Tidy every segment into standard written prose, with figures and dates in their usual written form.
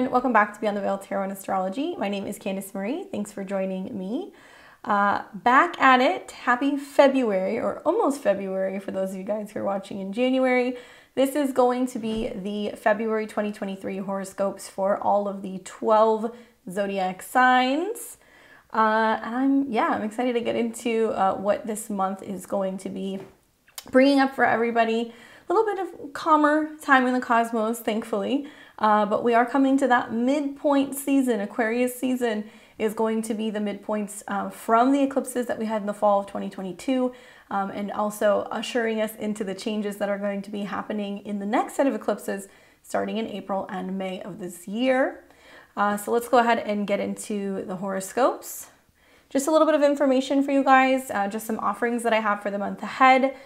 everyone. Welcome back to Beyond the Veil Tarot and Astrology. My name is Candice Marie. Thanks for joining me. Back at it. Happy February, or almost February for those of you guys who are watching in January. This is going to be the February 2023 horoscopes for all of the 12 zodiac signs. And I'm excited to get into what this month is going to be bringing up for everybody. A little bit of calmer time in the cosmos, thankfully. But we are coming to that midpoint season. Aquarius season is going to be the midpoints from the eclipses that we had in the fall of 2022, and also ushering us into the changes that are going to be happening in the next set of eclipses starting in April and May of this year. So let's go ahead and get into the horoscopes. Just a little bit of information for you guys, just some offerings that I have for the month ahead.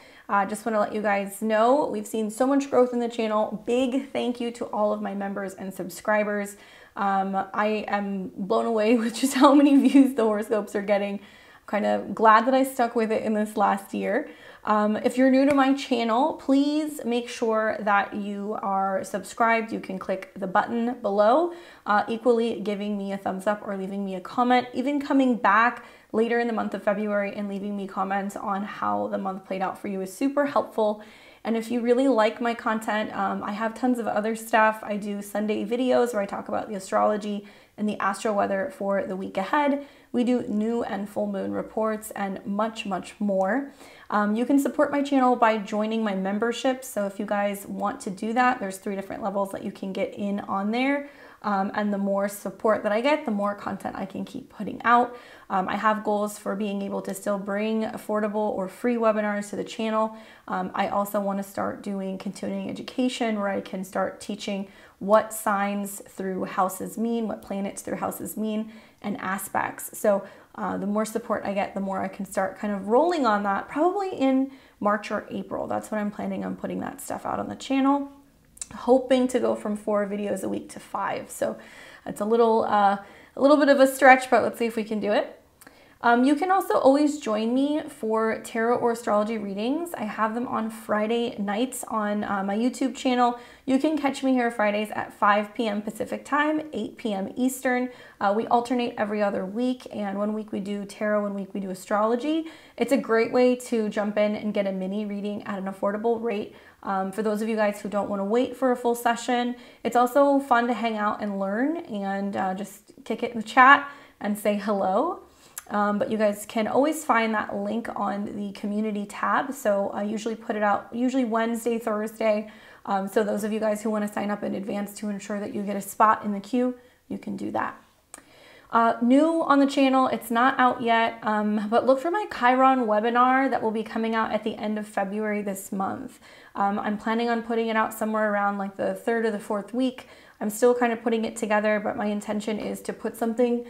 Just want to let you guys know we've seen so much growth in the channel. Big thank you to all of my members and subscribers. I am blown away with just how many views the horoscopes are getting. I'm kind of glad that I stuck with it in this last year. If you're new to my channel, please make sure that you are subscribed. You can click the button below, equally giving me a thumbs up or leaving me a comment, even coming back later in the month of February and leaving me comments on how the month played out for you is super helpful. And if you really like my content, I have tons of other stuff. I do Sunday videos where I talk about the astrology and the astro weather for the week ahead. We do new and full moon reports and much, much more. You can support my channel by joining my membership. So if you guys want to do that, there's 3 different levels that you can get in on there. And the more support that I get, the more content I can keep putting out. I have goals for being able to still bring affordable or free webinars to the channel. I also want to start doing continuing education where I can start teaching what signs through houses mean, what planets through houses mean, and aspects. So the more support I get, the more I can start kind of rolling on that, probably in March or April. That's when I'm planning on putting that stuff out on the channel. Hoping to go from 4 videos a week to 5. So it's a little bit of a stretch, but let's see if we can do it. You can also always join me for tarot or astrology readings. I have them on Friday nights on my YouTube channel. You can catch me here Fridays at 5 p.m. Pacific time, 8 p.m. Eastern. We alternate every other week, and one week we do tarot, one week we do astrology. It's a great way to jump in and get a mini reading at an affordable rate. For those of you guys who don't want to wait for a full session, it's also fun to hang out and learn and just kick it in the chat and say hello. But you guys can always find that link on the community tab. So I usually put it out usually Wednesday, Thursday. So those of you guys who want to sign up in advance to ensure that you get a spot in the queue, you can do that. New on the channel, it's not out yet, but look for my Chiron webinar that will be coming out at the end of February this month. I'm planning on putting it out somewhere around like the 3rd or the 4th week. I'm still kind of putting it together, but my intention is to put something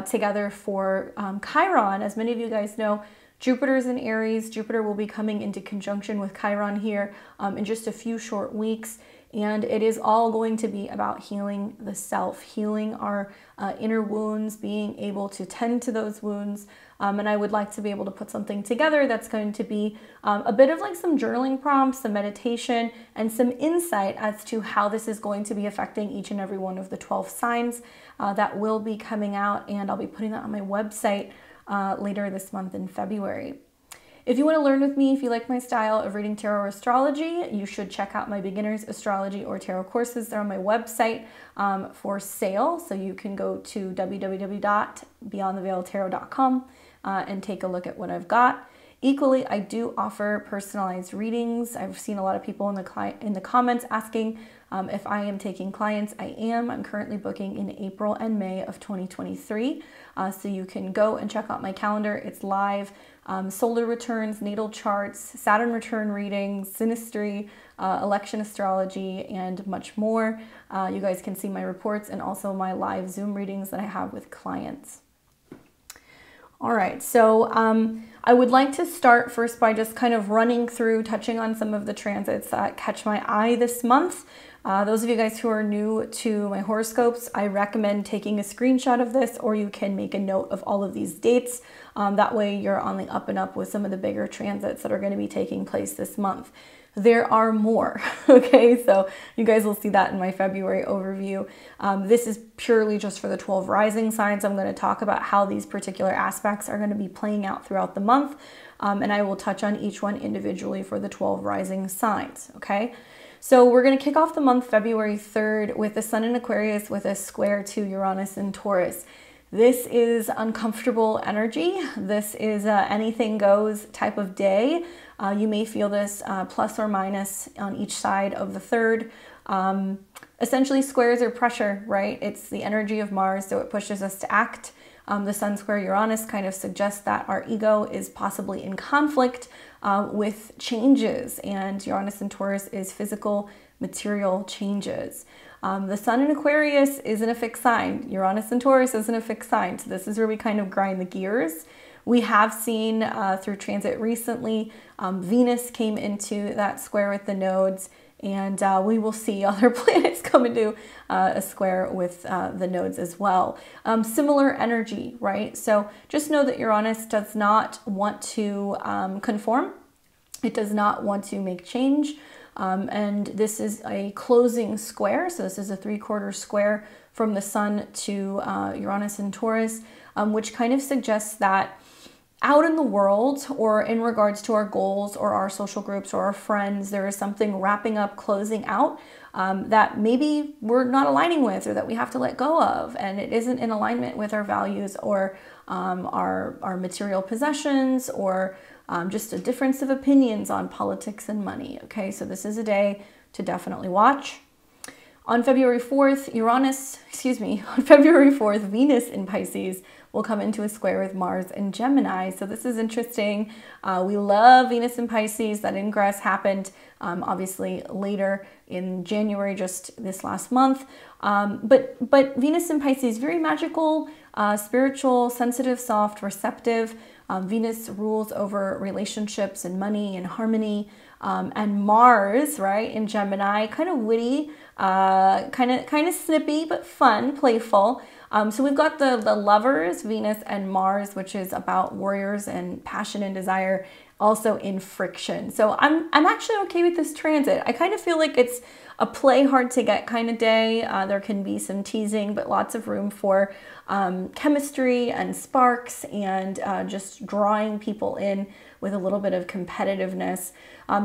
together for Chiron. As many of you guys know, Jupiter's in Aries. Jupiter will be coming into conjunction with Chiron here in just a few short weeks. And it is all going to be about healing the self, healing our inner wounds, being able to tend to those wounds. And I would like to be able to put something together that's going to be a bit of like some journaling prompts, some meditation, and some insight as to how this is going to be affecting each and every one of the 12 signs that will be coming out. And I'll be putting that on my website later this month in February. If you want to learn with me, if you like my style of reading tarot or astrology, you should check out my beginners astrology or tarot courses. They're on my website for sale. So you can go to www.beyondtheveiltarot.com and take a look at what I've got. Equally, I do offer personalized readings. I've seen a lot of people in the comments asking if I am taking clients. I am. I'm currently booking in April and May of 2023. So you can go and check out my calendar. It's live. Solar returns, natal charts, Saturn return readings, synastry, election astrology, and much more. You guys can see my reports and also my live Zoom readings that I have with clients. All right, so I would like to start first by just kind of running through, touching on some of the transits that catch my eye this month. Those of you guys who are new to my horoscopes, I recommend taking a screenshot of this, or you can make a note of all of these dates. That way you're on the up and up with some of the bigger transits that are going to be taking place this month. There are more, okay? So you guys will see that in my February overview. This is purely just for the 12 rising signs. I'm going to talk about how these particular aspects are going to be playing out throughout the month, and I will touch on each one individually for the 12 rising signs, okay? So we're going to kick off the month February 3rd with the Sun in Aquarius with a square to Uranus in Taurus. This is uncomfortable energy. This is anything goes type of day. You may feel this plus or minus on each side of the third. Essentially, squares are pressure, right? It's the energy of Mars, so it pushes us to act. The Sun square Uranus kind of suggests that our ego is possibly in conflict with changes, and Uranus in Taurus is physical, material changes. The Sun in Aquarius isn't a fixed sign. Uranus in Taurus isn't a fixed sign, so this is where we kind of grind the gears. We have seen through transit recently, Venus came into that square with the nodes, and we will see other planets come into a square with the nodes as well. Similar energy, right? So just know that Uranus does not want to conform. It does not want to make change. And this is a closing square. So this is a 3/4 square from the Sun to Uranus in Taurus, which kind of suggests that out in the world, or in regards to our goals or our social groups or our friends, there is something wrapping up, closing out that maybe we're not aligning with, or that we have to let go of, and it isn't in alignment with our values or our material possessions, or just a difference of opinions on politics and money. Okay, so this is a day to definitely watch. On February 4th, on February 4th, Venus in Pisces will come into a square with Mars in Gemini. So this is interesting. We love Venus in Pisces. That ingress happened obviously later in January, just this last month. But Venus in Pisces, very magical, spiritual, sensitive, soft, receptive. Venus rules over relationships and money and harmony. And Mars, right, in Gemini, kind of witty, kind of snippy, but fun, playful. So we've got the lovers, Venus and Mars, which is about warriors and passion and desire, also in friction. So I'm actually okay with this transit. I kind of feel like it's a play hard to get kind of day. There can be some teasing, but lots of room for chemistry and sparks, and just drawing people in with a little bit of competitiveness.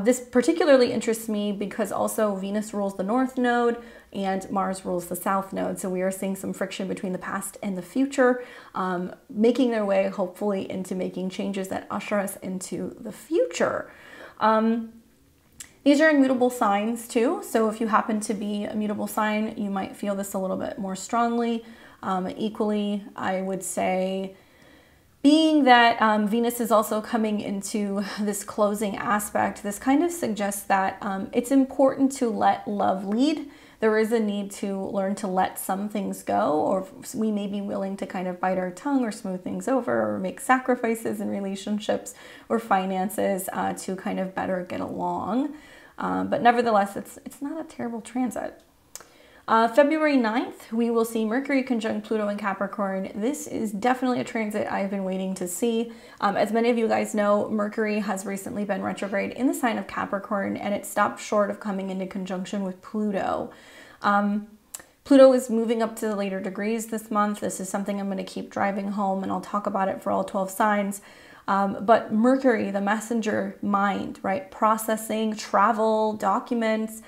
This particularly interests me because also Venus rules the North Node and Mars rules the South Node. So we are seeing some friction between the past and the future, making their way hopefully into making changes that usher us into the future. These are immutable signs too. So if you happen to be a mutable sign, you might feel this a little bit more strongly. Equally, I would say, being that Venus is also coming into this closing aspect, this kind of suggests that it's important to let love lead. There is a need to learn to let some things go, or we may be willing to kind of bite our tongue or smooth things over or make sacrifices in relationships or finances to kind of better get along. But nevertheless, it's not a terrible transit. February 9th, we will see Mercury conjunct Pluto in Capricorn. This is definitely a transit I've been waiting to see. As many of you guys know, Mercury has recently been retrograde in the sign of Capricorn, and it stopped short of coming into conjunction with Pluto. Pluto is moving up to the later degrees this month. This is something I'm going to keep driving home, and I'll talk about it for all 12 signs. But Mercury, the messenger mind, right? Processing, travel, documents,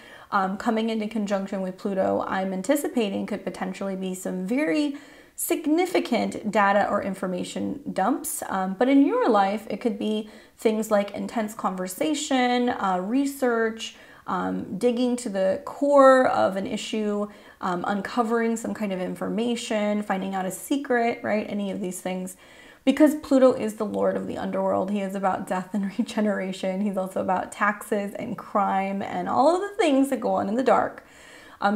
coming into conjunction with Pluto, I'm anticipating could potentially be some very significant data or information dumps. But in your life, it could be things like intense conversation, research, digging to the core of an issue, uncovering some kind of information, finding out a secret, right? Any of these things. Because Pluto is the lord of the underworld, he is about death and regeneration. He's also about taxes and crime and all of the things that go on in the dark.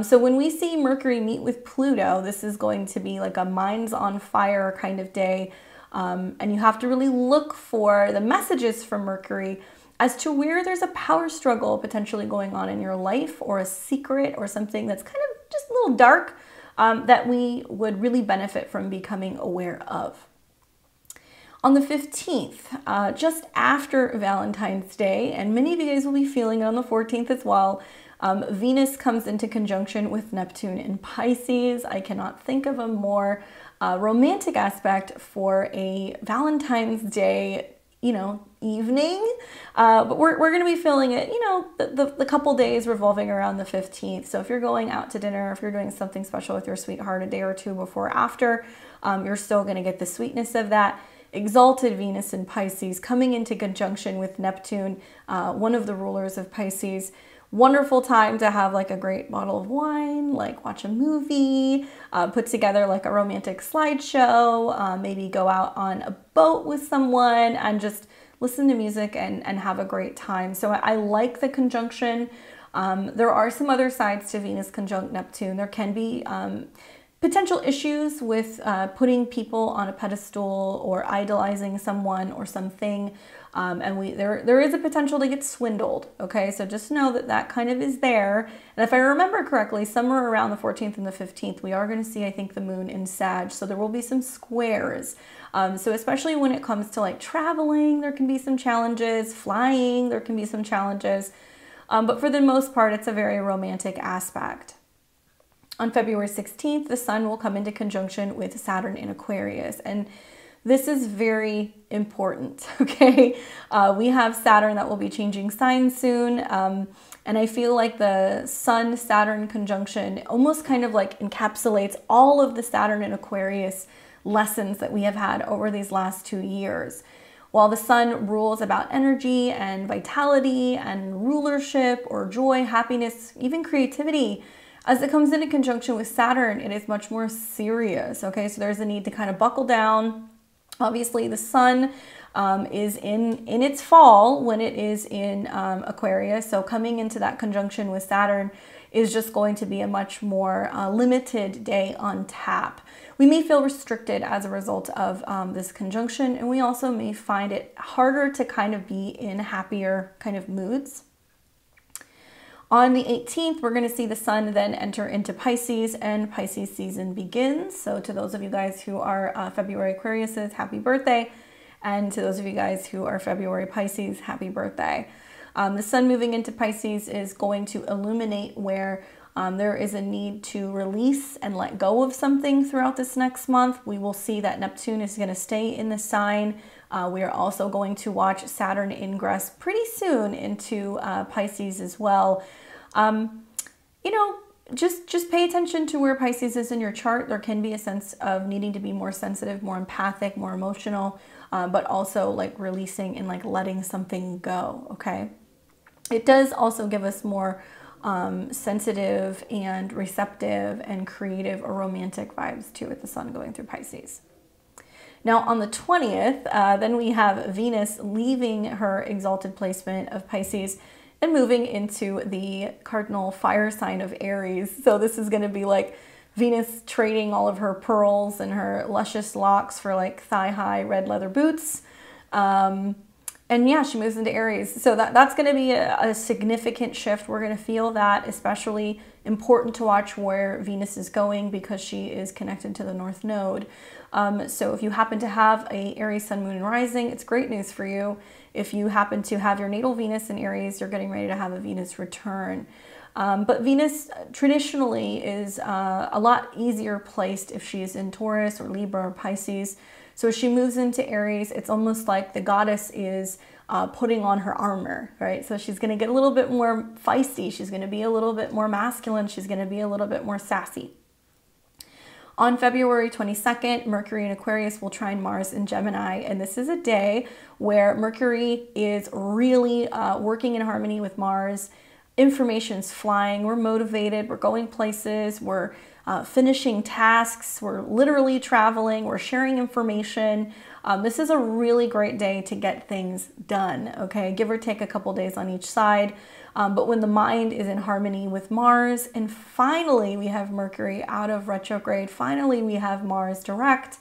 So when we see Mercury meet with Pluto, this is going to be like a minds on fire kind of day. And you have to really look for the messages from Mercury as to where there's a power struggle potentially going on in your life, or a secret or something that's kind of just a little dark that we would really benefit from becoming aware of. On the 15th, just after Valentine's Day, and many of you guys will be feeling it on the 14th as well, Venus comes into conjunction with Neptune in Pisces. I cannot think of a more romantic aspect for a Valentine's Day, evening. But we're going to be feeling it, the couple days revolving around the 15th. So if you're going out to dinner, if you're doing something special with your sweetheart a day or two before or after, you're still going to get the sweetness of that. Exalted Venus in Pisces coming into conjunction with Neptune, one of the rulers of Pisces. Wonderful time to have like a great bottle of wine, like watch a movie, put together like a romantic slideshow, maybe go out on a boat with someone and just listen to music and have a great time. So I like the conjunction. There are some other sides to Venus conjunct Neptune. There can be potential issues with putting people on a pedestal or idolizing someone or something, and there is a potential to get swindled, okay? So just know that that kind of is there. And if I remember correctly, somewhere around the 14th and the 15th, we are going to see, I think, the moon in Sag, so there will be some squares. So especially when it comes to like traveling, there can be some challenges, flying, there can be some challenges, but for the most part, it's a very romantic aspect. On February 16th, the sun will come into conjunction with Saturn in Aquarius. And this is very important, okay? We have Saturn that will be changing signs soon. And I feel like the Sun-Saturn conjunction almost kind of like encapsulates all of the Saturn in Aquarius lessons that we have had over these last 2 years. While the sun rules about energy and vitality and rulership or joy, happiness, even creativity, as it comes into conjunction with Saturn, it is much more serious, okay? So there's a need to kind of buckle down. Obviously, the sun is in its fall when it is in Aquarius. So coming into that conjunction with Saturn is just going to be a much more limited day on tap. We may feel restricted as a result of this conjunction, and we also may find it harder to kind of be in happier kind of moods. On the 18th, we're going to see the sun then enter into Pisces, and Pisces season begins. So to those of you guys who are February Aquariuses, happy birthday. And to those of you guys who are February Pisces, happy birthday. The sun moving into Pisces is going to illuminate where there is a need to release and let go of something throughout this next month. We will see that Neptune is going to stay in the sign. We are also going to watch Saturn ingress pretty soon into Pisces as well. Just pay attention to where Pisces is in your chart. There can be a sense of needing to be more sensitive, more empathic, more emotional, but also like releasing and like letting something go, okay? It does also give us more sensitive and receptive and creative or romantic vibes too with the sun going through Pisces. Now on the 20th, then we have Venus leaving her exalted placement of Pisces and moving into the cardinal fire sign of Aries. So this is going to be like Venus trading all of her pearls and her luscious locks for like thigh-high red leather boots. And yeah, she moves into Aries. So that's going to be a significant shift. We're going to feel that, especially important to watch where Venus is going because she is connected to the North Node. So if you happen to have a Aries sun, moon, and rising, it's great news for you. If you happen to have your natal Venus in Aries, you're getting ready to have a Venus return. But Venus traditionally is a lot easier placed if she is in Taurus or Libra or Pisces. So as she moves into Aries, it's almost like the goddess is putting on her armor, right? So she's going to get a little bit more feisty. She's going to be a little bit more masculine. She's going to be a little bit more sassy. On February 22nd, Mercury in Aquarius will trine Mars in Gemini, and this is a day where Mercury is really working in harmony with Mars. Information's flying, we're motivated, we're going places, we're finishing tasks, we're literally traveling, we're sharing information. This is a really great day to get things done, okay? Give or take a couple days on each side. But when the mind is in harmony with Mars, and finally we have Mercury out of retrograde, finally we have Mars direct,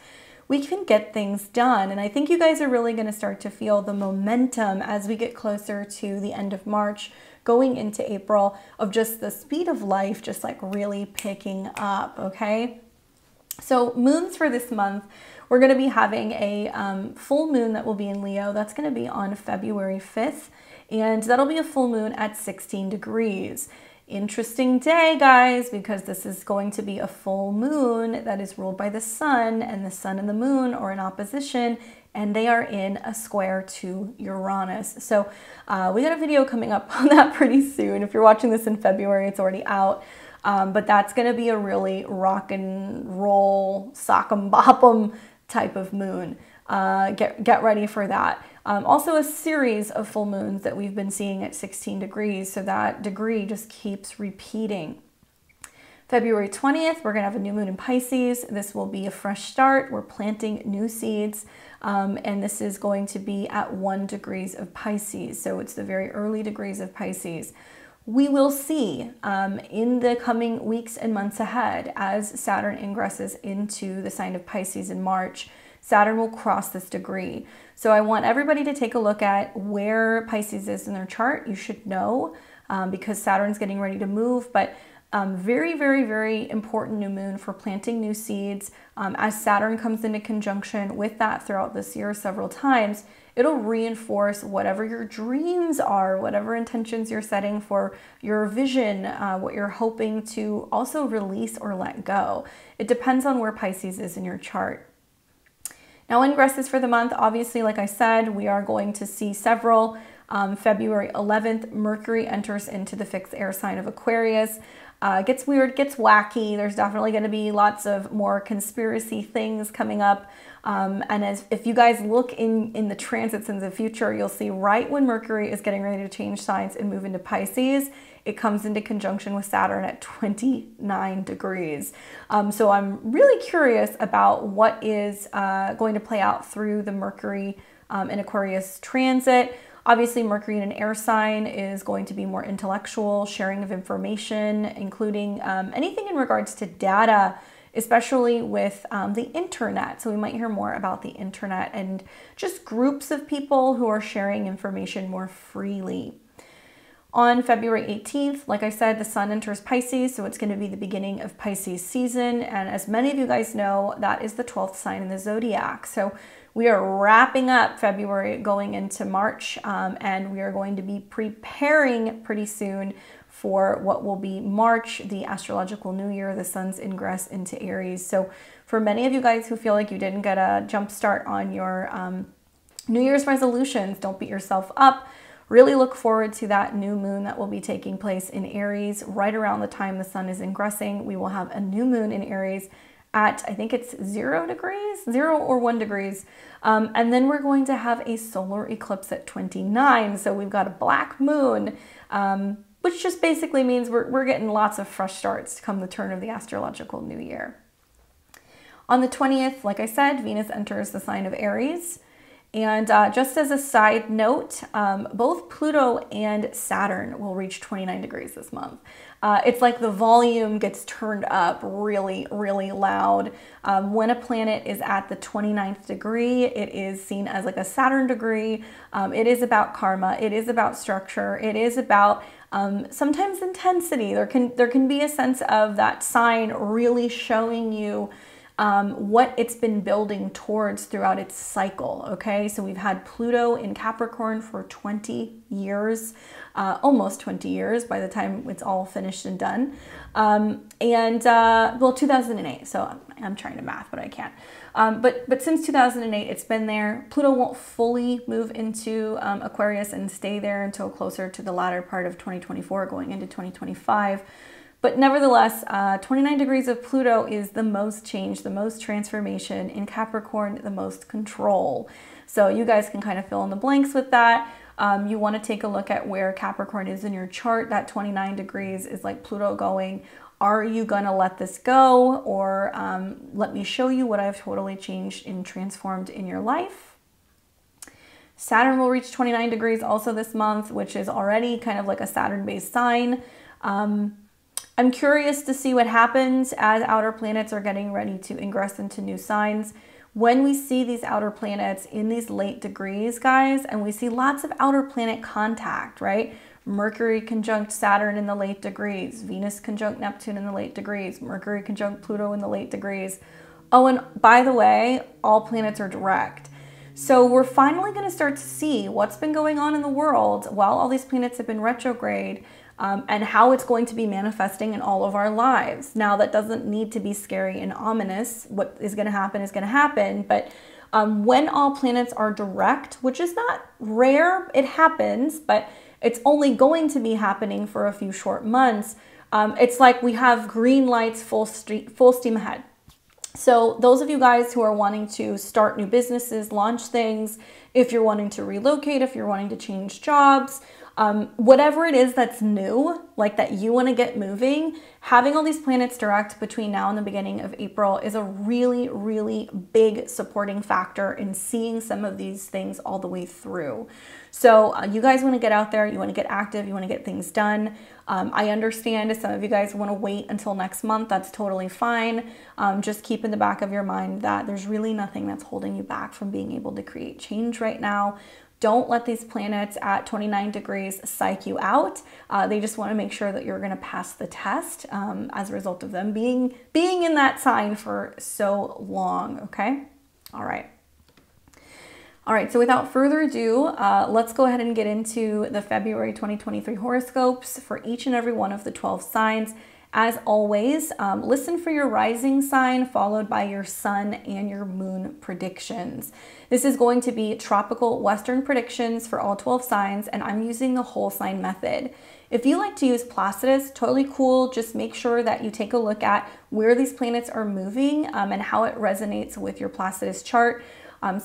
we can get things done. And I think you guys are really going to start to feel the momentum as we get closer to the end of March, going into April, of just the speed of life just like really picking up, okay? So moons for this month, we're going to be having a full moon that will be in Leo. That's going to be on February 5th, and that'll be a full moon at 16 degrees. Interesting day, guys, because this is going to be a full moon that is ruled by the sun, and the sun and the moon are in opposition, and they are in a square to Uranus. So we got a video coming up on that pretty soon. If you're watching this in February, it's already out. But that's going to be a really rock and roll, sock 'em bop 'em type of moon. Get ready for that. Also a series of full moons that we've been seeing at 16 degrees. So that degree just keeps repeating. February 20th, we're going to have a new moon in Pisces. This will be a fresh start. We're planting new seeds. And this is going to be at 1 degrees of Pisces. So it's the very early degrees of Pisces. We will see in the coming weeks and months ahead, as Saturn ingresses into the sign of Pisces in March, Saturn will cross this degree. So I want everybody to take a look at where Pisces is in their chart. You should know because Saturn's getting ready to move, but very, very, very important new moon for planting new seeds. As Saturn comes into conjunction with that throughout this year several times, it'll reinforce whatever your dreams are, whatever intentions you're setting for your vision, what you're hoping to also release or let go. It depends on where Pisces is in your chart. Now, ingresses for the month, obviously, like I said, we are going to see several. February 11th, Mercury enters into the fixed air sign of Aquarius. Gets weird, gets wacky. There's definitely going to be lots of more conspiracy things coming up. And if you guys look in the transits in the future, you'll see right when Mercury is getting ready to change signs and move into Pisces, it comes into conjunction with Saturn at 29 degrees. So I'm really curious about what is going to play out through the Mercury in Aquarius transit. Obviously, Mercury in an air sign is going to be more intellectual, sharing of information, including anything in regards to data, especially with the internet. So we might hear more about the internet and just groups of people who are sharing information more freely. On February 18th, like I said, the sun enters Pisces, so it's going to be the beginning of Pisces season. And as many of you guys know, that is the 12th sign in the zodiac. So we are wrapping up February going into March, and we are going to be preparing pretty soon for what will be March, the astrological new year, the sun's ingress into Aries. So for many of you guys who feel like you didn't get a jump start on your New Year's resolutions, don't beat yourself up. Really look forward to that new moon that will be taking place in Aries right around the time the sun is ingressing. We will have a new moon in Aries at, I think it's 0 degrees, 0 or 1 degrees. And then we're going to have a solar eclipse at 29. So we've got a black moon, which just basically means we're getting lots of fresh starts come the turn of the astrological new year. On the 20th, like I said, Venus enters the sign of Aries. And just as a side note, both Pluto and Saturn will reach 29 degrees this month. It's like the volume gets turned up really, really loud. When a planet is at the 29th degree, it is seen as like a Saturn degree. It is about karma. It is about structure. It is about sometimes intensity. There can be a sense of that sign really showing you what it's been building towards throughout its cycle, okay? So we've had Pluto in Capricorn for 20 years, almost 20 years by the time it's all finished and done. Well, 2008, so I'm trying to math, but I can't. But since 2008, it's been there. Pluto won't fully move into Aquarius and stay there until closer to the latter part of 2024, going into 2025. But nevertheless, 29 degrees of Pluto is the most change, the most transformation. In Capricorn, the most control. So you guys can kind of fill in the blanks with that. You want to take a look at where Capricorn is in your chart. That 29 degrees is like Pluto going, are you going to let this go? Or let me show you what I've totally changed and transformed in your life. Saturn will reach 29 degrees also this month, which is already kind of like a Saturn-based sign. I'm curious to see what happens as outer planets are getting ready to ingress into new signs. when we see these outer planets in these late degrees, guys, and we see lots of outer planet contact, right? Mercury conjunct Saturn in the late degrees, Venus conjunct Neptune in the late degrees, Mercury conjunct Pluto in the late degrees. Oh, and by the way, all planets are direct. So we're finally going to start to see what's been going on in the world while all these planets have been retrograde, and how it's going to be manifesting in all of our lives. Now, that doesn't need to be scary and ominous. What is going to happen is going to happen. But when all planets are direct, which is not rare, it happens, but it's only going to be happening for a few short months. It's like we have green lights, full steam ahead. So those of you guys who are wanting to start new businesses, launch things, if you're wanting to relocate, if you're wanting to change jobs, whatever it is that's new, like that you want to get moving, having all these planets direct between now and the beginning of April is a really, really big supporting factor in seeing some of these things all the way through. So you guys want to get out there, you want to get active, you want to get things done. I understand if some of you guys want to wait until next month, that's totally fine. Just keep in the back of your mind that there's really nothing that's holding you back from being able to create change right now. Don't let these planets at 29 degrees psych you out. They just want to make sure that you're going to pass the test as a result of them being in that sign for so long, okay? All right. All right, so without further ado, let's go ahead and get into the February 2023 horoscopes for each and every one of the 12 signs. As always, listen for your rising sign followed by your sun and your moon predictions. This is going to be tropical Western predictions for all 12 signs, and I'm using the whole sign method. If you like to use Placidus, totally cool. Just make sure that you take a look at where these planets are moving and how it resonates with your Placidus chart.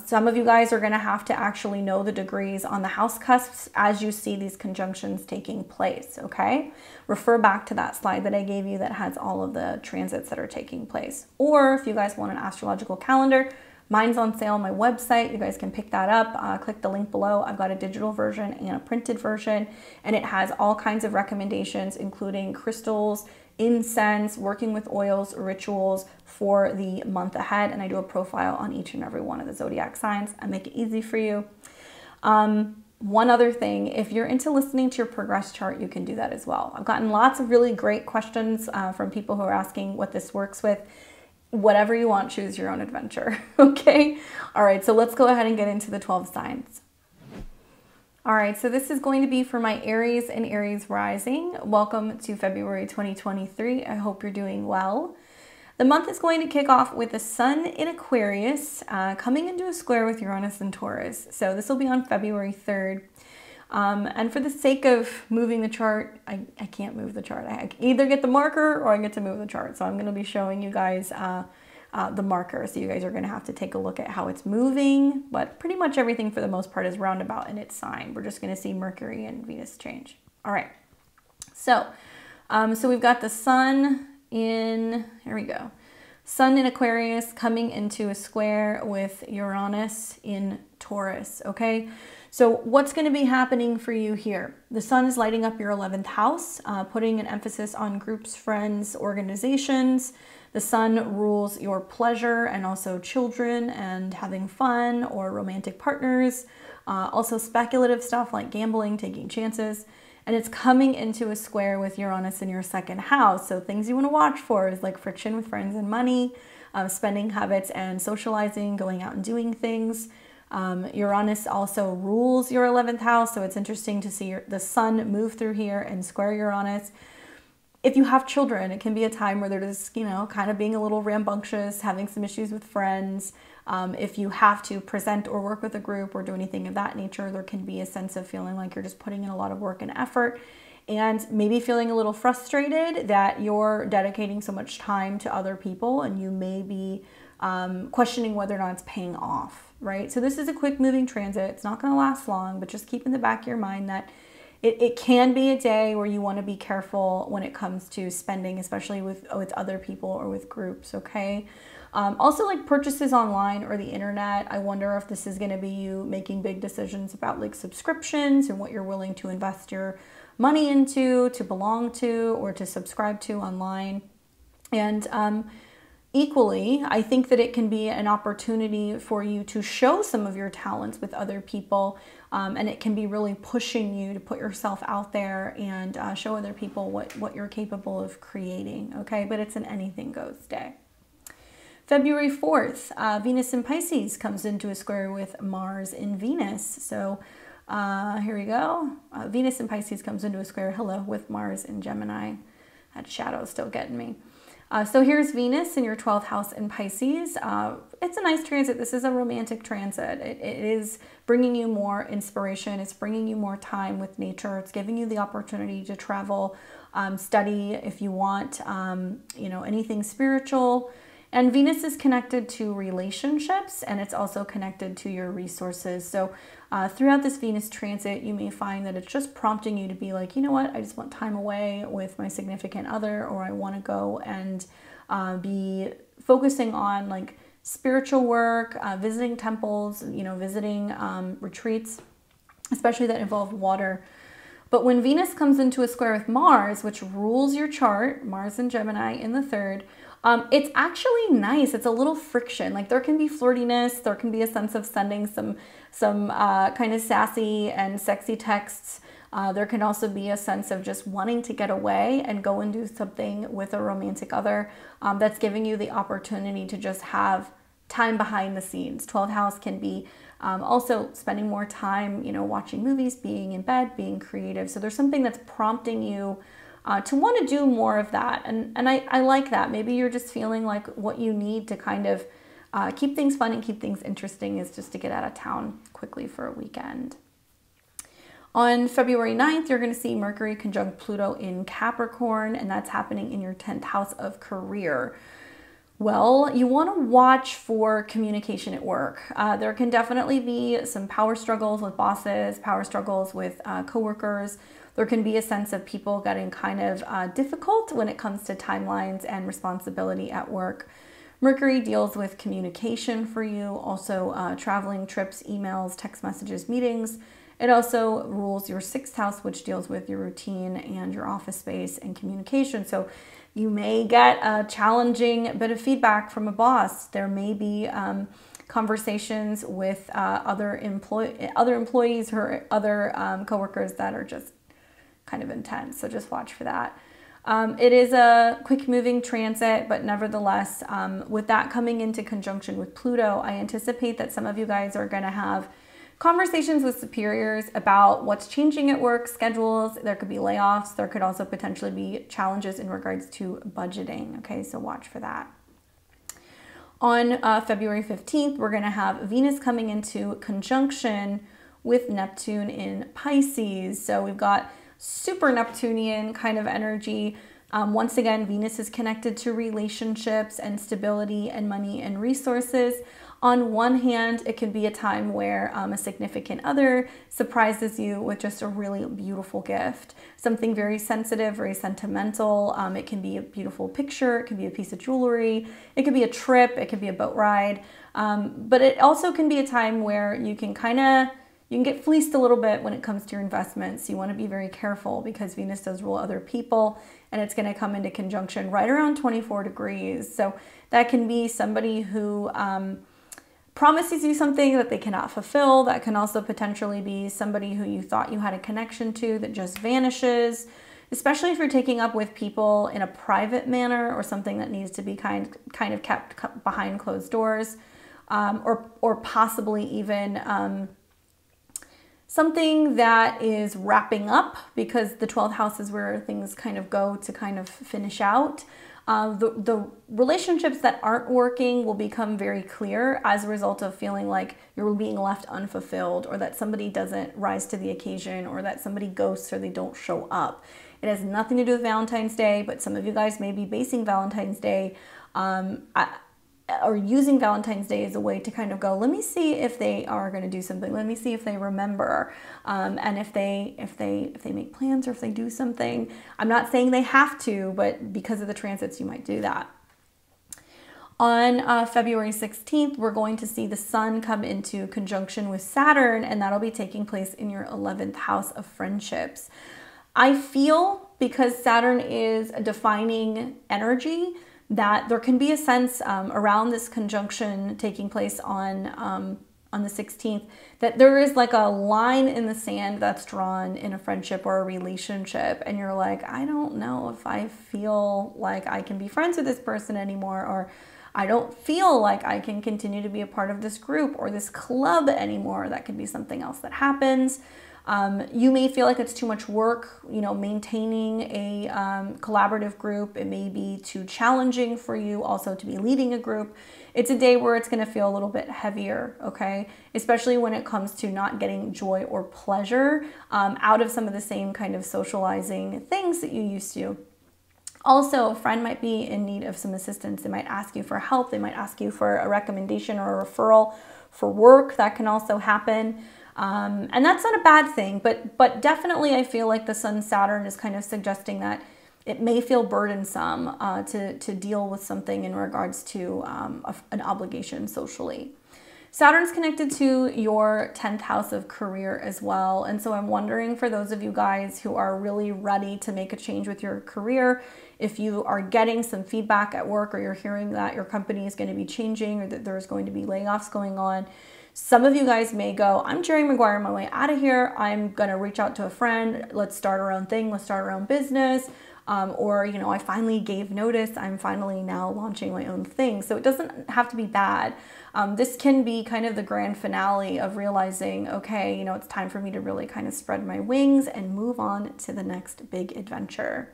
Some of you guys are going to have to actually know the degrees on the house cusps as you see these conjunctions taking place, okay? Refer back to that slide that I gave you that has all of the transits that are taking place. Or if you guys want an astrological calendar, mine's on sale on my website. You guys can pick that up. Click the link below. I've got a digital version and a printed version, and it has all kinds of recommendations, including crystals, incense, working with oils, rituals for the month ahead, and I do a profile on each and every one of the zodiac signs. I make it easy for you. One other thing, if you're into listening to your progress chart, you can do that as well. I've gotten lots of really great questions from people who are asking what this works with. Whatever you want, choose your own adventure, okay? All right, so let's go ahead and get into the 12 signs. All right, so this is going to be for my Aries and Aries rising. Welcome to February 2023. I hope you're doing well. The month is going to kick off with the sun in Aquarius coming into a square with Uranus and Taurus. So this will be on February 3rd. And for the sake of moving the chart, I can't move the chart. I can either get the marker or I get to move the chart. So I'm going to be showing you guys the marker. So you guys are going to have to take a look at how it's moving, but pretty much everything for the most part is roundabout in its sign. We're just going to see Mercury and Venus change. All right. So we've got the sun in, here we go. Sun in Aquarius coming into a square with Uranus in Taurus, okay? So what's going to be happening for you here? The sun is lighting up your 11th house, putting an emphasis on groups, friends, organizations. The sun rules your pleasure and also children and having fun or romantic partners. Also speculative stuff like gambling, taking chances. And it's coming into a square with Uranus in your second house. So things you want to watch for is like friction with friends and money, spending habits and socializing, going out and doing things. Uranus also rules your 11th house. So it's interesting to see the sun move through here and square Uranus. If you have children, it can be a time where they're just, you know, kind of being a little rambunctious, having some issues with friends. If you have to present or work with a group or do anything of that nature, there can be a sense of feeling like you're just putting in a lot of work and effort and maybe feeling a little frustrated that you're dedicating so much time to other people and you may be questioning whether or not it's paying off, right? So this is a quick moving transit. It's not going to last long, but just keep in the back of your mind that it can be a day where you want to be careful when it comes to spending, especially with other people or with groups, okay? Also, like purchases online or the internet, I wonder if this is going to be you making big decisions about like subscriptions and what you're willing to invest your money into, to belong to, or to subscribe to online. And Equally, I think that it can be an opportunity for you to show some of your talents with other people, and it can be really pushing you to put yourself out there and show other people what you're capable of creating, okay? But it's an anything goes day. February 4th, Venus in Pisces comes into a square with Mars in Venus. So here we go. Venus in Pisces comes into a square, hello, with Mars in Gemini. That shadow's still getting me. So here's Venus in your 12th house in Pisces. It's a nice transit. This is a romantic transit. It is bringing you more inspiration. It's bringing you more time with nature. It's giving you the opportunity to travel, study if you want, you know, anything spiritual. And Venus is connected to relationships, and it's also connected to your resources. So throughout this Venus transit, you may find that it's just prompting you to be like, you know what, I just want time away with my significant other, or I want to go and be focusing on like spiritual work, visiting temples, you know, visiting retreats, especially that involve water. But when Venus comes into a square with Mars, which rules your chart, Mars and Gemini in the 3rd, it's actually nice. It's a little friction. Like there can be flirtiness. There can be a sense of sending some kind of sassy and sexy texts. There can also be a sense of just wanting to get away and go and do something with a romantic other that's giving you the opportunity to just have time behind the scenes. 12th house can be also spending more time, you know, watching movies, being in bed, being creative. So there's something that's prompting you to want to do more of that. And I like that. Maybe you're just feeling like what you need to kind of keep things fun and keep things interesting is just to get out of town quickly for a weekend. On February 9th, you're going to see Mercury conjunct Pluto in Capricorn, and that's happening in your 10th house of career. Well, you want to watch for communication at work. There can definitely be some power struggles with bosses, power struggles with coworkers. There can be a sense of people getting kind of difficult when it comes to timelines and responsibility at work. Mercury deals with communication for you, also traveling, trips, emails, text messages, meetings. It also rules your 6th house, which deals with your routine and your office space and communication. So you may get a challenging bit of feedback from a boss. There may be conversations with other employees or other coworkers that are just kind of intense. So just watch for that. It is a quick moving transit, but nevertheless, with that coming into conjunction with Pluto, I anticipate that some of you guys are going to have conversations with superiors about what's changing at work, schedules. There could be layoffs. There could also potentially be challenges in regards to budgeting. Okay, so watch for that. On February 15th, we're going to have Venus coming into conjunction with Neptune in Pisces. So we've got super Neptunian kind of energy. Once again, Venus is connected to relationships and stability and money and resources. On one hand, it can be a time where a significant other surprises you with just a really beautiful gift, something very sensitive, very sentimental. It can be a beautiful picture, it can be a piece of jewelry, it could be a trip, it could be a boat ride. But it also can be a time where you can get fleeced a little bit when it comes to your investments. You want to be very careful because Venus does rule other people, and it's going to come into conjunction right around 24 degrees. So that can be somebody who promises you something that they cannot fulfill. That can also potentially be somebody who you thought you had a connection to that just vanishes, especially if you're taking up with people in a private manner or something that needs to be kind of kept behind closed doors, or possibly even something that is wrapping up, because the 12th house is where things kind of go to kind of finish out. The relationships that aren't working will become very clear as a result of feeling like you're being left unfulfilled, or that somebody doesn't rise to the occasion, or that somebody ghosts or they don't show up. It has nothing to do with Valentine's Day, but some of you guys may be basing Valentine's Day or using Valentine's Day as a way to kind of go, let me see if they are going to do something. Let me see if they remember, and if they make plans or if they do something. I'm not saying they have to, but because of the transits, you might do that. On February 16th, we're going to see the Sun come into conjunction with Saturn, and that'll be taking place in your 11th house of friendships. I feel, because Saturn is a defining energy, that there can be a sense around this conjunction taking place on the 16th, that there is like a line in the sand that's drawn in a friendship or a relationship. And you're like, I don't know if I feel like I can be friends with this person anymore, or I don't feel like I can continue to be a part of this group or this club anymore. That could be something else that happens. You may feel like it's too much work, you know, maintaining a collaborative group. It may be too challenging for you also to be leading a group. It's a day where it's going to feel a little bit heavier, okay? Especially when it comes to not getting joy or pleasure out of some of the same kind of socializing things that you used to. Also, a friend might be in need of some assistance. They might ask you for help. They might ask you for a recommendation or a referral for work. That can also happen. And that's not a bad thing, but definitely I feel like the Sun-Saturn is kind of suggesting that it may feel burdensome to deal with something in regards to an obligation socially. Saturn's connected to your 10th house of career as well. And so I'm wondering, for those of you guys who are really ready to make a change with your career, if you are getting some feedback at work, or you're hearing that your company is going to be changing, or that there's going to be layoffs going on, some of you guys may go, I'm Jerry Maguire my way out of here. I'm going to reach out to a friend. Let's start our own thing. Let's start our own business. Or, you know, I finally gave notice. I'm finally now launching my own thing. So it doesn't have to be bad. This can be kind of the grand finale of realizing, okay, you know, it's time for me to really kind of spread my wings and move on to the next big adventure.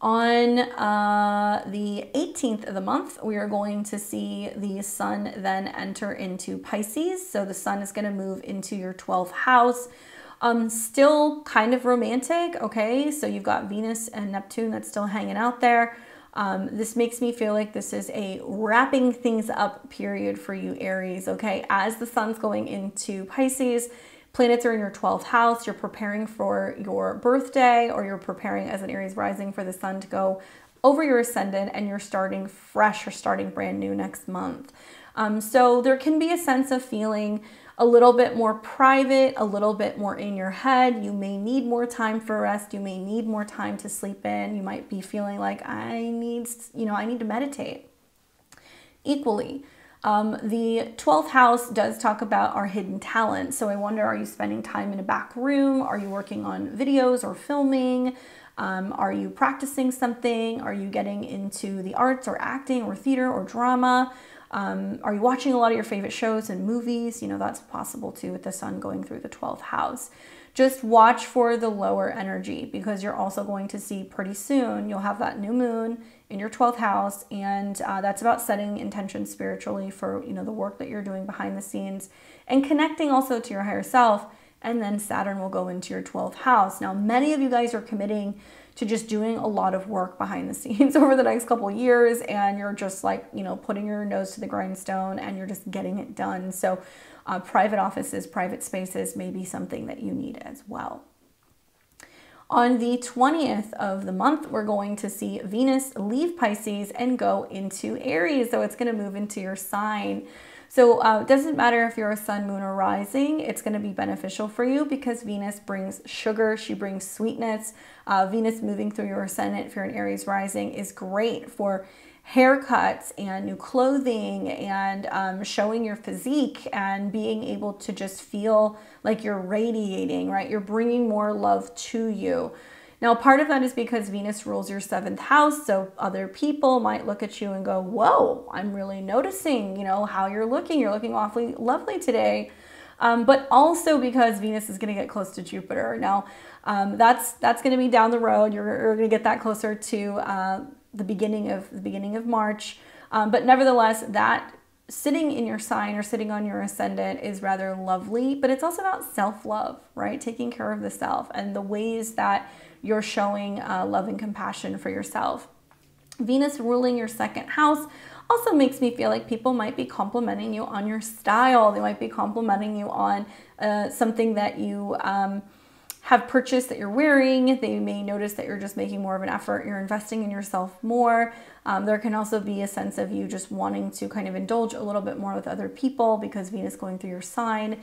On the 18th of the month, we are going to see the sun then enter into Pisces. So the sun is going to move into your 12th house. Still kind of romantic, okay? So you've got Venus and Neptune that's still hanging out there. This makes me feel like this is a wrapping things up period for you, Aries, okay? As the sun's going into Pisces, planets are in your 12th house. You're preparing for your birthday, or you're preparing as an Aries rising for the sun to go over your ascendant, and you're starting fresh or starting brand new next month. So there can be a sense of feeling a little bit more private, a little bit more in your head. You may need more time for rest. You may need more time to sleep in. You might be feeling like I need to meditate. Equally, the 12th house does talk about our hidden talents. So I wonder, are you spending time in a back room? Are you working on videos or filming? Are you practicing something? Are you getting into the arts or acting or theater or drama? Are you watching a lot of your favorite shows and movies? You know, that's possible too with the sun going through the 12th house. Just watch for the lower energy, because you're also going to see pretty soon, you'll have that new moon in your 12th house. And that's about setting intention spiritually for, you know, the work that you're doing behind the scenes, and connecting also to your higher self. And then Saturn will go into your 12th house. Now, many of you guys are committing to just doing a lot of work behind the scenes over the next couple of years, and you're just like, you know, putting your nose to the grindstone and you're just getting it done. So private offices, private spaces may be something that you need as well. On the 20th of the month, we're going to see Venus leave Pisces and go into Aries. So it's going to move into your sign. So it doesn't matter if you're a sun, moon, or rising, it's going to be beneficial for you, because Venus brings sugar, she brings sweetness. Venus moving through your ascendant, if you're an Aries rising, is great for haircuts and new clothing, and showing your physique and being able to just feel like you're radiating, right? You're bringing more love to you. Now, part of that is because Venus rules your 7th house, so other people might look at you and go, whoa, I'm really noticing, you know, how you're looking. You're looking awfully lovely today. But also because Venus is going to get close to Jupiter. Now, that's going to be down the road. You're going to get that closer to the beginning of March. But nevertheless, that sitting in your sign or sitting on your ascendant is rather lovely, but it's also about self-love, right? Taking care of the self and the ways that you're showing love and compassion for yourself. Venus ruling your 2nd house also makes me feel like people might be complimenting you on your style. They might be complimenting you on something that you have purchased that you're wearing. They may notice that you're just making more of an effort. You're investing in yourself more. There can also be a sense of you just wanting to kind of indulge a little bit more with other people, because Venus going through your sign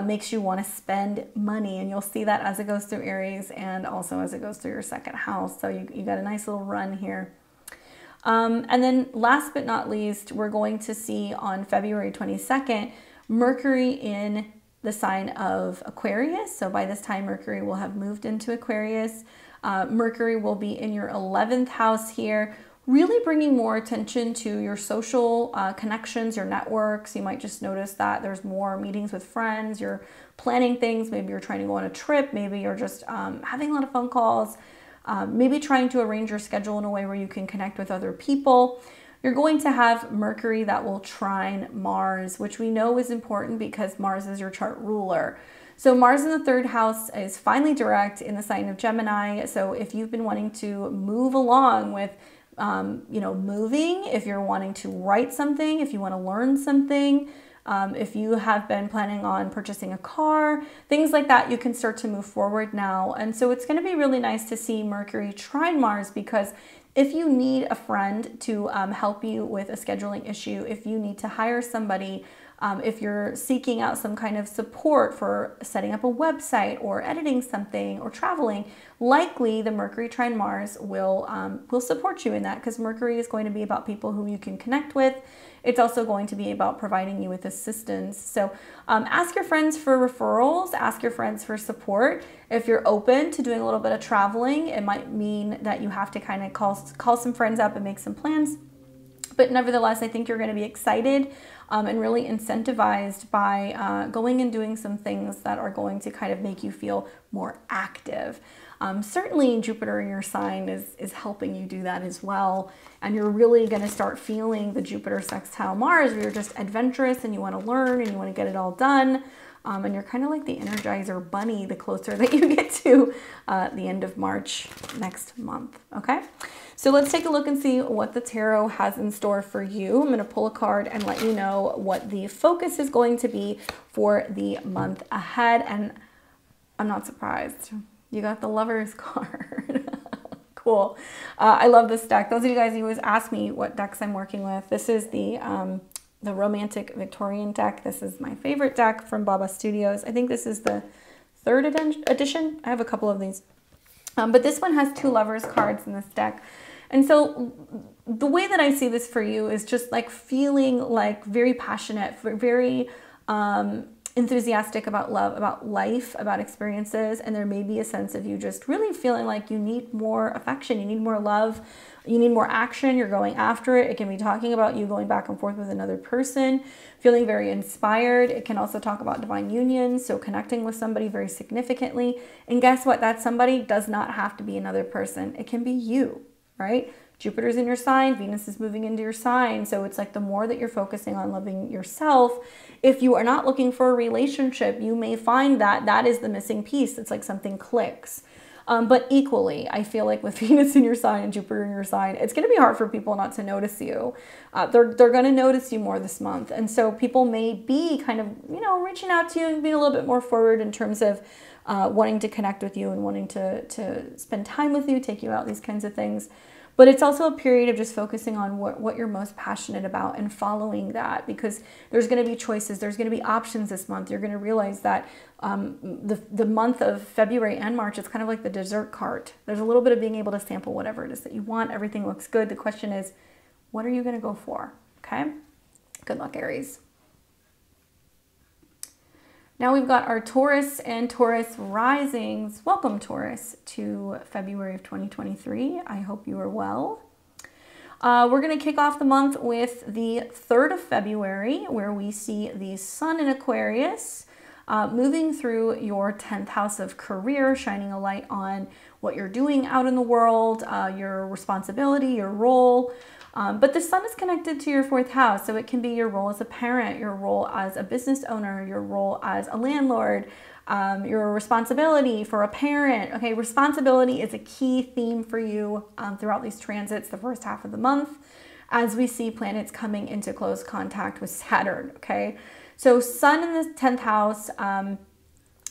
makes you want to spend money. And you'll see that as it goes through Aries, and also as it goes through your 2nd house. So you got a nice little run here. And then last but not least, we're going to see on February 22nd, Mercury in the sign of Aquarius. So by this time, Mercury will have moved into Aquarius. Mercury will be in your 11th house here, really bringing more attention to your social connections, your networks. You might just notice that there's more meetings with friends, you're planning things, maybe you're trying to go on a trip, maybe you're just having a lot of phone calls, maybe trying to arrange your schedule in a way where you can connect with other people. You're going to have Mercury that will trine Mars, which we know is important because Mars is your chart ruler. So Mars in the 3rd house is finally direct in the sign of Gemini. So if you've been wanting to move along with, moving, if you're wanting to write something, if you want to learn something, if you have been planning on purchasing a car, things like that, you can start to move forward now. And so it's going to be really nice to see Mercury trine Mars, because if you need a friend to help you with a scheduling issue, if you need to hire somebody, if you're seeking out some kind of support for setting up a website or editing something or traveling, likely the Mercury trine Mars will support you in that, because Mercury is going to be about people who you can connect with. It's also going to be about providing you with assistance. So ask your friends for referrals, ask your friends for support. If you're open to doing a little bit of traveling, it might mean that you have to kind of call some friends up and make some plans. But nevertheless, I think you're going to be excited and really incentivized by going and doing some things that are going to kind of make you feel more active. Certainly Jupiter in your sign is helping you do that as well. And you're really going to start feeling the Jupiter sextile Mars, where you're just adventurous and you want to learn and you want to get it all done. And you're kind of like the Energizer bunny the closer that you get to the end of March next month. Okay, so let's take a look and see what the tarot has in store for you. I'm going to pull a card and let you know what the focus is going to be for the month ahead. And I'm not surprised. You got the Lovers card. Cool. I love this deck. Those of you guys who always ask me what decks I'm working with, this is the Romantic Victorian deck. This is my favorite deck from Baba Studios. I think this is the 3rd edition. I have a couple of these. But this one has 2 Lovers cards in this deck. And so the way that I see this for you is just like feeling like very passionate, very enthusiastic about love, about life, about experiences. And there may be a sense of you just really feeling like you need more affection, you need more love, you need more action, you're going after it. It can be talking about you going back and forth with another person, feeling very inspired. It can also talk about divine union, so connecting with somebody very significantly. And guess what? That somebody does not have to be another person. It can be you, right? Jupiter's in your sign, Venus is moving into your sign. So it's like the more that you're focusing on loving yourself, if you are not looking for a relationship, you may find that that is the missing piece. It's like something clicks. But equally, I feel like with Venus in your sign and Jupiter in your sign, it's going to be hard for people not to notice you. They're going to notice you more this month. And so people may be kind of, reaching out to you and being a little bit more forward in terms of wanting to connect with you and wanting to spend time with you, take you out, these kinds of things. But it's also a period of just focusing on what you're most passionate about and following that, because there's going to be choices. There's going to be options this month. You're going to realize that the month of February and March, it's kind of like the dessert cart. There's a little bit of being able to sample whatever it is that you want. Everything looks good. The question is, what are you going to go for? Okay. Good luck, Aries. Now we've got our Taurus and Taurus risings. Welcome, Taurus, to February of 2023. I hope you are well. We're going to kick off the month with the 3rd of February, where we see the Sun in Aquarius moving through your 10th house of career, shining a light on what you're doing out in the world, your responsibility, your role. But the Sun is connected to your 4th house, so it can be your role as a parent, your role as a business owner, your role as a landlord, your responsibility for a parent. Okay, responsibility is a key theme for you throughout these transits, the first half of the month, as we see planets coming into close contact with Saturn. Okay, so Sun in the 10th house,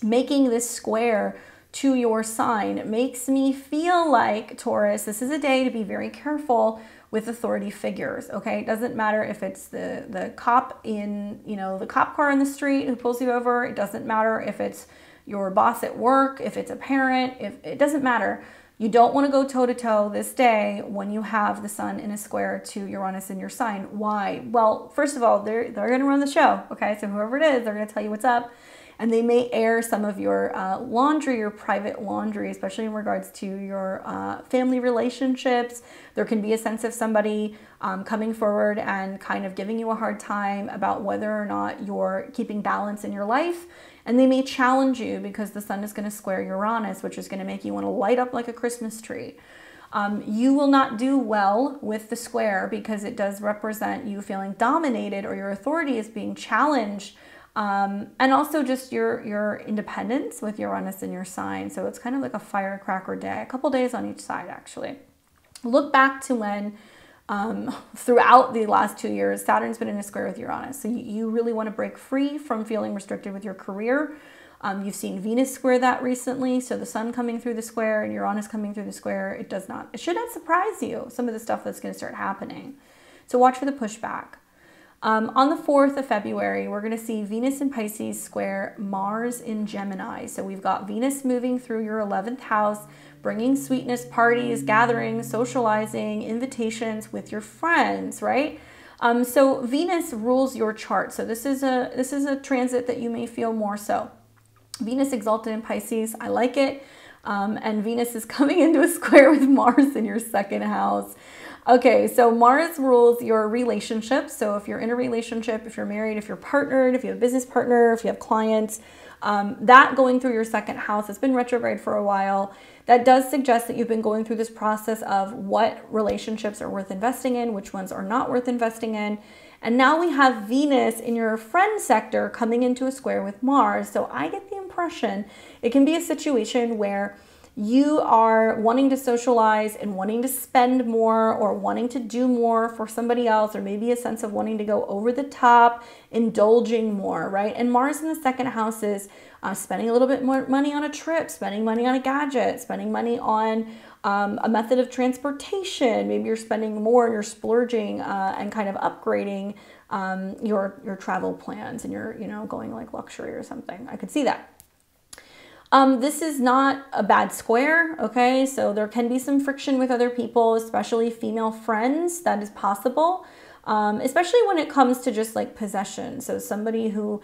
making this square to your sign makes me feel like, Taurus, this is a day to be very careful with authority figures. Okay, it doesn't matter if it's the cop in, the cop car in the street who pulls you over. It doesn't matter if it's your boss at work, if it's a parent, if it doesn't matter. You don't want to go toe-to-toe this day when you have the sun in a square to Uranus in your sign. Why? Well, first of all, they're going to run the show, okay? So whoever it is, they're going to tell you what's up. And they may air some of your laundry, your private laundry, especially in regards to your family relationships. There can be a sense of somebody coming forward and kind of giving you a hard time about whether or not you're keeping balance in your life. And they may challenge you because the sun is going to square Uranus, which is going to make you want to light up like a Christmas tree. You will not do well with the square because it does represent you feeling dominated or your authority is being challenged. And also just your independence with Uranus in your sign. So it's kind of like a firecracker day, a couple days on each side actually. Look back to when throughout the last 2 years, Saturn's been in a square with Uranus. So you really want to break free from feeling restricted with your career. You've seen Venus square that recently. So the sun coming through the square and Uranus coming through the square, it should not surprise you, some of the stuff that's going to start happening. So watch for the pushback. On the 4th of February, we're going to see Venus in Pisces square Mars in Gemini. So we've got Venus moving through your 11th house, bringing sweetness, parties, gatherings, socializing, invitations with your friends, right? So Venus rules your chart. So this is a transit that you may feel more so. Venus exalted in Pisces, I like it. And Venus is coming into a square with Mars in your 2nd house. Okay, so Mars rules your relationships. So if you're in a relationship, if you're married, if you're partnered, if you have a business partner, if you have clients, that going through your 2nd house has been retrograde for a while. That does suggest that you've been going through this process of what relationships are worth investing in, which ones are not worth investing in. And now we have Venus in your friend sector coming into a square with Mars. So I get the impression it can be a situation where you are wanting to socialize and wanting to spend more or wanting to do more for somebody else, or maybe a sense of wanting to go over the top, indulging more, right? And Mars in the 2nd house is spending a little bit more money on a trip, spending money on a gadget, spending money on a method of transportation. Maybe you're spending more and you're splurging and kind of upgrading your travel plans, and you're, going like luxury or something. I could see that. This is not a bad square, okay? So there can be some friction with other people, especially female friends. That is possible, especially when it comes to just like possession. So somebody who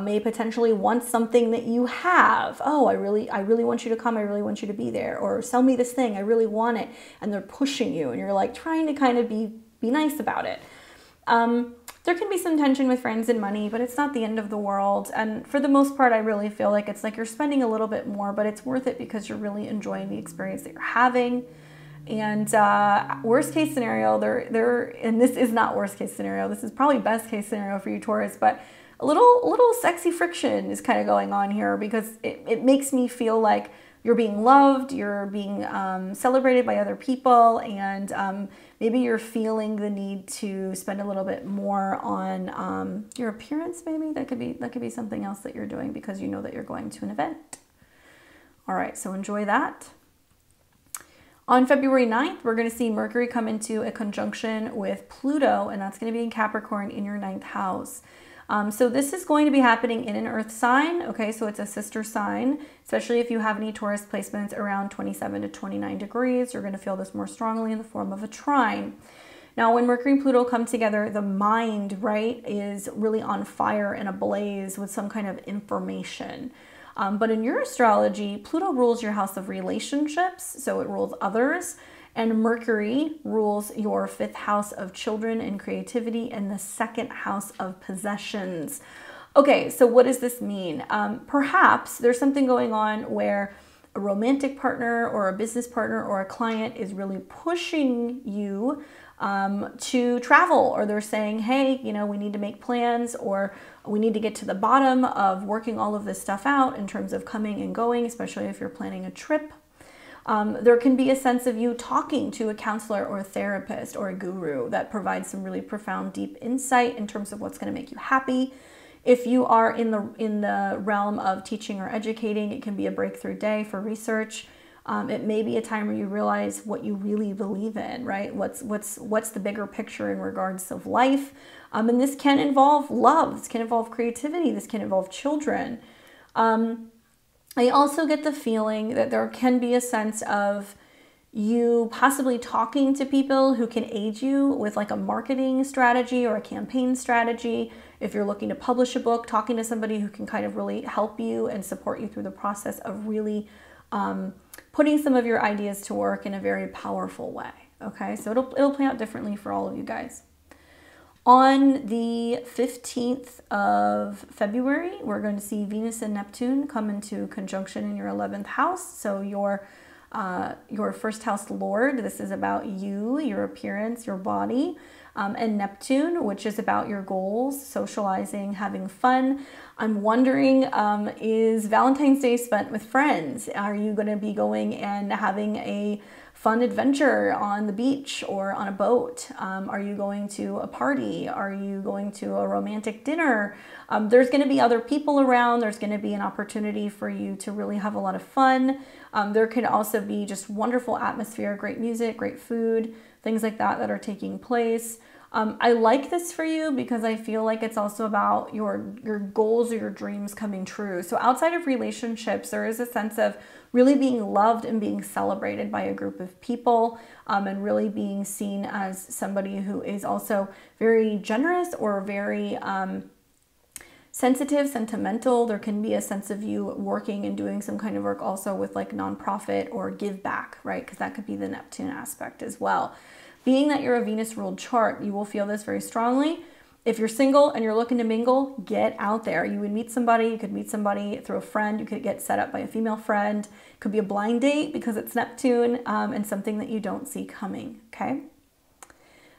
may potentially want something that you have. Oh, I really want you to come. I really want you to be there. Or sell me this thing. I really want it. And they're pushing you, and you're like trying to kind of be nice about it. There can be some tension with friends and money, but it's not the end of the world. And for the most part, I really feel like it's like you're spending a little bit more, but it's worth it because you're really enjoying the experience that you're having. And worst case scenario, and this is not worst case scenario, this is probably best case scenario for you, Taurus, but a little sexy friction is kind of going on here because it makes me feel like you're being loved, you're being celebrated by other people, and maybe you're feeling the need to spend a little bit more on your appearance. Maybe that could be something else that you're doing because you know that you're going to an event. All right, so enjoy that. On February 9th, we're going to see Mercury come into a conjunction with Pluto, and that's going to be in Capricorn in your 9th house. So this is going to be happening in an earth sign, okay? So it's a sister sign, especially if you have any Taurus placements around 27 to 29 degrees. You're going to feel this more strongly in the form of a trine. Now, when Mercury and Pluto come together, the mind, right, is really on fire and ablaze with some kind of information. But in your astrology, Pluto rules your house of relationships, so it rules others. And Mercury rules your 5th house of children and creativity and the 2nd house of possessions. Okay, so what does this mean? Perhaps there's something going on where a romantic partner or a business partner or a client is really pushing you to travel, or they're saying, hey, we need to make plans, or we need to get to the bottom of working all of this stuff out in terms of coming and going, especially if you're planning a trip. There can be a sense of you talking to a counselor or a therapist or a guru that provides some really profound, deep insight in terms of what's going to make you happy. If you are in the realm of teaching or educating, it can be a breakthrough day for research. It may be a time where you realize what you really believe in, right? What's the bigger picture in regards of life? And this can involve love. This can involve creativity. This can involve children. I also get the feeling that there can be a sense of you possibly talking to people who can aid you with like a marketing strategy or a campaign strategy. If you're looking to publish a book, talking to somebody who can kind of really help you and support you through the process of really putting some of your ideas to work in a very powerful way. Okay, so it'll play out differently for all of you guys. On the 15th of February, we're going to see Venus and Neptune come into conjunction in your 11th house. So your first house lord, this is about you, your appearance, your body, and Neptune, which is about your goals, socializing, having fun. I'm wondering, is Valentine's Day spent with friends? Are you going to be going and having a fun adventure on the beach or on a boat? Are you going to a party? Are you going to a romantic dinner? There's going to be other people around. There's going to be an opportunity for you to really have a lot of fun. There could also be just wonderful atmosphere, great music, great food, things like that that are taking place. I like this for you because I feel like it's also about your goals or your dreams coming true. So outside of relationships, there is a sense of really being loved and being celebrated by a group of people, and really being seen as somebody who is also very generous or very sensitive, sentimental. There can be a sense of you working and doing some kind of work also with like nonprofit or give back, right? Because that could be the Neptune aspect as well. Being that you're a Venus ruled chart, you will feel this very strongly. If you're single and you're looking to mingle, get out there. You would meet somebody, you could meet somebody through a friend, you could get set up by a female friend. It could be a blind date because it's Neptune, and something that you don't see coming, okay?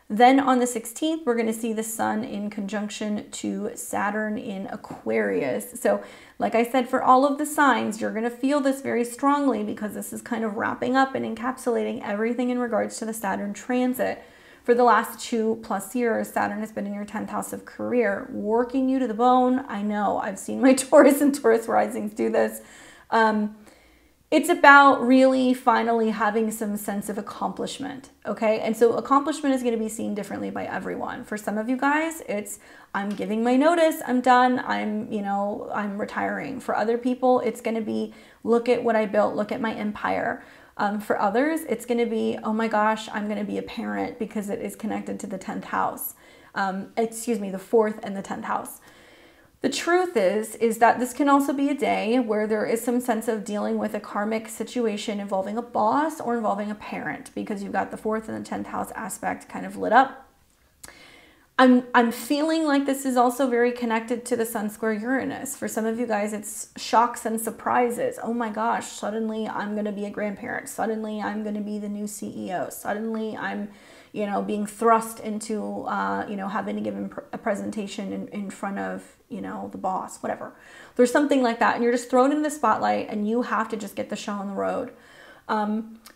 Then on the 16th, we're going to see the sun in conjunction to Saturn in Aquarius. So like I said, for all of the signs, you're going to feel this very strongly because this is kind of wrapping up and encapsulating everything in regards to the Saturn transit. For the last 2+ years, Saturn has been in your 10th house of career, working you to the bone. I know, I've seen my Taurus and Taurus risings do this. It's about really finally having some sense of accomplishment, okay? And so accomplishment is going to be seen differently by everyone. For some of you guys, it's I'm giving my notice, I'm done, I'm retiring. For other people, it's going to be look at what I built, look at my empire. For others, it's going to be, oh my gosh, I'm going to be a parent because it is connected to the 10th house. Excuse me, the 4th and the 10th house. The truth is that this can also be a day where there is some sense of dealing with a karmic situation involving a boss or involving a parent, because you've got the 4th and the 10th house aspect kind of lit up. I'm feeling like this is also very connected to the Sun square Uranus. For some of you guys, it's shocks and surprises. Oh my gosh, suddenly I'm going to be a grandparent. Suddenly I'm going to be the new CEO. Suddenly I'm, being thrust into, having to give a presentation in front of, the boss, whatever. There's something like that. And you're just thrown in the spotlight and you have to just get the show on the road.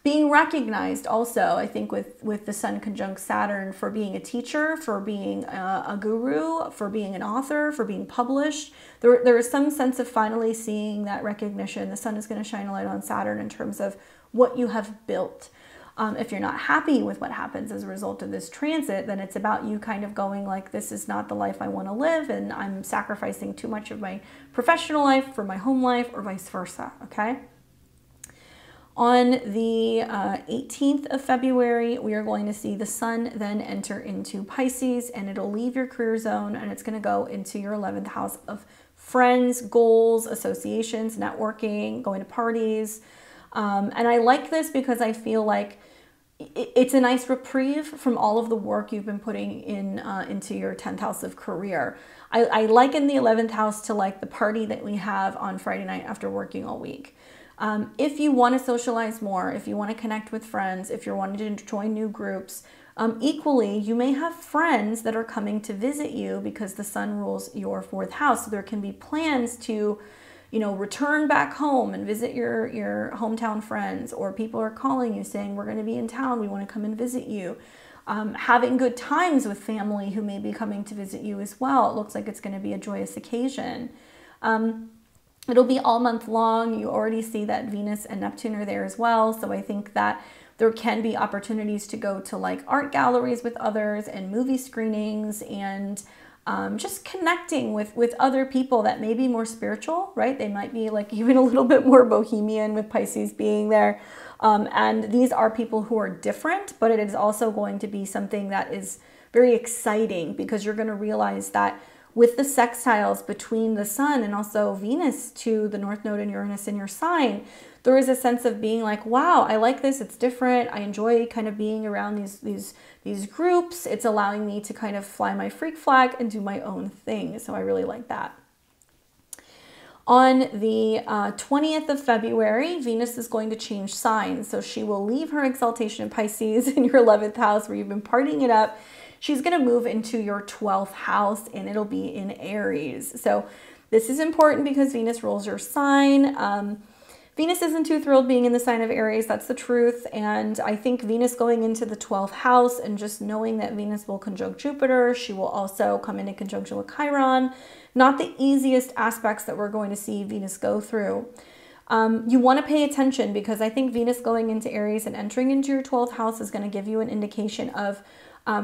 Being recognized also, I think, with the Sun conjunct Saturn for being a teacher, for being a guru, for being an author, for being published. There is some sense of finally seeing that recognition. The Sun is going to shine a light on Saturn in terms of what you have built. If you're not happy with what happens as a result of this transit, then it's about you kind of going like, this is not the life I want to live, and I'm sacrificing too much of my professional life for my home life, or vice versa, okay? On the 18th of February, we are going to see the sun then enter into Pisces, and it'll leave your career zone and it's going to go into your 11th house of friends, goals, associations, networking, going to parties. And I like this because I feel like it's a nice reprieve from all of the work you've been putting into your 10th house of career. I liken the 11th house to like the party that we have on Friday night after working all week. If you want to socialize more, if you want to connect with friends, if you're wanting to join new groups, equally, you may have friends that are coming to visit you because the sun rules your 4th house. So there can be plans to, return back home and visit your hometown friends, or people are calling you saying, we're going to be in town, we want to come and visit you. Having good times with family who may be coming to visit you as well. It looks like it's going to be a joyous occasion. It'll be all month long. You already see that Venus and Neptune are there as well. So I think that there can be opportunities to go to like art galleries with others and movie screenings, and just connecting with other people that may be more spiritual, right? They might be like even a little bit more bohemian with Pisces being there. And these are people who are different, but it is also going to be something that is very exciting because you're going to realize that with the sextiles between the sun and also Venus to the North Node and Uranus in your sign, there is a sense of being like, wow, I like this. It's different. I enjoy kind of being around these groups. It's allowing me to kind of fly my freak flag and do my own thing. So I really like that. On the 20th of February, Venus is going to change signs. So she will leave her exaltation in Pisces in your 11th house where you've been partying it up. She's going to move into your 12th house and it'll be in Aries. So this is important because Venus rules your sign. Venus isn't too thrilled being in the sign of Aries. That's the truth. And I think Venus going into the 12th house and just knowing that Venus will conjunct Jupiter, she will also come into conjunction with Chiron. Not the easiest aspects that we're going to see Venus go through. You want to pay attention because I think Venus going into Aries and entering into your 12th house is going to give you an indication of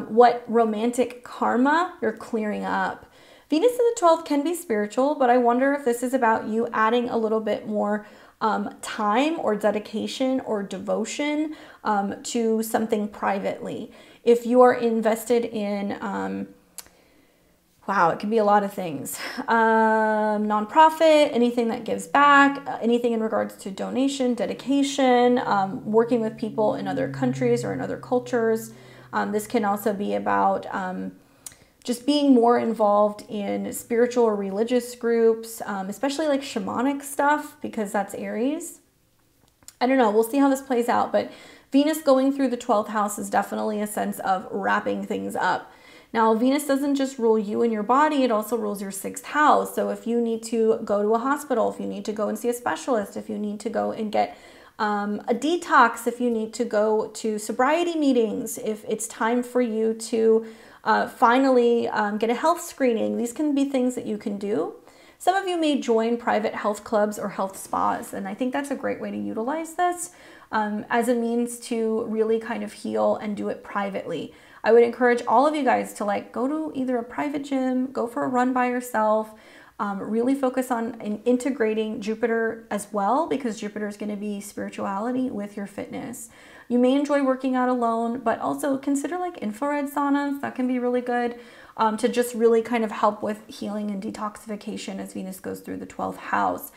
what romantic karma you're clearing up. Venus in the 12th can be spiritual, but I wonder if this is about you adding a little bit more time or dedication or devotion to something privately. If you are invested in, wow, it can be a lot of things. Nonprofit, anything that gives back, anything in regards to donation, dedication, working with people in other countries or in other cultures. This can also be about just being more involved in spiritual or religious groups, especially like shamanic stuff, because that's Aries. I don't know. We'll see how this plays out. But Venus going through the 12th house is definitely a sense of wrapping things up. Now, Venus doesn't just rule you and your body. It also rules your 6th house. So if you need to go to a hospital, if you need to go and see a specialist, if you need to go and get a detox, if you need to go to sobriety meetings, if it's time for you to finally get a health screening, these can be things that you can do. Some of you may join private health clubs or health spas, and I think that's a great way to utilize this as a means to really kind of heal and do it privately. I would encourage all of you guys to like go to either a private gym, go for a run by yourself, really focus on integrating Jupiter as well, because Jupiter is going to be spirituality with your fitness. You may enjoy working out alone, but also consider like infrared saunas. That can be really good to just really kind of help with healing and detoxification as Venus goes through the 12th house.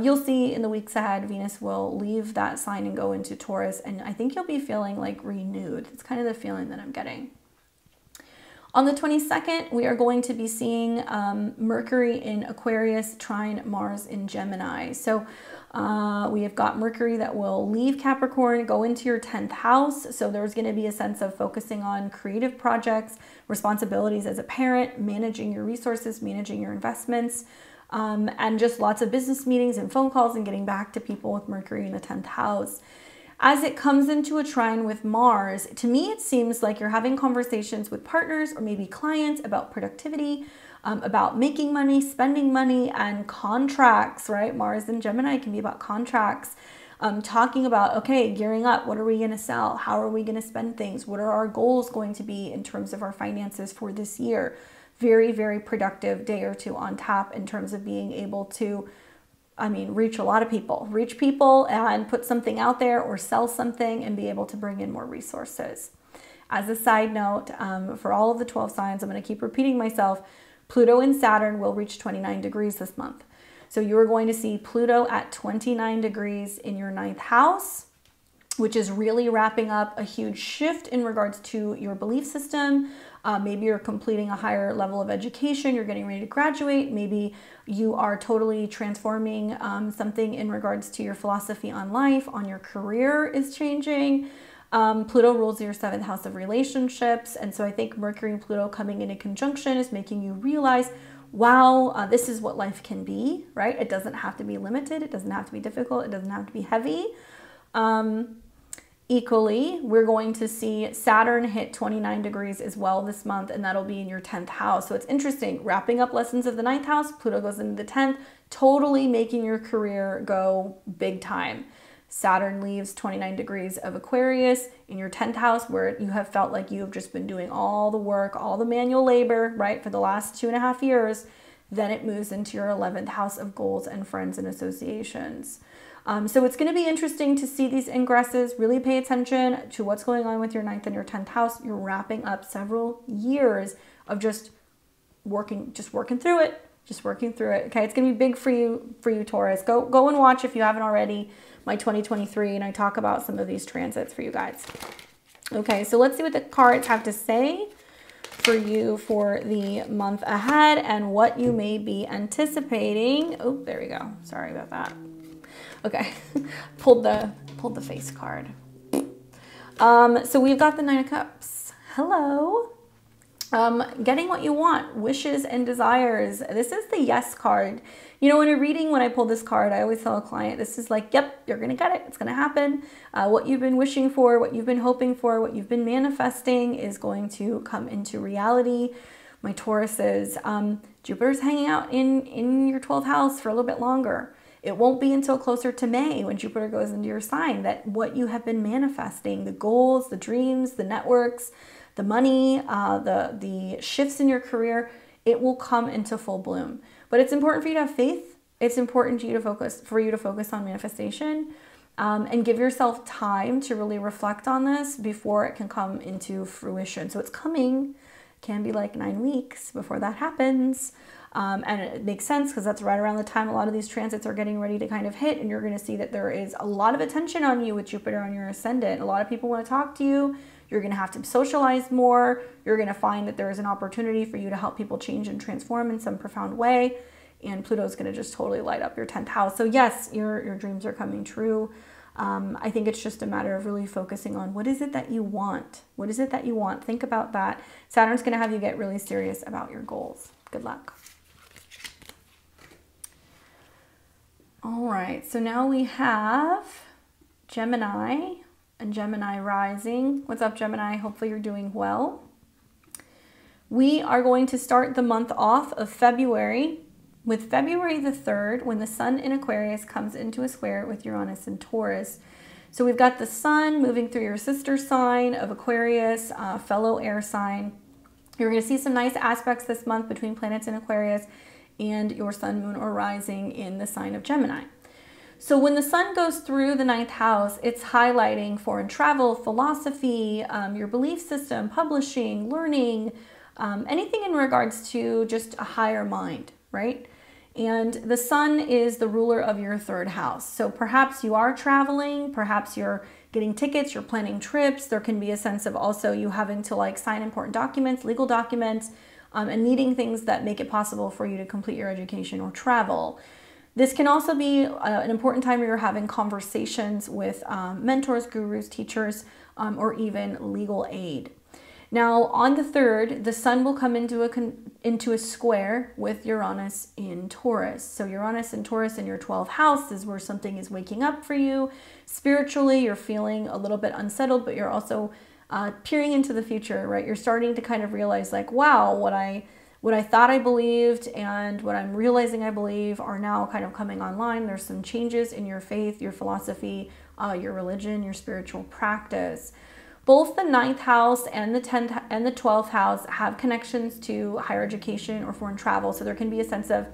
You'll see in the weeks ahead, Venus will leave that sign and go into Taurus, and I think you'll be feeling like renewed. It's kind of the feeling that I'm getting. On the 22nd, we are going to be seeing Mercury in Aquarius trine Mars in Gemini. So we have got Mercury that will leave Capricorn, go into your 10th house. So there's going to be a sense of focusing on creative projects, responsibilities as a parent, managing your resources, managing your investments, and just lots of business meetings and phone calls and getting back to people with Mercury in the 10th house. As it comes into a trine with Mars, to me, it seems like you're having conversations with partners or maybe clients about productivity, about making money, spending money, and contracts, right? Mars in Gemini can be about contracts, talking about, okay, gearing up. What are we going to sell? How are we going to spend things? What are our goals going to be in terms of our finances for this year? Very, very productive day or two on tap in terms of being able to reach a lot of people, reach people and put something out there or sell something and be able to bring in more resources. As a side note, for all of the 12 signs, I'm going to keep repeating myself, Pluto and Saturn will reach 29 degrees this month. So you're going to see Pluto at 29 degrees in your 9th house, which is really wrapping up a huge shift in regards to your belief system. Maybe you're completing a higher level of education, you're getting ready to graduate, maybe you are totally transforming something in regards to your philosophy on life, on your career is changing. Pluto rules your 7th house of relationships, and so I think Mercury and Pluto coming in a conjunction is making you realize, wow, this is what life can be, right? It doesn't have to be limited, it doesn't have to be difficult, it doesn't have to be heavy. Equally, we're going to see Saturn hit 29 degrees as well this month, and that'll be in your 10th house. So it's interesting, wrapping up lessons of the 9th house, Pluto goes into the 10th, totally making your career go big time. Saturn leaves 29 degrees of Aquarius in your 10th house, where you have felt like you have just been doing all the work, all the manual labor, right, for the last 2.5 years. Then it moves into your 11th house of goals and friends and associations. So it's going to be interesting to see these ingresses. Really pay attention to what's going on with your 9th and your 10th house. You're wrapping up several years of just working through it. Okay, it's going to be big for you, Taurus. Go and watch, if you haven't already, my 2023, and I talk about some of these transits for you guys. Okay, so let's see what the cards have to say for you for the month ahead and what you may be anticipating. Oh, there we go. Sorry about that. Okay, pulled the face card. So we've got the 9 of Cups. Hello. Getting what you want, wishes and desires. This is the yes card. You know, in a reading, when I pull this card, I always tell a client, this is like, yep, you're going to get it. It's going to happen. What you've been wishing for, what you've been hoping for, what you've been manifesting is going to come into reality. My Tauruses, Jupiter's hanging out in your 12th house for a little bit longer. It won't be until closer to May, when Jupiter goes into your sign, that what you have been manifesting, the goals, the dreams, the networks, the money, the shifts in your career, it will come into full bloom. But it's important for you to have faith. It's important for you to focus on manifestation, and give yourself time to really reflect on this before it can come into fruition. So it's coming. Can be like 9 weeks before that happens. And it makes sense because that's right around the time a lot of these transits are getting ready to kind of hit, and you're going to see that there is a lot of attention on you with Jupiter on your ascendant. A lot of people want to talk to you. You're going to have to socialize more. You're going to find that there is an opportunity for you to help people change and transform in some profound way. And Pluto's going to just totally light up your 10th house. So yes, your dreams are coming true. I think it's just a matter of really focusing on what is it that you want? What is it that you want? Think about that. Saturn's going to have you get really serious about your goals. Good luck. All right, so now we have Gemini and Gemini rising. What's up, Gemini? Hopefully you're doing well. We are going to start the month off of February with February the 3rd, when the sun in Aquarius comes into a square with Uranus and Taurus. So we've got the sun moving through your sister sign of Aquarius, fellow air sign. You're going to see some nice aspects this month between planets in Aquarius and your sun, moon, or rising in the sign of Gemini. So when the sun goes through the 9th house, it's highlighting foreign travel, philosophy, your belief system, publishing, learning, anything in regards to just a higher mind, right? And the sun is the ruler of your 3rd house. So perhaps you are traveling, perhaps you're getting tickets, you're planning trips. There can be a sense of also you having to like sign important documents, legal documents, and needing things that make it possible for you to complete your education or travel. This can also be an important time where you're having conversations with mentors, gurus, teachers, or even legal aid. Now, on the 3rd, the sun will come into a square with Uranus in Taurus. So Uranus and Taurus in your 12th house is where something is waking up for you. Spiritually, you're feeling a little bit unsettled, but you're also peering into the future, right? You're starting to kind of realize like, wow, what I thought I believed and what I'm realizing I believe are now kind of coming online. There's some changes in your faith, your philosophy, your religion, your spiritual practice. Both the 9th house and the 10th and the 12th house have connections to higher education or foreign travel. So there can be a sense of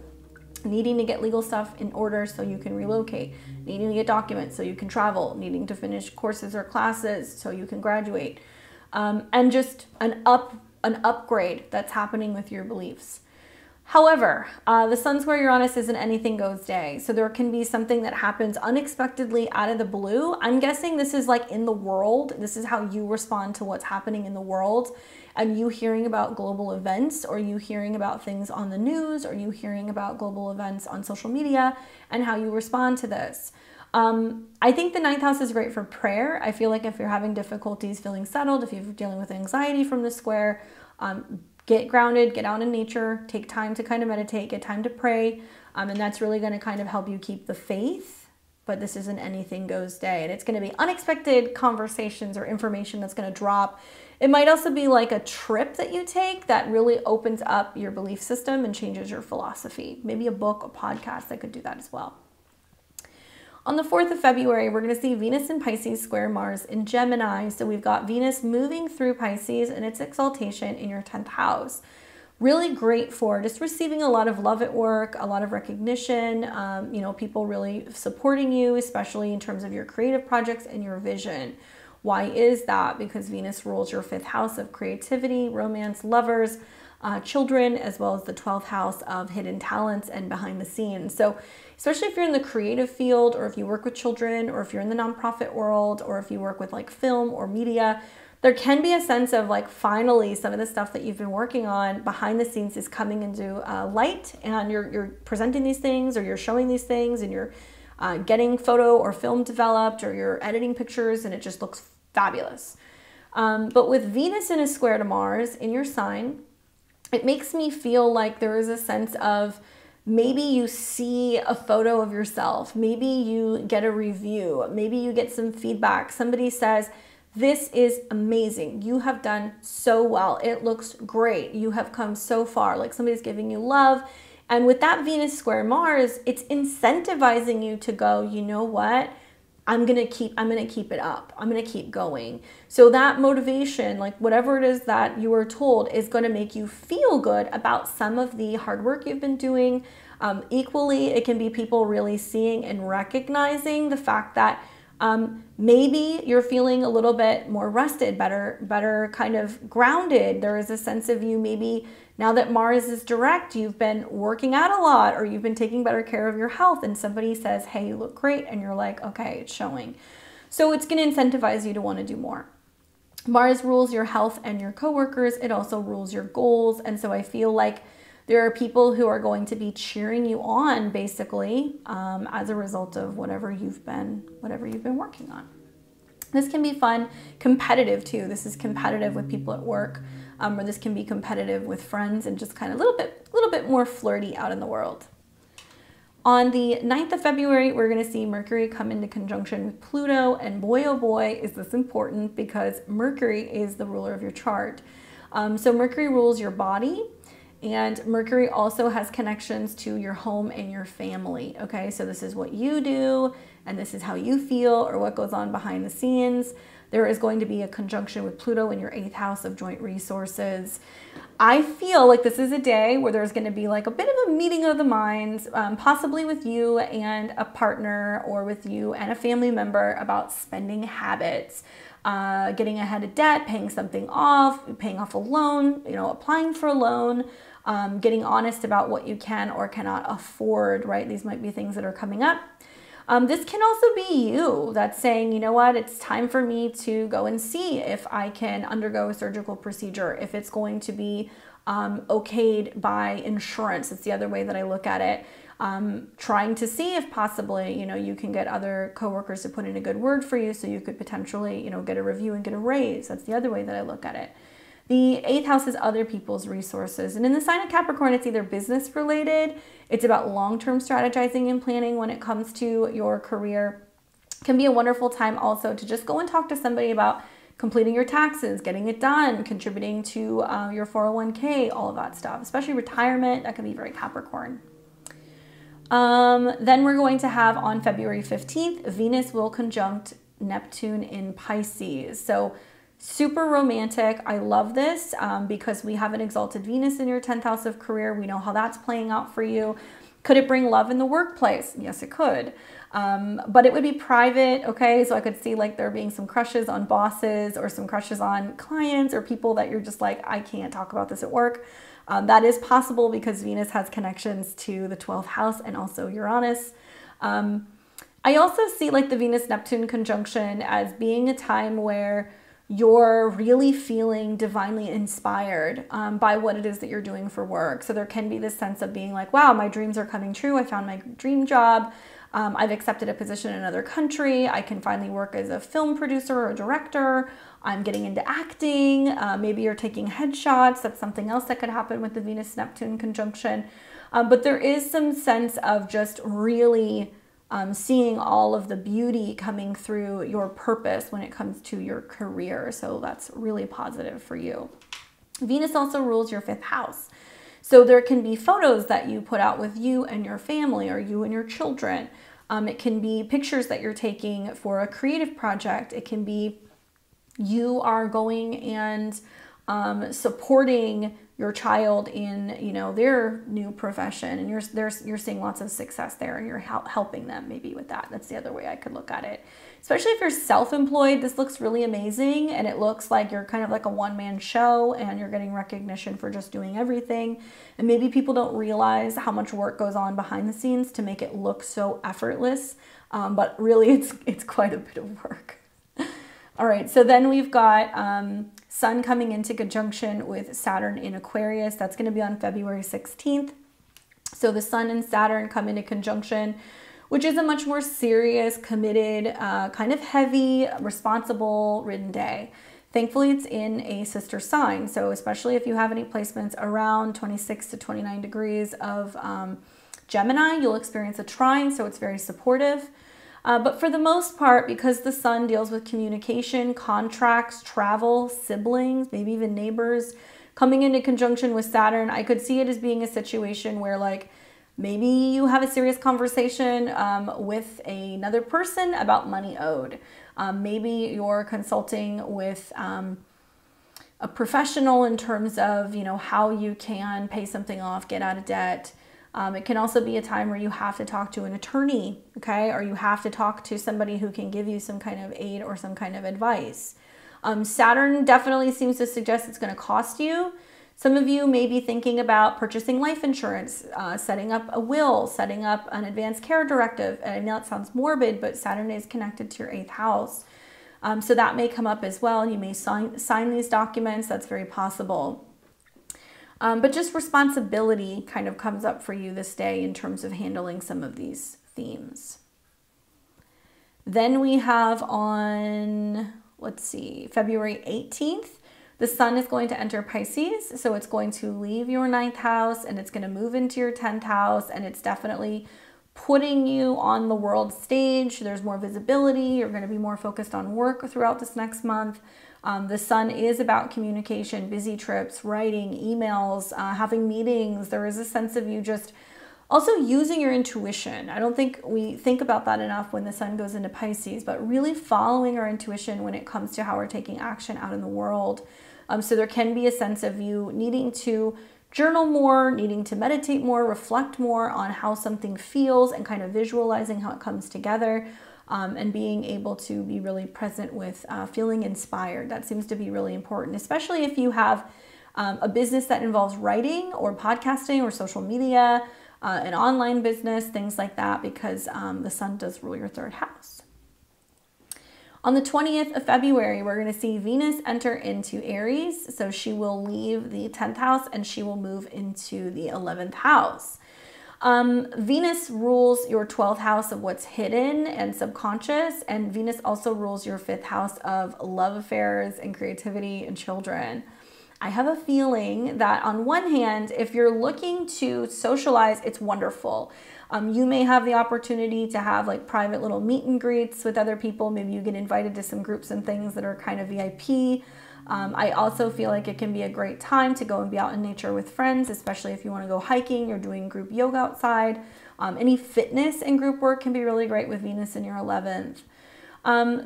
needing to get legal stuff in order so you can relocate, needing to get documents so you can travel, needing to finish courses or classes so you can graduate, and just an upgrade that's happening with your beliefs. However, the sun square Uranus is an anything goes day. So there can be something that happens unexpectedly out of the blue. I'm guessing this is like in the world. This is how you respond to what's happening in the world. And you hearing about global events, or you hearing about things on the news, or you hearing about global events on social media, and how you respond to this. I think the 9th house is great for prayer. I feel like if you're having difficulties feeling settled, if you're dealing with anxiety from the square, get grounded, get out in nature, take time to kind of meditate, get time to pray. And that's really going to kind of help you keep the faith. But this is an anything goes day. And it's going to be unexpected conversations or information that's going to drop. It might also be like a trip that you take that really opens up your belief system and changes your philosophy. Maybe a book, a podcast that could do that as well. On the 4th of February, we're going to see Venus in Pisces square Mars in Gemini. So we've got Venus moving through Pisces and its exaltation in your 10th house. really great for just receiving a lot of love at work, a lot of recognition, you know, people really supporting you, especially in terms of your creative projects and your vision. Why is that? Because Venus rules your 5th house of creativity, romance, lovers, children, as well as the 12th house of hidden talents and behind the scenes. So especially if you're in the creative field, or if you work with children, or if you're in the nonprofit world, or if you work with like film or media, there can be a sense of like, finally, some of the stuff that you've been working on behind the scenes is coming into light, and you're presenting these things, or you're showing these things, and you're getting photo or film developed, or you're editing pictures, and it just looks fabulous. But with Venus in a square to Mars in your sign, it makes me feel like there is a sense of, maybe you see a photo of yourself, maybe you get a review, maybe you get some feedback. Somebody says, this is amazing. You have done so well. It looks great. You have come so far. Like, somebody's giving you love. And with that Venus square Mars, it's incentivizing you to go, you know what? I'm going to keep it up. I'm going to keep going. So that motivation, like whatever it is that you were told, is going to make you feel good about some of the hard work you've been doing. Equally, it can be people really seeing and recognizing the fact that maybe you're feeling a little bit more rested, better kind of grounded. There is a sense of you, maybe now that Mars is direct, you've been working out a lot, or you've been taking better care of your health, and somebody says, hey, you look great, and you're like, okay, it's showing. So it's going to incentivize you to want to do more. Mars rules your health and your coworkers. It also rules your goals. And so I feel like there are people who are going to be cheering you on, basically, as a result of whatever you've been working on. This can be fun, competitive too. This is competitive with people at work, or this can be competitive with friends, and just kind of a little bit more flirty out in the world. On the 9th of February, we're going to see Mercury come into conjunction with Pluto, and boy, oh boy, is this important, because Mercury is the ruler of your chart. So Mercury rules your body, and Mercury also has connections to your home and your family, okay? So this is what you do, and this is how you feel, or what goes on behind the scenes. There is going to be a conjunction with Pluto in your 8th house of joint resources. I feel like this is a day where there's going to be like a bit of a meeting of the minds, possibly with you and a partner, or with you and a family member, about spending habits, getting ahead of debt, paying something off, paying off a loan, you know, applying for a loan, getting honest about what you can or cannot afford, right? These might be things that are coming up. This can also be you that's saying, you know what, it's time for me to go and see if I can undergo a surgical procedure, if it's going to be okayed by insurance. It's the other way that I look at it. Trying to see if possibly, you know, you can get other coworkers to put in a good word for you, so you could potentially, you know, get a review and get a raise. That's the other way that I look at it. The 8th house is other people's resources. And in the sign of Capricorn, it's either business related, it's about long-term strategizing and planning when it comes to your career. It can be a wonderful time also to just go and talk to somebody about completing your taxes, getting it done, contributing to your 401k, all of that stuff, especially retirement. That can be very Capricorn. Then we're going to have on February 15th, Venus will conjunct Neptune in Pisces. So super romantic. I love this because we have an exalted Venus in your 10th house of career. We know how that's playing out for you. Could it bring love in the workplace? Yes, it could. But it would be private, okay? So I could see like there being some crushes on bosses, or some crushes on clients, or people that you're just like, I can't talk about this at work. That is possible because Venus has connections to the 12th house and also Uranus. I also see like the Venus-Neptune conjunction as being a time where you're really feeling divinely inspired by what it is that you're doing for work. So there can be this sense of being like, wow, my dreams are coming true. I found my dream job. I've accepted a position in another country. I can finally work as a film producer or director. I'm getting into acting. Maybe you're taking headshots. That's something else that could happen with the Venus-Neptune conjunction. But there is some sense of just really seeing all of the beauty coming through your purpose when it comes to your career. So that's really positive for you. Venus also rules your 5th house. So there can be photos that you put out with you and your family, or you and your children. It can be pictures that you're taking for a creative project. It can be you are going and supporting your child in, you know, their new profession, and you're seeing lots of success there, and you're helping them maybe with that. That's the other way I could look at it. Especially if you're self-employed, this looks really amazing, and it looks like you're kind of like a one-man show, and you're getting recognition for just doing everything. And maybe people don't realize how much work goes on behind the scenes to make it look so effortless, but really it's quite a bit of work. All right, so then we've got Sun coming into conjunction with Saturn in Aquarius. That's going to be on February 16th. So the Sun and Saturn come into conjunction, which is a much more serious, committed, kind of heavy, responsible ridden day. Thankfully, it's in a sister sign. So especially if you have any placements around 26 to 29 degrees of Gemini, you'll experience a trine, so it's very supportive. But for the most part, because the Sun deals with communication, contracts, travel, siblings, maybe even neighbors, coming into conjunction with Saturn, I could see it as being a situation where, like, maybe you have a serious conversation with another person about money owed. Maybe you're consulting with a professional in terms of, you know, how you can pay something off, get out of debt. It can also be a time where you have to talk to an attorney, okay? Or you have to talk to somebody who can give you some kind of aid or some kind of advice. Saturn definitely seems to suggest it's going to cost you. Some of you may be thinking about purchasing life insurance, setting up a will, setting up an advanced care directive. And I know it sounds morbid, but Saturn is connected to your 8th house. So that may come up as well. You may sign these documents. That's very possible. But just responsibility kind of comes up for you this day in terms of handling some of these themes. Then we have on, let's see, February 18th, the Sun is going to enter Pisces. So it's going to leave your 9th house and it's going to move into your 10th house. And it's definitely putting you on the world stage. There's more visibility. You're going to be more focused on work throughout this next month. The Sun is about communication, busy trips, writing, emails, having meetings. There is a sense of you just also using your intuition. I don't think we think about that enough when the Sun goes into Pisces, but really following our intuition when it comes to how we're taking action out in the world. So there can be a sense of you needing to journal more, needing to meditate more, reflect more on how something feels and kind of visualizing how it comes together. And being able to be really present with feeling inspired. That seems to be really important, especially if you have a business that involves writing or podcasting or social media, an online business, things like that, because the Sun does rule your 3rd house. On the 20th of February, we're going to see Venus enter into Aries. So she will leave the 10th house and she will move into the 11th house. Venus rules your 12th house of what's hidden and subconscious, and Venus also rules your 5th house of love affairs and creativity and children. I have a feeling that on one hand, if you're looking to socialize, it's wonderful. You may have the opportunity to have like private little meet and greets with other people. Maybe you get invited to some groups and things that are kind of VIP. I also feel like it can be a great time to go and be out in nature with friends, especially if you want to go hiking or doing group yoga outside. Any fitness and group work can be really great with Venus in your 11th.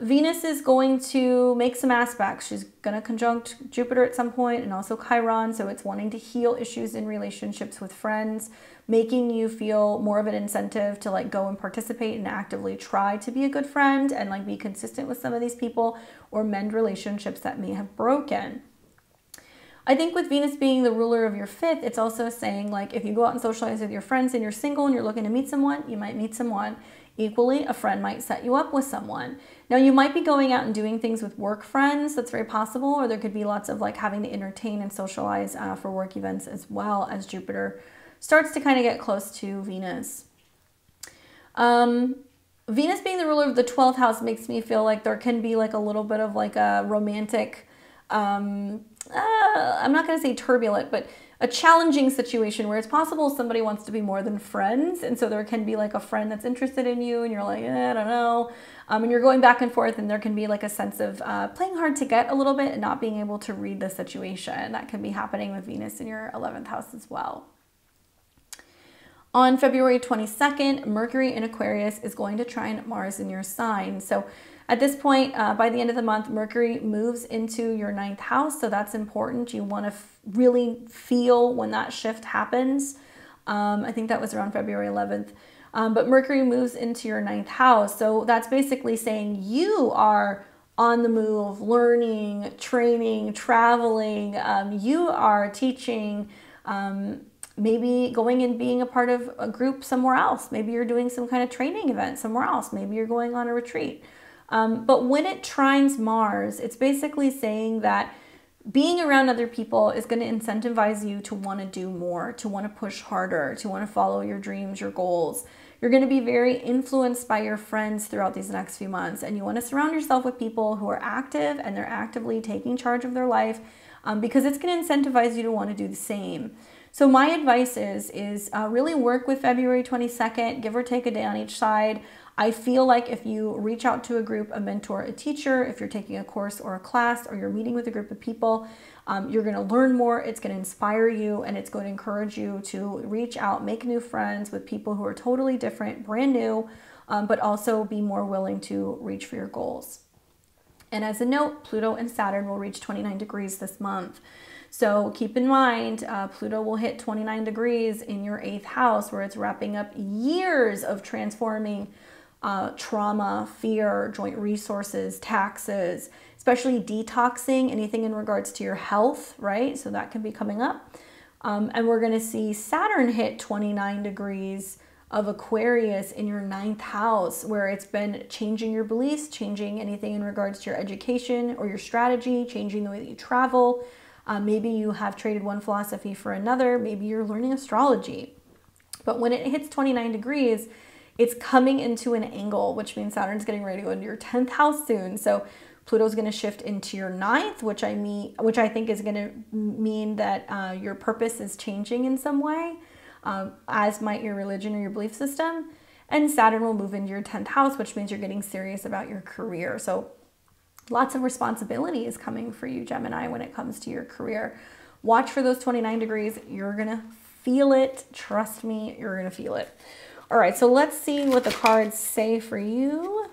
Venus is going to make some aspects. She's going to conjunct Jupiter at some point and also Chiron. So it's wanting to heal issues in relationships with friends, making you feel more of an incentive to like go and participate and actively try to be a good friend and like be consistent with some of these people or mend relationships that may have broken. I think with Venus being the ruler of your 5th, it's also saying like if you go out and socialize with your friends and you're single and you're looking to meet someone, you might meet someone. Equally, a friend might set you up with someone. Now, you might be going out and doing things with work friends. That's very possible. Or there could be lots of like having to entertain and socialize for work events as well as Jupiter starts to kind of get close to Venus. Venus being the ruler of the 12th house makes me feel like there can be like a little bit of like a romantic, I'm not going to say turbulent, but a challenging situation where it's possible somebody wants to be more than friends. And so there can be like a friend that's interested in you and you're like, I don't know. And you're going back and forth and there can be like a sense of playing hard to get a little bit and not being able to read the situation. That can be happening with Venus in your 11th house as well. On February 22nd, Mercury in Aquarius is going to trine Mars in your sign. So At this point, by the end of the month, Mercury moves into your 9th house. So that's important. You want to really feel when that shift happens. I think that was around February 11th. But Mercury moves into your 9th house. So that's basically saying you are on the move, learning, training, traveling. You are teaching, maybe going and being a part of a group somewhere else. Maybe you're doing some kind of training event somewhere else. Maybe you're going on a retreat. But when it trines Mars, it's basically saying that being around other people is going to incentivize you to want to do more, to want to push harder, to want to follow your dreams, your goals. You're going to be very influenced by your friends throughout these next few months, and you want to surround yourself with people who are active and they're actively taking charge of their life, because it's going to incentivize you to want to do the same. So my advice is really work with February 22nd, give or take a day on each side. I feel like if you reach out to a group, a mentor, a teacher, if you're taking a course or a class, or you're meeting with a group of people, you're going to learn more. It's going to inspire you, and it's going to encourage you to reach out, make new friends with people who are totally different, brand new, but also be more willing to reach for your goals. And as a note, Pluto and Saturn will reach 29 degrees this month. So keep in mind, Pluto will hit 29 degrees in your 8th house, where it's wrapping up years of transforming trauma, fear, joint resources, taxes, especially detoxing, anything in regards to your health, right? So that can be coming up. And we're going to see Saturn hit 29 degrees of Aquarius in your 9th house, where it's been changing your beliefs, changing anything in regards to your education or your strategy, changing the way that you travel. Maybe you have traded one philosophy for another. Maybe you're learning astrology. But when it hits 29 degrees, it's coming into an angle, which means Saturn's getting ready to go into your 10th house soon. So Pluto's going to shift into your 9th, which I think is going to mean that your purpose is changing in some way, as might your religion or your belief system. And Saturn will move into your 10th house, which means you're getting serious about your career. So lots of responsibility is coming for you, Gemini, when it comes to your career. Watch for those 29 degrees. You're going to feel it. Trust me, you're going to feel it. All right, so let's see what the cards say for you.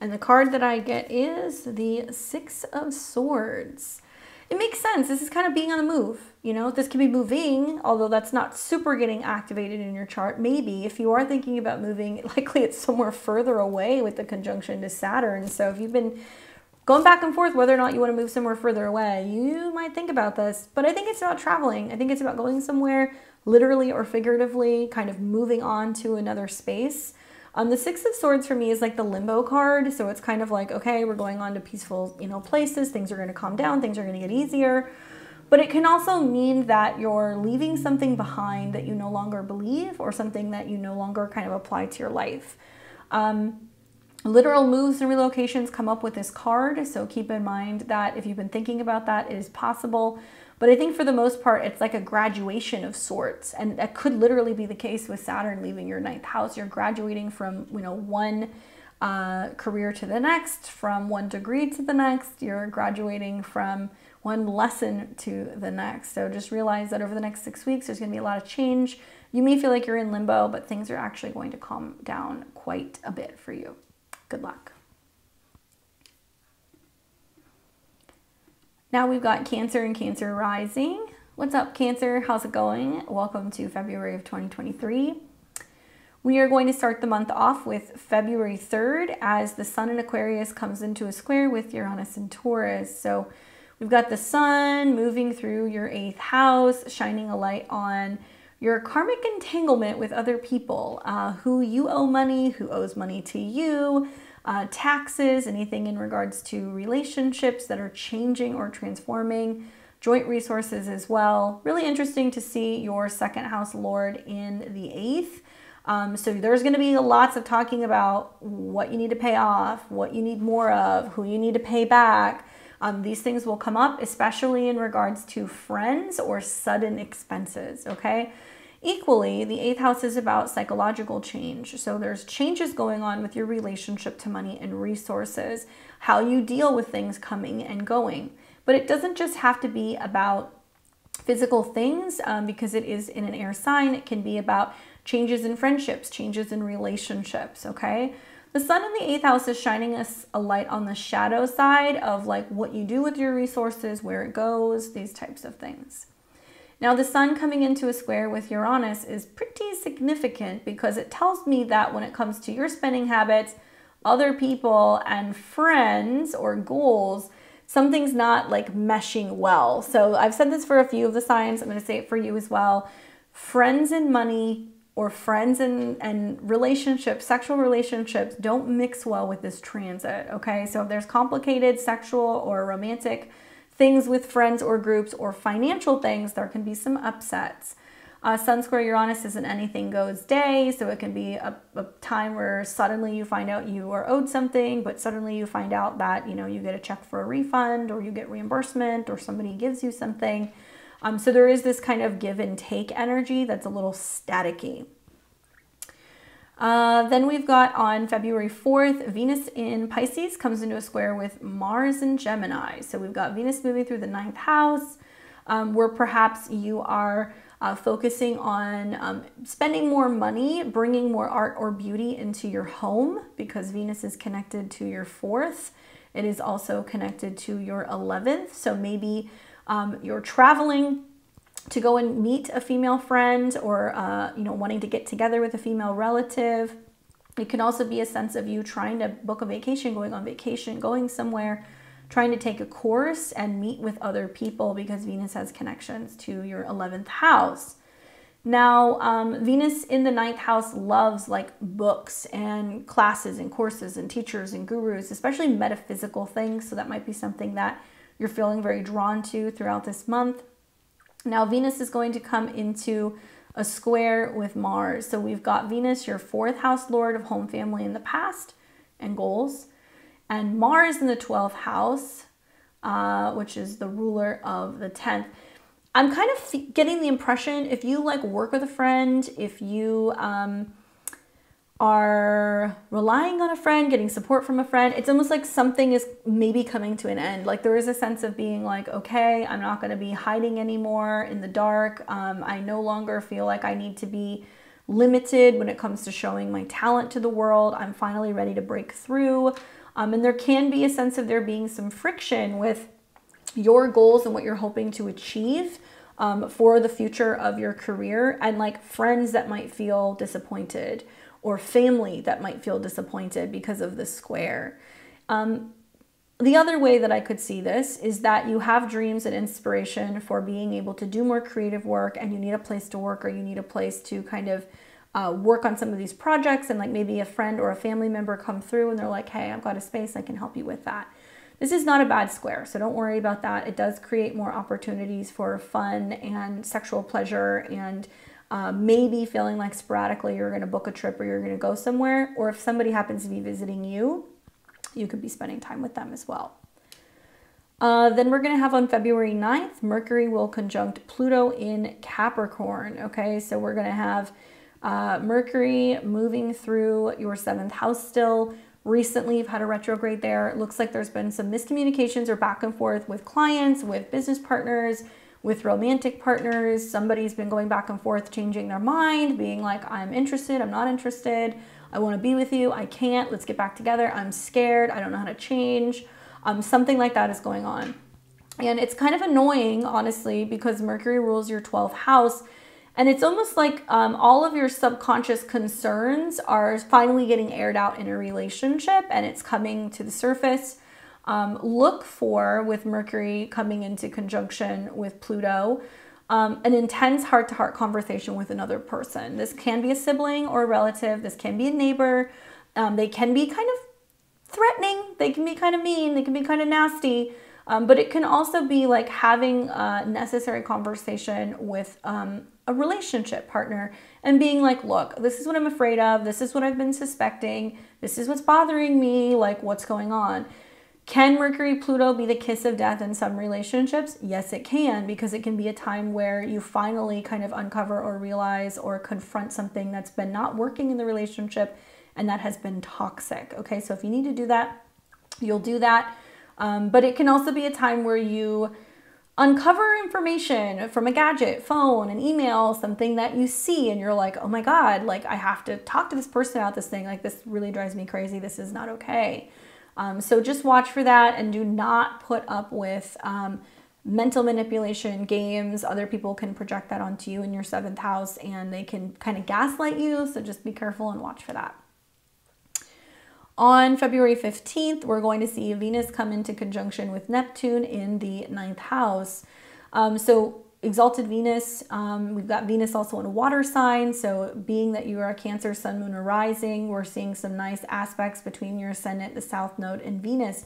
And the card that I get is the Six of Swords. It makes sense. This is kind of being on the move. You know, this can be moving, although that's not super getting activated in your chart. Maybe if you are thinking about moving, likely it's somewhere further away with the conjunction to Saturn. So if you've been going back and forth whether or not you want to move somewhere further away, you might think about this. But I think it's about traveling. I think it's about going somewhere literally or figuratively, kind of moving on to another space. The Six of Swords for me is like the limbo card. So it's kind of like, okay, we're going on to peaceful, places. Things are going to calm down. Things are going to get easier. But it can also mean that you're leaving something behind that you no longer believe, or something that you no longer kind of apply to your life. Literal moves and relocations come up with this card. So keep in mind that if you've been thinking about that, it is possible. But I think for the most part, it's like a graduation of sorts. And that could literally be the case with Saturn leaving your 9th house. You're graduating from, one career to the next, from one degree to the next. You're graduating from one lesson to the next. So just realize that over the next 6 weeks, there's going to be a lot of change. You may feel like you're in limbo, but things are actually going to calm down quite a bit for you. Good luck. Now we've got Cancer and Cancer rising. What's up, Cancer? How's it going? Welcome to February of 2023. We are going to start the month off with February 3rd as the Sun in Aquarius comes into a square with Uranus and Taurus. So we've got the Sun moving through your 8th house, shining a light on your karmic entanglement with other people, who you owe money, who owes money to you, taxes, anything in regards to relationships that are changing or transforming, joint resources as well. Really interesting to see your 2nd house lord in the 8th. So there's going to be lots of talking about what you need to pay off, what you need more of, who you need to pay back. These things will come up, especially in regards to friends or sudden expenses, okay? Equally, the 8th house is about psychological change. So there's changes going on with your relationship to money and resources, how you deal with things coming and going. But it doesn't just have to be about physical things because it is in an air sign. It can be about changes in friendships, changes in relationships, okay? The sun in the 8th house is shining us a light on the shadow side of like what you do with your resources, where it goes, these types of things. Now, the sun coming into a square with Uranus is pretty significant because it tells me that when it comes to your spending habits, other people and friends or goals, something's not like meshing well. So I've said this for a few of the signs. I'm going to say it for you as well. Friends and money, or friends and relationships, sexual relationships, don't mix well with this transit, okay? So if there's complicated sexual or romantic things with friends or groups or financial things, there can be some upsets. Sun square Uranus is an anything goes day, so it can be a time where suddenly you find out you are owed something, but suddenly you find out that, you know, you get a check for a refund, or you get reimbursement, or somebody gives you something. So there is this kind of give and take energy that's a little staticky. Then we've got on February 4th, Venus in Pisces comes into a square with Mars in Gemini. So we've got Venus moving through the 9th house, where perhaps you are focusing on spending more money, bringing more art or beauty into your home, because Venus is connected to your 4th. It is also connected to your 11th. So maybe you're traveling to go and meet a female friend, or you know, wanting to get together with a female relative. It can also be a sense of you trying to book a vacation, going on vacation, going somewhere, trying to take a course and meet with other people, because Venus has connections to your 11th house. Now, Venus in the 9th house loves like books and classes and courses and teachers and gurus, especially metaphysical things. So that might be something that you're feeling very drawn to throughout this month. Now, Venus is going to come into a square with Mars. So we've got Venus, your 4th house lord of home, family, in the past and goals, and Mars in the 12th house, which is the ruler of the 10th. I'm kind of getting the impression, if you like work with a friend, if you are relying on a friend, getting support from a friend, it's almost like something is maybe coming to an end. Like there is a sense of being like, okay, I'm not going to be hiding anymore in the dark. I no longer feel like I need to be limited when it comes to showing my talent to the world. I'm finally ready to break through. And there can be a sense of there being some friction with your goals and what you're hoping to achieve for the future of your career, and like friends that might feel disappointed, or family that might feel disappointed because of the square. The other way that I could see this is that you have dreams and inspiration for being able to do more creative work, and you need a place to work, or you need a place to kind of work on some of these projects, and like maybe a friend or a family member come through and they're like, hey, I've got a space, I can help you with that. This is not a bad square, so don't worry about that. It does create more opportunities for fun and sexual pleasure, and maybe feeling like sporadically you're going to book a trip or you're going to go somewhere, or if somebody happens to be visiting you, you could be spending time with them as well. Then we're going to have on February 9th, Mercury will conjunct Pluto in Capricorn. Okay, so we're going to have Mercury moving through your 7th house still. Recently, you've had a retrograde there. It looks like there's been some miscommunications or back and forth with clients, with business partners, with romantic partners. Somebody's been going back and forth, changing their mind, being like, I'm interested, I'm not interested, I want to be with you, I can't, let's get back together, I'm scared, I don't know how to change. Something like that is going on. And it's kind of annoying, honestly, because Mercury rules your 12th house. And it's almost like all of your subconscious concerns are finally getting aired out in a relationship, and it's coming to the surface. Look for, with Mercury coming into conjunction with Pluto, an intense heart-to-heart conversation with another person. This can be a sibling or a relative. This can be a neighbor. They can be kind of threatening. They can be kind of mean. They can be kind of nasty. But it can also be like having a necessary conversation with a relationship partner and being like, look, this is what I'm afraid of. This is what I've been suspecting. This is what's bothering me. Like, what's going on? Can Mercury Pluto be the kiss of death in some relationships? Yes, it can, because it can be a time where you finally kind of uncover or realize or confront something that's been not working in the relationship and that has been toxic. Okay, so if you need to do that, you'll do that. But it can also be a time where you uncover information from a gadget, phone, an email, something that you see and you're like, oh my God, like I have to talk to this person about this thing. Like this really drives me crazy. This is not okay. So just watch for that and do not put up with mental manipulation, games. Other people can project that onto you in your 7th house and they can kind of gaslight you. So just be careful and watch for that. On February 15th, we're going to see Venus come into conjunction with Neptune in the 9th house. So exalted Venus, we've got Venus also in a water sign. So being that you are a Cancer, Sun, Moon, or Rising, we're seeing some nice aspects between your ascendant, the South Node, and Venus.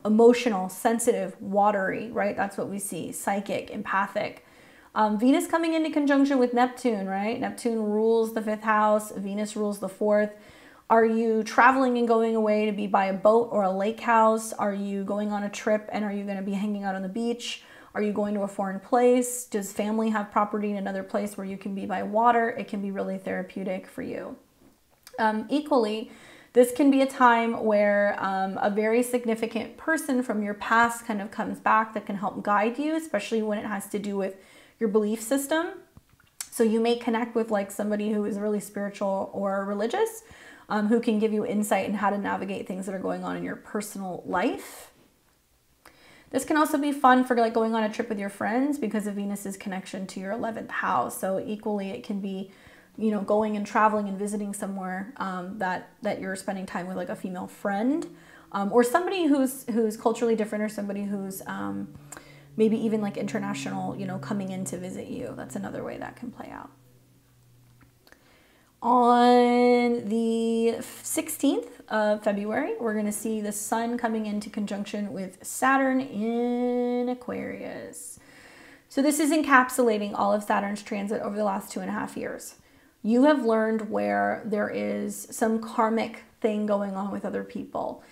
Emotional, sensitive, watery, right? That's what we see. Psychic, empathic. Venus coming into conjunction with Neptune, right? Neptune rules the 5th house. Venus rules the 4th. Are you traveling and going away to be by a boat or a lake house? Are you going on a trip and are you going to be hanging out on the beach? Are you going to a foreign place? Does family have property in another place where you can be by water? It can be really therapeutic for you. Equally, this can be a time where a very significant person from your past kind of comes back that can help guide you, especially when it has to do with your belief system. So you may connect with like somebody who is really spiritual or religious, who can give you insight in how to navigate things that are going on in your personal life. This can also be fun for like going on a trip with your friends because of Venus's connection to your 11th house. So equally it can be, you know, going and traveling and visiting somewhere that you're spending time with like a female friend, or somebody who's culturally different, or somebody who's maybe even like international, you know, coming in to visit you. That's another way that can play out. On the 16th of February, we're going to see the Sun coming into conjunction with Saturn in Aquarius. So this is encapsulating all of Saturn's transit over the last 2.5 years. You have learned where there is some karmic thing going on with other people.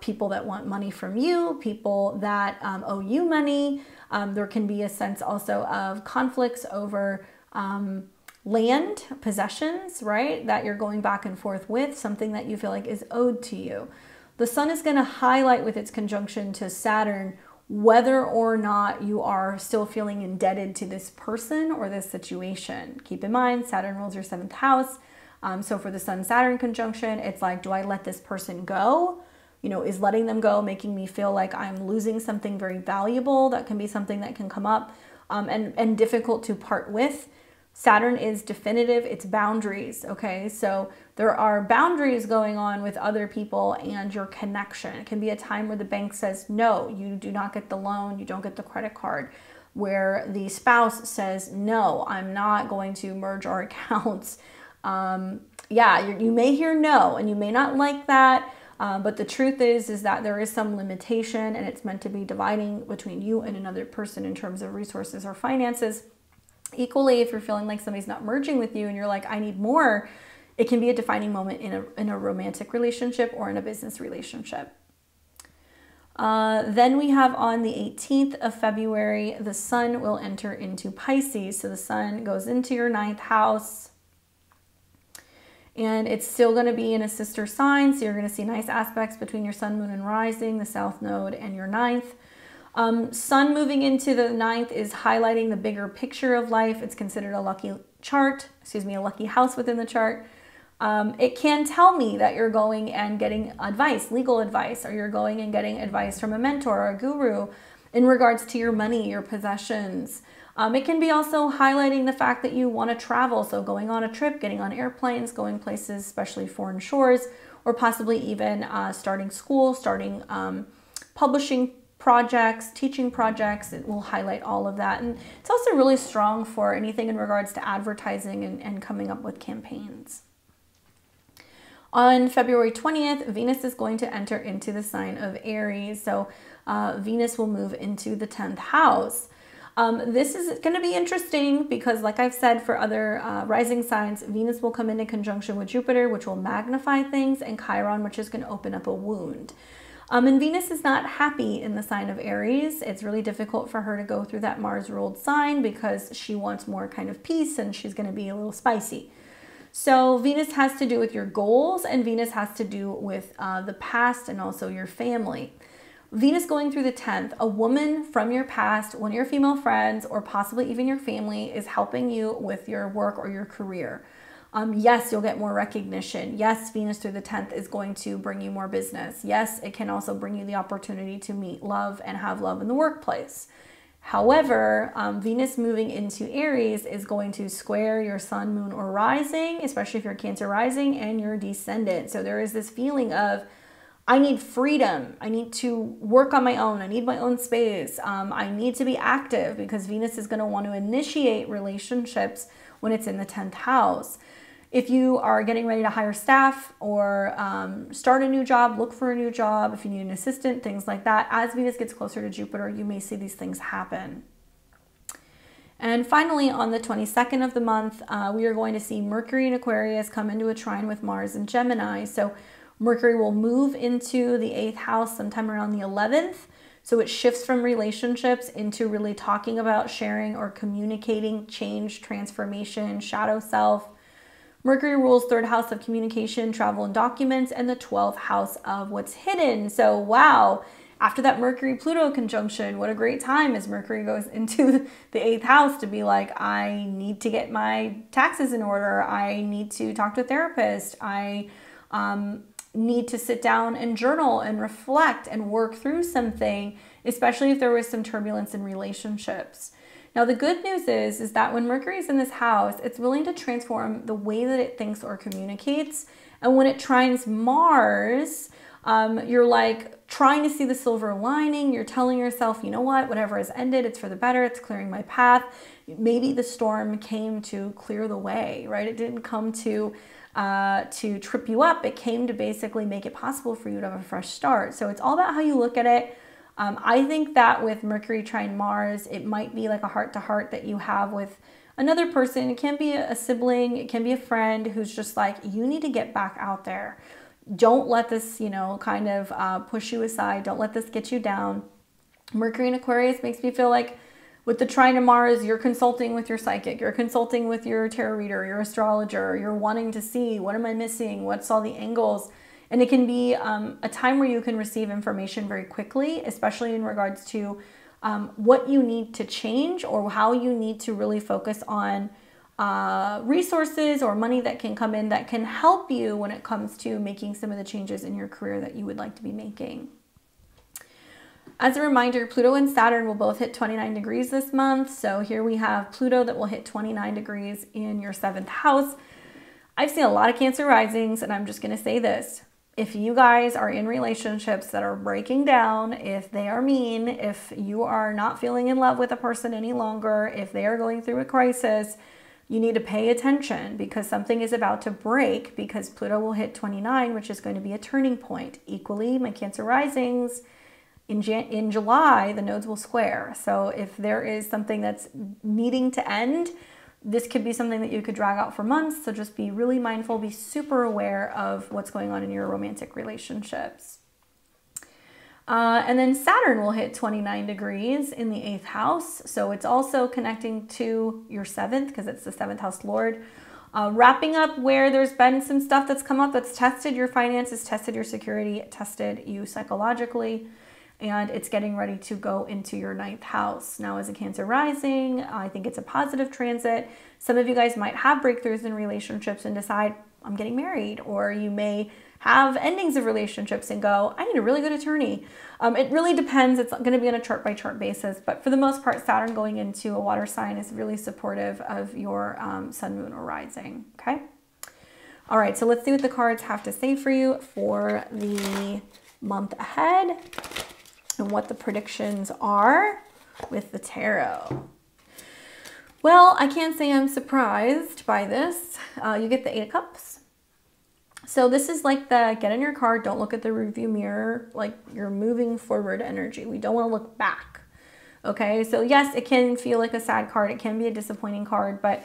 People that want money from you, people that owe you money. There can be a sense also of conflicts over land, possessions, right? That you're going back and forth with, something that you feel like is owed to you. The Sun is going to highlight with its conjunction to Saturn whether or not you are still feeling indebted to this person or this situation. Keep in mind, Saturn rules your 7th house. So for the Sun-Saturn conjunction, it's like, do I let this person go? You know, is letting them go making me feel like I'm losing something very valuable? That can be something that can come up and difficult to part with. Saturn is definitive, it's boundaries, okay? So there are boundaries going on with other people and your connection. It can be a time where the bank says, no, you do not get the loan, you don't get the credit card. Where the spouse says, no, I'm not going to merge our accounts. Yeah, you may hear no, and you may not like that, but the truth is that there is some limitation, and it's meant to be dividing between you and another person in terms of resources or finances. Equally, if you're feeling like somebody's not merging with you and you're like, I need more, it can be a defining moment in a romantic relationship or in a business relationship. Then we have on the 18th of February, the Sun will enter into Pisces. So the Sun goes into your 9th house, and it's still going to be in a sister sign. So you're going to see nice aspects between your Sun, Moon, and Rising, the South Node, and your 9th. Sun moving into the 9th is highlighting the bigger picture of life. It's considered a lucky chart, a lucky house within the chart. It can tell me that you're going and getting advice, legal advice, or you're going and getting advice from a mentor or a guru in regards to your money, your possessions. It can be also highlighting the fact that you want to travel. So going on a trip, getting on airplanes, going places, especially foreign shores, or possibly even starting school, starting publishing projects, teaching projects. It will highlight all of that. And it's also really strong for anything in regards to advertising and coming up with campaigns. On February 20th, Venus is going to enter into the sign of Aries. So Venus will move into the 10th house. This is going to be interesting because, like I've said, for other rising signs, Venus will come into conjunction with Jupiter, which will magnify things, and Chiron, which is going to open up a wound. And Venus is not happy in the sign of Aries. It's really difficult for her to go through that Mars-ruled sign because she wants more kind of peace, and she's going to be a little spicy. So Venus has to do with your goals, and Venus has to do with the past and also your family. Venus going through the 10th, a woman from your past, one of your female friends, or possibly even your family is helping you with your work or your career. Yes, you'll get more recognition. Yes, Venus through the 10th is going to bring you more business. Yes, it can also bring you the opportunity to meet love and have love in the workplace. However, Venus moving into Aries is going to square your sun, moon, or rising, especially if you're Cancer rising and your descendant. So there is this feeling of, I need freedom. I need to work on my own. I need my own space. I need to be active because Venus is going to want to initiate relationships when it's in the 10th house. If you are getting ready to hire staff or start a new job, look for a new job, if you need an assistant, things like that, as Venus gets closer to Jupiter, you may see these things happen. And finally, on the 22nd of the month, we are going to see Mercury in Aquarius come into a trine with Mars in Gemini. So Mercury will move into the 8th house sometime around the 11th. So it shifts from relationships into really talking about sharing or communicating, change, transformation, shadow self. Mercury rules 3rd house of communication, travel, and documents, and the 12th house of what's hidden. So wow, after that Mercury-Pluto conjunction, what a great time as Mercury goes into the 8th house to be like, I need to get my taxes in order. I need to talk to a therapist. I need to sit down and journal and reflect and work through something, especially if there was some turbulence in relationships. Now, the good news is that when Mercury is in this house, it's willing to transform the way that it thinks or communicates. And when it trines Mars, you're like trying to see the silver lining. You're telling yourself, you know what, whatever has ended, it's for the better. It's clearing my path. Maybe the storm came to clear the way, right? It didn't come to trip you up. It came to basically make it possible for you to have a fresh start. So it's all about how you look at it. I think that with Mercury trine Mars, it might be like a heart-to-heart that you have with another person. It can be a sibling, it can be a friend who's just like, you need to get back out there. Don't let this, you know, kind of push you aside. Don't let this get you down. Mercury in Aquarius makes me feel like with the trine to Mars, you're consulting with your psychic, you're consulting with your tarot reader, your astrologer, you're wanting to see, what am I missing? What's all the angles? And it can be a time where you can receive information very quickly, especially in regards to what you need to change or how you need to really focus on resources or money that can come in that can help you when it comes to making some of the changes in your career that you would like to be making. As a reminder, Pluto and Saturn will both hit 29 degrees this month. So here we have Pluto that will hit 29 degrees in your 7th house. I've seen a lot of Cancer risings, and I'm just going to say this. If you guys are in relationships that are breaking down, if they are mean, if you are not feeling in love with a person any longer, if they are going through a crisis, you need to pay attention because something is about to break because Pluto will hit 29, which is going to be a turning point. Equally, my Cancer risings, in July, the nodes will square. So if there is something that's needing to end, this could be something that you could drag out for months. So just be really mindful, be super aware of what's going on in your romantic relationships. And then Saturn will hit 29 degrees in the 8th house. So it's also connecting to your 7th because it's the 7th house lord. Wrapping up where there's been some stuff that's come up that's tested your finances, tested your security, tested you psychologically. And it's getting ready to go into your 9th house. Now, as a Cancer rising, I think it's a positive transit. Some of you guys might have breakthroughs in relationships and decide, I'm getting married. Or you may have endings of relationships and go, I need a really good attorney. It really depends. It's going to be on a chart-by-chart basis. But for the most part, Saturn going into a water sign is really supportive of your sun, moon, or rising. Okay? All right, so let's see what the cards have to say for you for the month ahead and what the predictions are with the tarot. Well, I can't say I'm surprised by this. You get the 8 of Cups. So this is like the get in your car, don't look at the rearview mirror, like you're moving forward energy. We don't want to look back. Okay, so yes, it can feel like a sad card. It can be a disappointing card, but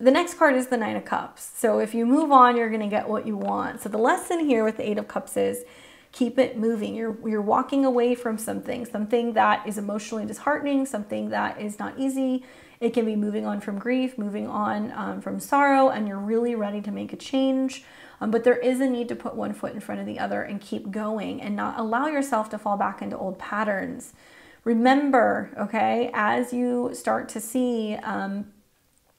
the next card is the 9 of Cups. So if you move on, you're going to get what you want. So the lesson here with the 8 of Cups is keep it moving. You're walking away from something that is emotionally disheartening, something that is not easy. It can be moving on from grief, moving on from sorrow, and you're really ready to make a change. But there is a need to put one foot in front of the other and keep going and not allow yourself to fall back into old patterns. Remember, okay, as you start to see,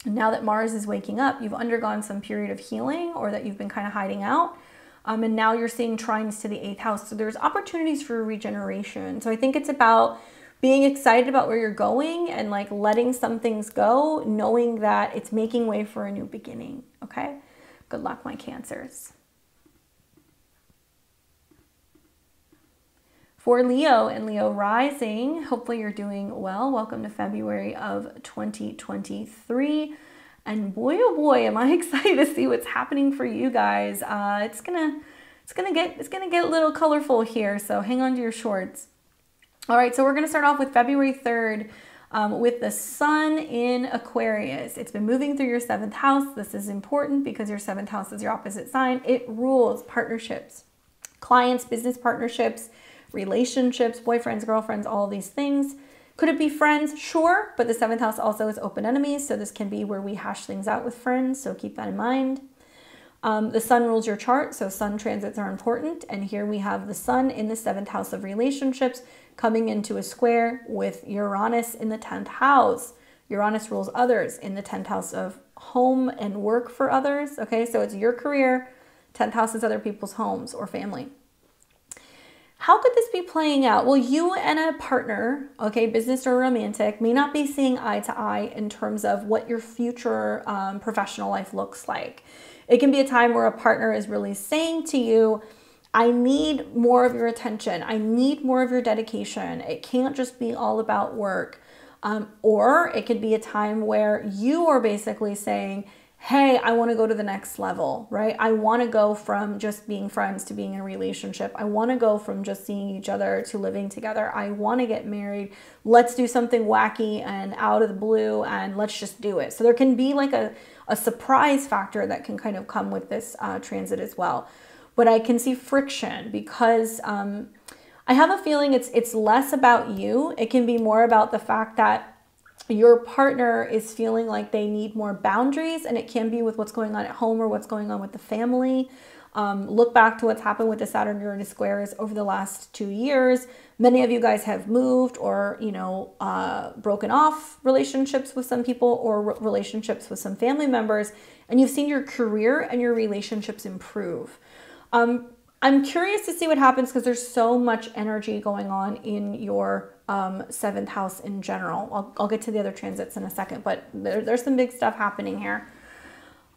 now that Mars is waking up, you've undergone some period of healing or that you've been kind of hiding out. And now you're seeing trines to the 8th house. So there's opportunities for regeneration. So I think it's about being excited about where you're going and like letting some things go, knowing that it's making way for a new beginning. Okay. Good luck, my Cancers. For Leo and Leo rising, hopefully you're doing well. Welcome to February of 2023. And boy, oh boy, am I excited to see what's happening for you guys. It's gonna get a little colorful here, so hang on to your shorts. All right, so we're gonna start off with February 3rd with the sun in Aquarius. It's been moving through your 7th house. This is important because your 7th house is your opposite sign. It rules partnerships, clients, business partnerships, relationships, boyfriends, girlfriends, all these things. Could it be friends? Sure, but the 7th house also is open enemies, so this can be where we hash things out with friends, so keep that in mind. The sun rules your chart, so sun transits are important, and here we have the sun in the 7th house of relationships coming into a square with Uranus in the 10th house. Uranus rules others in the 10th house of home and work for others, okay? So it's your career, 10th house is other people's homes or family. How could this be playing out? Well, you and a partner, okay, business or romantic, may not be seeing eye to eye in terms of what your future professional life looks like. It can be a time where a partner is really saying to you, I need more of your attention. I need more of your dedication. It can't just be all about work. Or it could be a time where you are basically saying, hey, I want to go to the next level, right? I want to go from just being friends to being in a relationship. I want to go from just seeing each other to living together. I want to get married. Let's do something wacky and out of the blue and let's just do it. So there can be like a surprise factor that can kind of come with this transit as well. But I can see friction because I have a feeling it's less about you. It can be more about the fact that your partner is feeling like they need more boundaries, and it can be with what's going on at home or what's going on with the family. Look back to what's happened with the Saturn-Uranus squares over the last 2 years. Many of you guys have moved or, you know, broken off relationships with some people or relationships with some family members, and you've seen your career and your relationships improve. I'm curious to see what happens because there's so much energy going on in your 7th house in general. I'll get to the other transits in a second, but there's some big stuff happening here.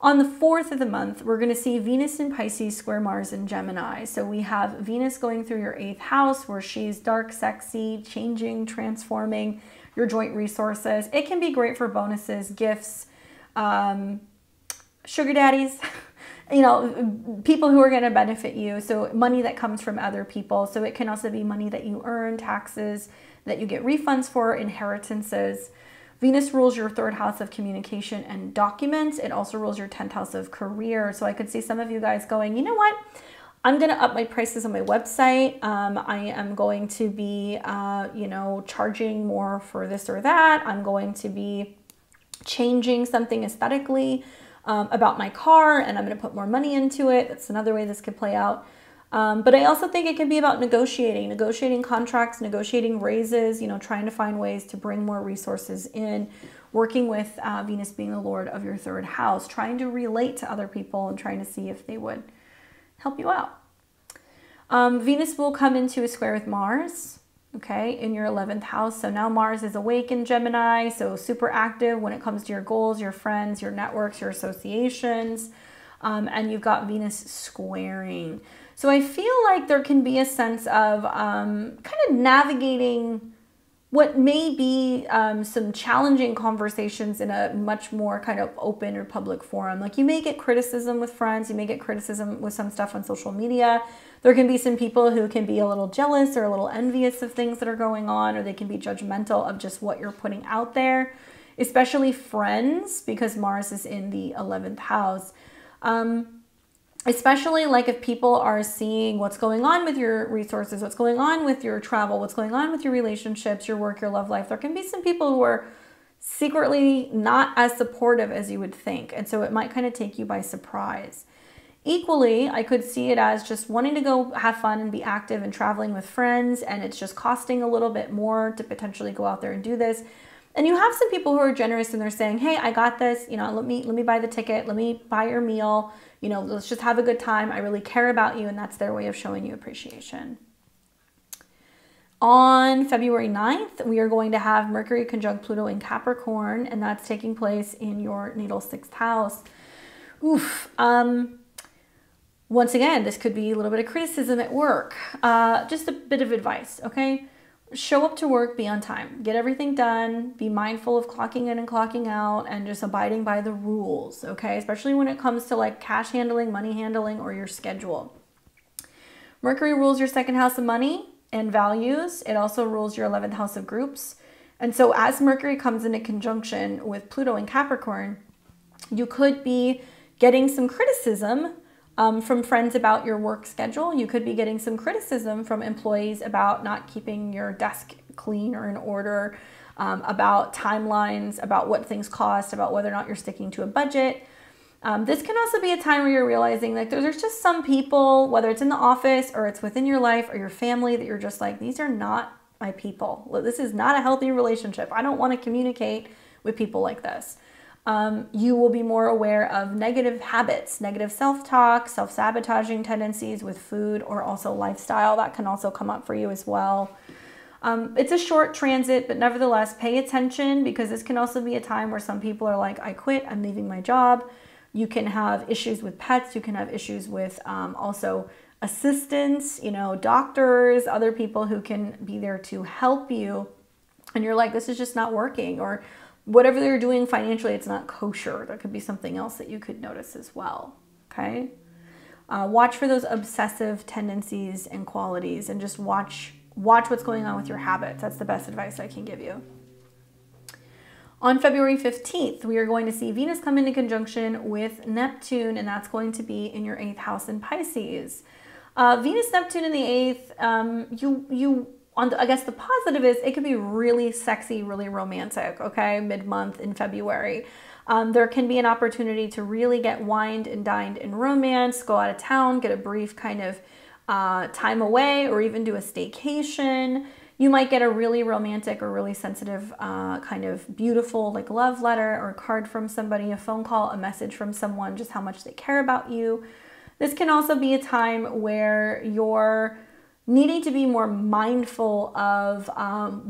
On the 4th of the month, we're going to see Venus in Pisces square Mars in Gemini. So we have Venus going through your 8th house where she's dark, sexy, changing, transforming your joint resources. It can be great for bonuses, gifts, sugar daddies, you know, people who are going to benefit you. So money that comes from other people. So it can also be money that you earn, taxes that you get refunds for, inheritances. Venus rules your 3rd house of communication and documents. It also rules your 10th house of career. So I could see some of you guys going, you know what? I'm going to up my prices on my website. I am going to be, you know, charging more for this or that. I'm going to be changing something aesthetically about my car, and I'm going to put more money into it. That's another way this could play out. But I also think it can be about negotiating contracts, negotiating raises, you know, trying to find ways to bring more resources in, working with Venus being the Lord of your 3rd house, trying to relate to other people and trying to see if they would help you out. Venus will come into a square with Mars, okay, in your 11th house. So now Mars is awake in Gemini, so super active when it comes to your goals, your friends, your networks, your associations, and you've got Venus squaring. So I feel like there can be a sense of kind of navigating what may be some challenging conversations in a much more kind of open or public forum. Like you may get criticism with friends, you may get criticism with some stuff on social media. There can be some people who can be a little jealous or a little envious of things that are going on, or they can be judgmental of just what you're putting out there, especially friends, because Mars is in the 11th house. Especially like if people are seeing what's going on with your resources, what's going on with your travel, what's going on with your relationships, your work, your love life. There can be some people who are secretly not as supportive as you would think. And so it might kind of take you by surprise. Equally, I could see it as just wanting to go have fun and be active and traveling with friends, and it's just costing a little bit more to potentially go out there and do this. And you have some people who are generous and they're saying, hey, I got this, you know, let me buy the ticket, let me buy your meal, you know, let's just have a good time. I really care about you, and that's their way of showing you appreciation. On February 9th, we are going to have Mercury conjunct Pluto in Capricorn, and that's taking place in your natal 6th house. Oof. Once again, this could be a little bit of criticism at work. Just a bit of advice, okay? Show up to work, be on time, get everything done, be mindful of clocking in and clocking out, and just abiding by the rules, okay? Especially when it comes to like cash handling, money handling, or your schedule. Mercury rules your 2nd house of money and values. It also rules your 11th house of groups. And so as Mercury comes into conjunction with Pluto in Capricorn, you could be getting some criticism from friends about your work schedule. You could be getting some criticism from employees about not keeping your desk clean or in order, about timelines, about what things cost, about whether or not you're sticking to a budget. This can also be a time where you're realizing that there's just some people, whether it's in the office or it's within your life or your family, that you're just like, these are not my people. This is not a healthy relationship. I don't want to communicate with people like this. You will be more aware of negative habits, negative self-talk, self-sabotaging tendencies with food, or also lifestyle. That can also come up for you as well. It's a short transit, but nevertheless, pay attention, because this can also be a time where some people are like, I quit, I'm leaving my job. You can have issues with pets. You can have issues with also assistants, you know, doctors, other people who can be there to help you. And you're like, this is just not working, or whatever they're doing financially, it's not kosher. That could be something else that you could notice as well, okay? Watch for those obsessive tendencies and qualities, and just watch what's going on with your habits. That's the best advice I can give you. On February 15th, we are going to see Venus come into conjunction with Neptune, and that's going to be in your 8th house in Pisces. Venus, Neptune in the 8th, I guess the positive is it could be really sexy, really romantic, okay, mid-month in February. There can be an opportunity to really get wined and dined in romance, go out of town, get a brief kind of time away, or even do a staycation. You might get a really romantic or really sensitive kind of beautiful like love letter or card from somebody, a phone call, a message from someone, just how much they care about you. This can also be a time where you're needing to be more mindful of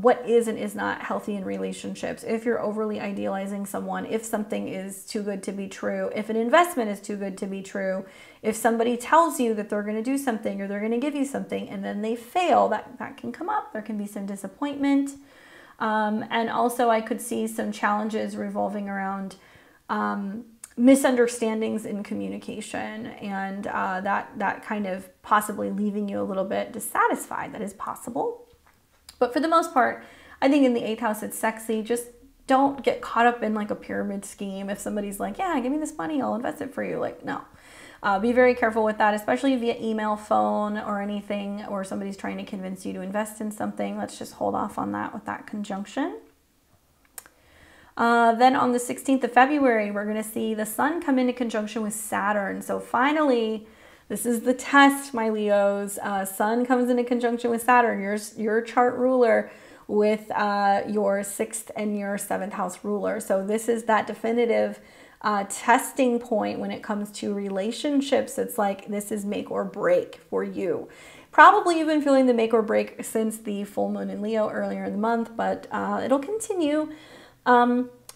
what is and is not healthy in relationships. If you're overly idealizing someone, if something is too good to be true, if an investment is too good to be true, if somebody tells you that they're going to do something or they're going to give you something and then they fail, that can come up. There can be some disappointment. And also I could see some challenges revolving around misunderstandings in communication, and that kind of possibly leaving you a little bit dissatisfied. That is possible. But for the most part, I think in the 8th house, it's sexy. Just don't get caught up in like a pyramid scheme. If somebody's like, yeah, give me this money, I'll invest it for you. Like, no. Be very careful with that, especially via email, phone, or anything, or somebody's trying to convince you to invest in something. Let's just hold off on that with that conjunction. Then on the 16th of February, we're going to see the Sun come into conjunction with Saturn. So finally, this is the test, my Leos. Sun comes into conjunction with Saturn, your chart ruler, with your 6th and your 7th house ruler. So this is that definitive testing point when it comes to relationships. It's like this is make or break for you. Probably you've been feeling the make or break since the full moon in Leo earlier in the month, but it'll continue.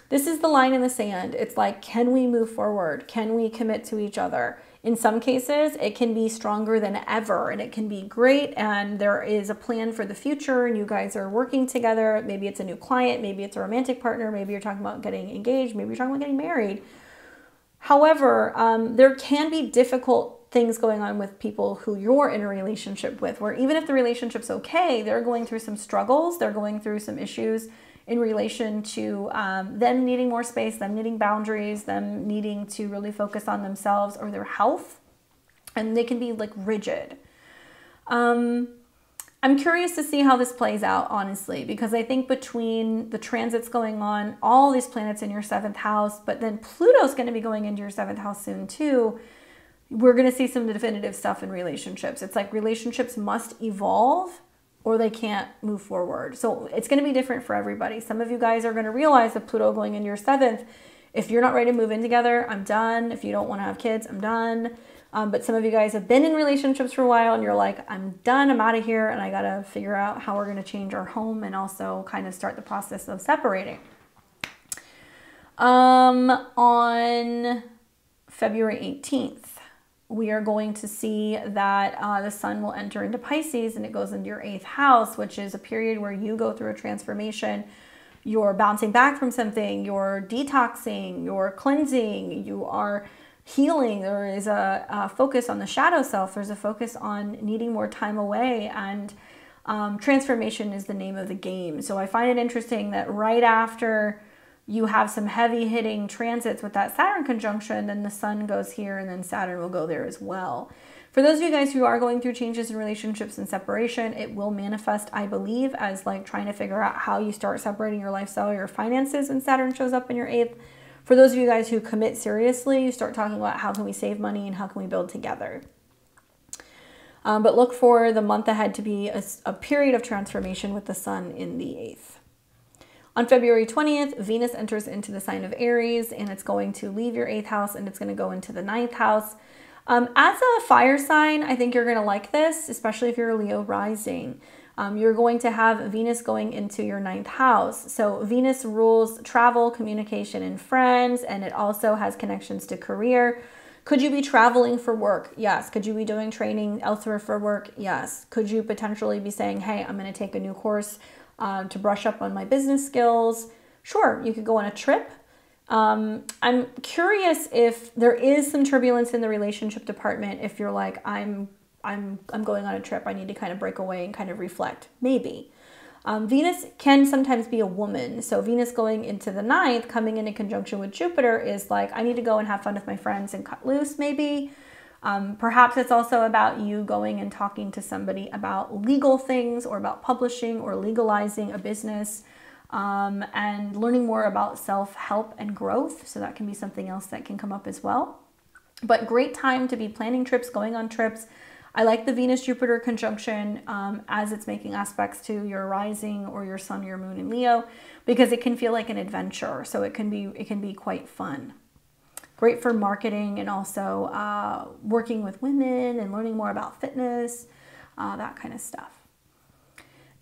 This is the line in the sand. It's like, can we move forward? Can we commit to each other? In some cases, it can be stronger than ever, and it can be great, and there is a plan for the future, and you guys are working together. Maybe it's a new client, maybe it's a romantic partner, maybe you're talking about getting engaged, maybe you're talking about getting married. However, there can be difficult things going on with people who you're in a relationship with, where even if the relationship's okay, they're going through some struggles, they're going through some issues in relation to them needing more space, them needing boundaries, them needing to really focus on themselves or their health. And they can be like rigid. I'm curious to see how this plays out, honestly, because I think between the transits going on, all these planets in your 7th house, but then Pluto's going to be going into your 7th house soon too, we're going to see some definitive stuff in relationships. It's like relationships must evolve or they can't move forward. So it's going to be different for everybody. Some of you guys are going to realize that Pluto going into your 7th, if you're not ready to move in together, I'm done. If you don't want to have kids, I'm done. But some of you guys have been in relationships for a while and you're like, I'm done, I'm out of here, and I got to figure out how we're going to change our home and also kind of start the process of separating. On February 18th, we are going to see that the sun will enter into Pisces and it goes into your 8th house, which is a period where you go through a transformation. You're bouncing back from something, you're detoxing, you're cleansing, you are healing. There is a focus on the shadow self. There's a focus on needing more time away, and transformation is the name of the game. So I find it interesting that right after you have some heavy hitting transits with that Saturn conjunction, then the sun goes here and then Saturn will go there as well. For those of you guys who are going through changes in relationships and separation, it will manifest, I believe, as like trying to figure out how you start separating your lifestyle or your finances when Saturn shows up in your 8th. For those of you guys who commit seriously, you start talking about how can we save money and how can we build together. But look for the month ahead to be a period of transformation with the sun in the 8th. On February 20th, Venus enters into the sign of Aries, and it's going to leave your 8th house and it's going to go into the 9th house. As a fire sign, I think you're going to like this, especially if you're a Leo rising. You're going to have Venus going into your 9th house. So Venus rules travel, communication, and friends, and it also has connections to career. Could you be traveling for work? Yes. Could you be doing training elsewhere for work? Yes. Could you potentially be saying, hey, I'm going to take a new course to brush up on my business skills? Sure. You could go on a trip. I'm curious if there is some turbulence in the relationship department. If you're like, I'm going on a trip, I need to kind of break away and kind of reflect. Maybe. Venus can sometimes be a woman. So Venus going into the 9th, coming in conjunction with Jupiter, is like, I need to go and have fun with my friends and cut loose, maybe. Perhaps it's also about you going and talking to somebody about legal things or about publishing or legalizing a business, and learning more about self-help and growth. So that can be something else that can come up as well. But great time to be planning trips, going on trips. I like the Venus-Jupiter conjunction as it's making aspects to your rising or your sun, your moon in Leo, because it can feel like an adventure. So it can be quite fun. Great for marketing and also working with women and learning more about fitness, that kind of stuff.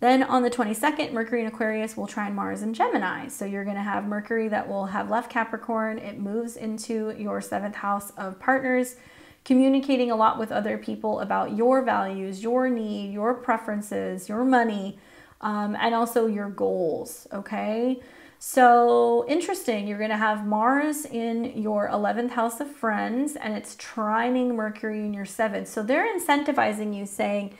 Then on the 22nd, Mercury in Aquarius will trine Mars in Gemini. So you're going to have Mercury that will have left Capricorn. It moves into your 7th house of partners, communicating a lot with other people about your values, your need, your preferences, your money, and also your goals, okay? So interesting, you're going to have Mars in your 11th house of friends, and it's trining Mercury in your 7th. So they're incentivizing you, saying,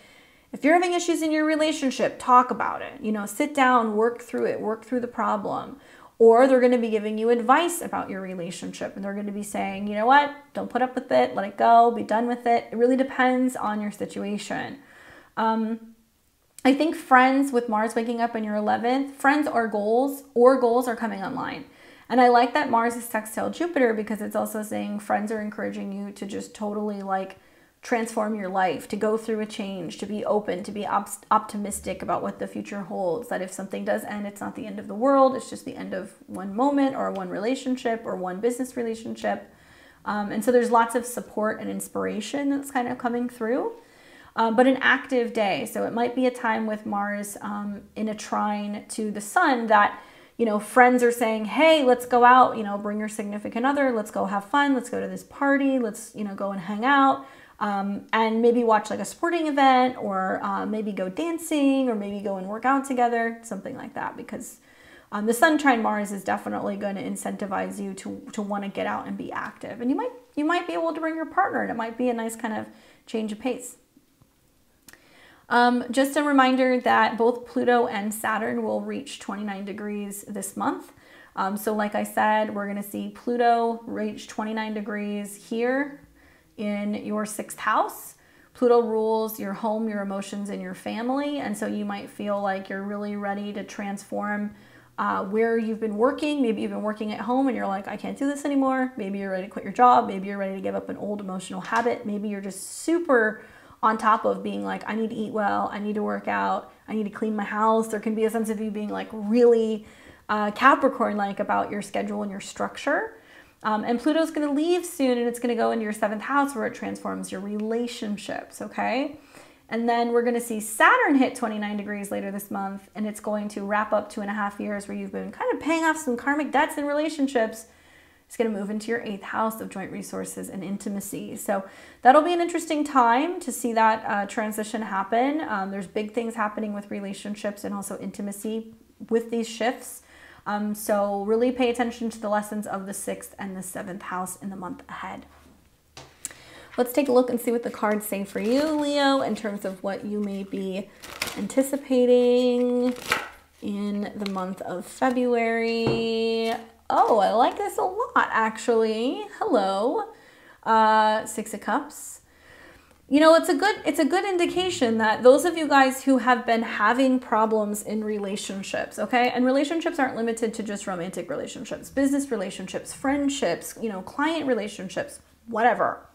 if you're having issues in your relationship, talk about it. You know, sit down, work through it, work through the problem. Or they're going to be giving you advice about your relationship, and they're going to be saying, you know what, don't put up with it, let it go, be done with it. It really depends on your situation. I think friends with Mars waking up in your 11th, friends are goals, or goals are coming online. And I like that Mars is sextile Jupiter because it's also saying friends are encouraging you to just totally like transform your life, to go through a change, to be open, to be optimistic about what the future holds. That if something does end, it's not the end of the world. It's just the end of one moment or one relationship or one business relationship. And so there's lots of support and inspiration that's kind of coming through. But an active day. So it might be a time with Mars in a trine to the sun that, you know, friends are saying, hey, let's go out, you know, bring your significant other, let's go have fun, let's go to this party, let's, you know, go and hang out. And maybe watch like a sporting event, or maybe go dancing, or maybe go and work out together, something like that, because the sun trine Mars is definitely going to incentivize you to want to get out and be active. And you might be able to bring your partner, and it might be a nice kind of change of pace. Just a reminder that both Pluto and Saturn will reach 29 degrees this month. So like I said, we're going to see Pluto reach 29 degrees here in your 6th house. Pluto rules your home, your emotions, and your family. And so you might feel like you're really ready to transform where you've been working. Maybe you've been working at home and you're like, I can't do this anymore. Maybe you're ready to quit your job. Maybe you're ready to give up an old emotional habit. Maybe you're just super on top of being like, I need to eat well. I need to work out. I need to clean my house. There can be a sense of you being like really Capricorn-like about your schedule and your structure. And Pluto's going to leave soon, and it's going to go into your 7th house where it transforms your relationships, okay? And then we're going to see Saturn hit 29 degrees later this month, and it's going to wrap up 2.5 years where you've been kind of paying off some karmic debts in relationships. It's going to move into your 8th house of joint resources and intimacy. So that'll be an interesting time to see that transition happen. There's big things happening with relationships and also intimacy with these shifts. So really pay attention to the lessons of the 6th and the 7th house in the month ahead. Let's take a look and see what the cards say for you, Leo, in terms of what you may be anticipating in the month of February. Oh, I like this a lot, actually. Hello. 6 of Cups. You know, it's a good indication that those of you guys who have been having problems in relationships, okay? And relationships aren't limited to just romantic relationships, business relationships, friendships, you know, client relationships, whatever.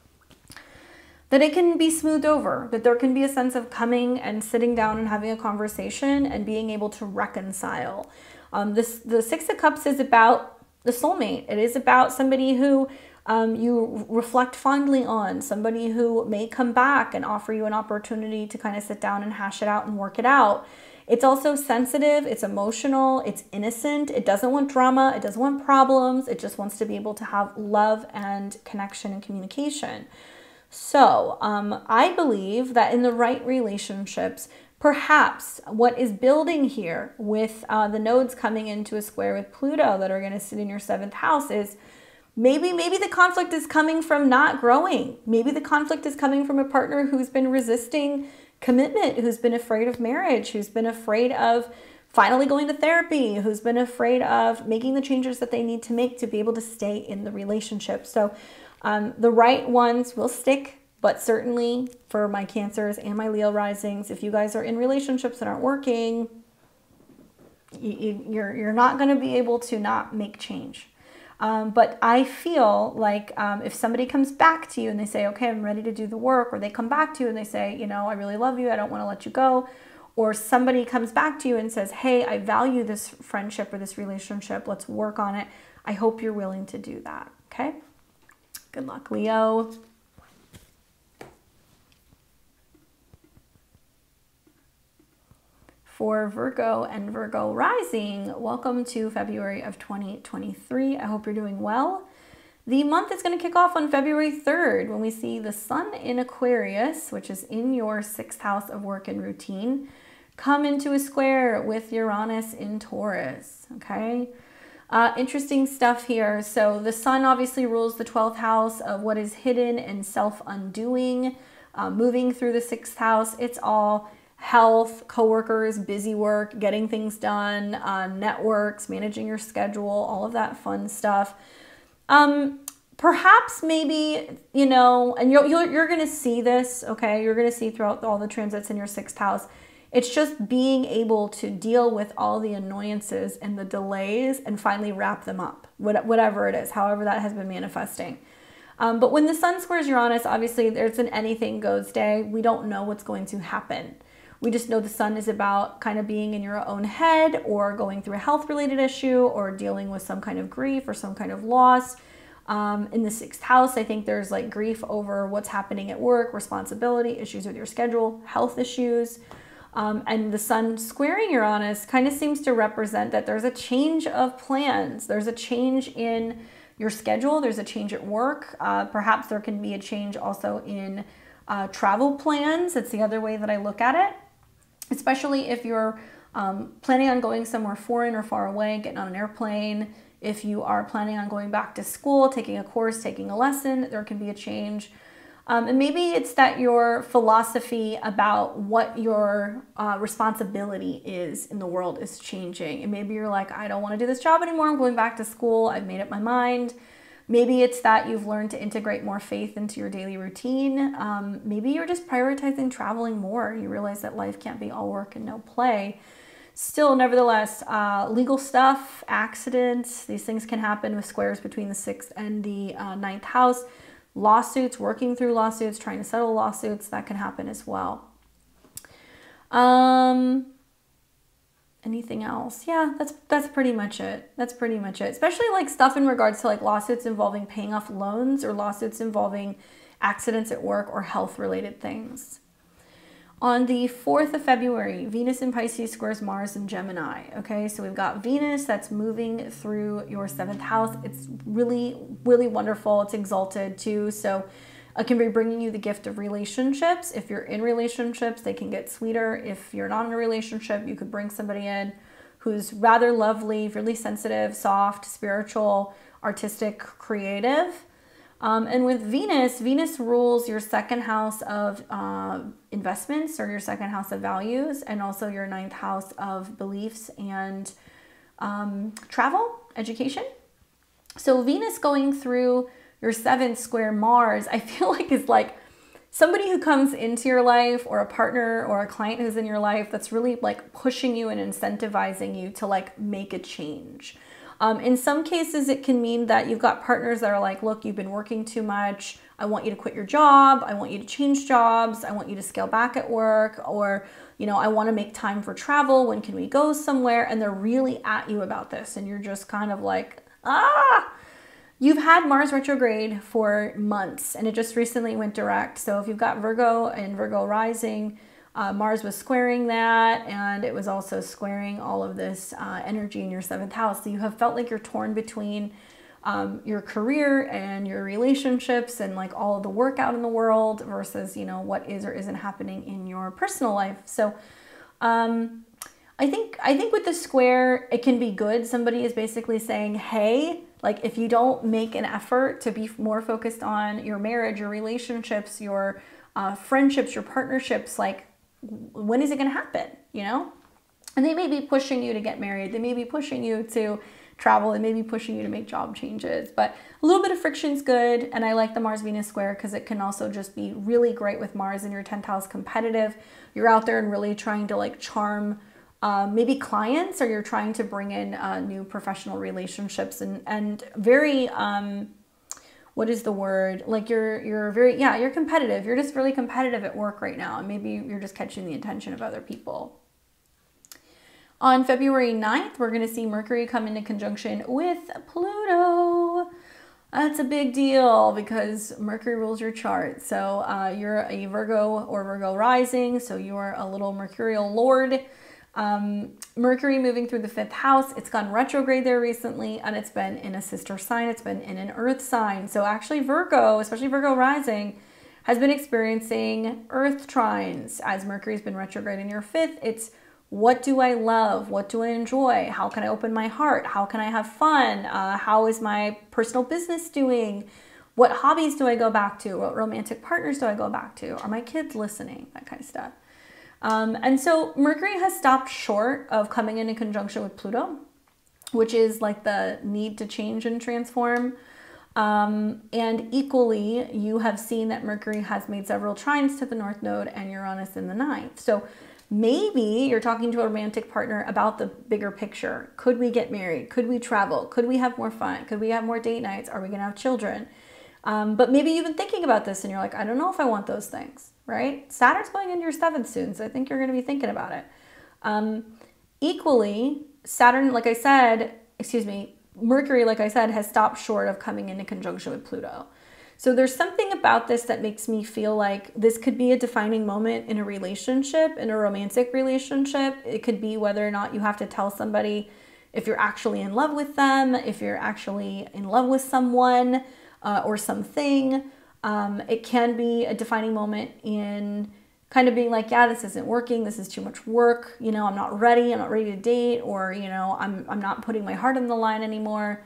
That it can be smoothed over, that there can be a sense of coming and sitting down and having a conversation and being able to reconcile. The 6 of Cups is about the soulmate. It is about somebody who you reflect fondly on, somebody who may come back and offer you an opportunity to kind of sit down and hash it out and work it out. It's also sensitive, it's emotional, it's innocent, it doesn't want drama, it doesn't want problems, it just wants to be able to have love and connection and communication. So I believe that in the right relationships, perhaps what is building here with the nodes coming into a square with Pluto that are going to sit in your 7th house is maybe the conflict is coming from not growing. Maybe the conflict is coming from a partner who's been resisting commitment, who's been afraid of marriage, who's been afraid of finally going to therapy, who's been afraid of making the changes that they need to make to be able to stay in the relationship. So the right ones will stick, but certainly for my Cancers and my Leo risings, if you guys are in relationships that aren't working, you're not going to be able to not make change. But I feel like if somebody comes back to you and they say, okay, I'm ready to do the work, or they come back to you and they say, you know, I really love you, I don't want to let you go, or somebody comes back to you and says, hey, I value this friendship or this relationship, let's work on it. I hope you're willing to do that, okay? Good luck, Leo. For Virgo and Virgo rising, welcome to February of 2023. I hope you're doing well. The month is going to kick off on February 3rd when we see the sun in Aquarius, which is in your 6th house of work and routine, come into a square with Uranus in Taurus, okay? Interesting stuff here. So the sun obviously rules the 12th house of what is hidden and self-undoing. Moving through the 6th house, it's all health, coworkers, busy work, getting things done, networks, managing your schedule, all of that fun stuff. Perhaps maybe, you know, and you're going to see this, okay? You're going to see throughout all the transits in your 6th house. It's just being able to deal with all the annoyances and the delays and finally wrap them up, whatever it is, however that has been manifesting. But when the sun squares Uranus, obviously there's an anything goes day. We don't know what's going to happen. We just know the sun is about kind of being in your own head or going through a health related issue or dealing with some kind of grief or some kind of loss. In the 6th house, I think there's like grief over what's happening at work, responsibility, issues with your schedule, health issues. And the sun squaring Uranus kind of seems to represent that there's a change of plans. There's a change in your schedule. There's a change at work. Perhaps there can be a change also in travel plans. It's the other way that I look at it, especially if you're planning on going somewhere foreign or far away, getting on an airplane. If you are planning on going back to school, taking a course, taking a lesson, there can be a change. And maybe it's that your philosophy about what your responsibility is in the world is changing. And maybe you're like, I don't want to do this job anymore. I'm going back to school. I've made up my mind. Maybe it's that you've learned to integrate more faith into your daily routine. Maybe you're just prioritizing traveling more. You realize that life can't be all work and no play. Still, nevertheless, legal stuff, accidents, these things can happen with squares between the 6th and the 9th house. Lawsuits, working through lawsuits, trying to settle lawsuits, that can happen as well. Anything else? Yeah, that's pretty much it. That's pretty much it. Especially like stuff in regards to like lawsuits involving paying off loans or lawsuits involving accidents at work or health related things. On the 4th of February, Venus in Pisces squares Mars in Gemini. Okay, so we've got Venus that's moving through your 7th house. It's really, really wonderful. It's exalted too. So it can be bringing you the gift of relationships. If you're in relationships, they can get sweeter. If you're not in a relationship, you could bring somebody in who's rather lovely, really sensitive, soft, spiritual, artistic, creative. And with Venus, Venus rules your 2nd house of investments, or your 2nd house of values, and also your 9th house of beliefs and travel, education. So Venus going through your 7th square Mars, I feel like is like somebody who comes into your life, or a partner or a client who's in your life that's really like pushing you and incentivizing you to like make a change. In some cases, it can mean that you've got partners that are like, look, you've been working too much. I want you to quit your job. I want you to change jobs. I want you to scale back at work, or, you know, I want to make time for travel. When can we go somewhere? And they're really at you about this. And you're just kind of like, you've had Mars retrograde for months, and it just recently went direct. So if you've got Virgo and Virgo rising, Mars was squaring that, and it was also squaring all of this energy in your 7th house. So you have felt like you're torn between your career and your relationships and like all of the work out in the world versus, you know, what is or isn't happening in your personal life. So I think with the square, it can be good. Somebody is basically saying, hey, like if you don't make an effort to be more focused on your marriage, your relationships, your friendships, your partnerships, like when is it going to happen, you know? And they may be pushing you to get married. They may be pushing you to travel. They may be pushing you to make job changes, but a little bit of friction is good. And I like the Mars Venus square because it can also just be really great with Mars in your 10th house competitive. You're out there and really trying to like charm maybe clients, or you're trying to bring in new professional relationships and very, what is the word? Like you're very, yeah, you're competitive. You're just really competitive at work right now. And maybe you're just catching the attention of other people. On February 9th, we're going to see Mercury come into conjunction with Pluto. That's a big deal because Mercury rules your chart. So you're a Virgo or Virgo rising. So you're a little Mercurial Lord. Mercury moving through the 5th house. It's gone retrograde there recently, and it's been in a sister sign. It's been in an earth sign. So actually Virgo, especially Virgo rising, has been experiencing earth trines as Mercury's been retrograde in your 5th. It's what do I love? What do I enjoy? How can I open my heart? How can I have fun? How is my personal business doing? What hobbies do I go back to? What romantic partners do I go back to? Are my kids listening? That kind of stuff. And so Mercury has stopped short of coming in conjunction with Pluto, which is like the need to change and transform. And equally, you have seen that Mercury has made several trines to the North Node and Uranus in the 9th. So maybe you're talking to a romantic partner about the bigger picture. Could we get married? Could we travel? Could we have more fun? Could we have more date nights? Are we going to have children? But maybe you've been thinking about this and you're like, I don't know if I want those things, right? Saturn's going into your 7th soon, so I think you're going to be thinking about it. Equally, Saturn, like I said, Mercury, like I said, has stopped short of coming into conjunction with Pluto. So there's something about this that makes me feel like this could be a defining moment in a relationship, in a romantic relationship. It could be whether or not you have to tell somebody if you're actually in love with them, if you're actually in love with someone or something. It can be a defining moment in kind of being like, yeah, this isn't working. This is too much work. You know, I'm not ready. I'm not ready to date, or, you know, I'm not putting my heart on the line anymore.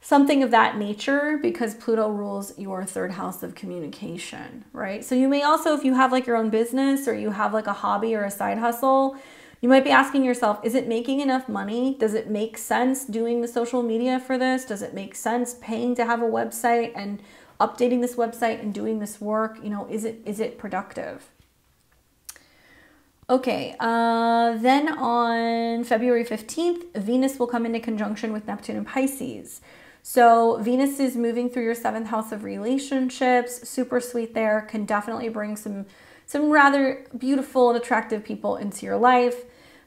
Something of that nature, because Pluto rules your 3rd house of communication, right? So you may also, if you have like your own business or you have like a hobby or a side hustle, you might be asking yourself, is it making enough money? Does it make sense doing the social media for this? Does it make sense paying to have a website and updating this website and doing this work? You know, is it productive? Okay, then on February 15th, Venus will come into conjunction with Neptune in Pisces. So Venus is moving through your 7th house of relationships, super sweet there, can definitely bring some rather beautiful and attractive people into your life.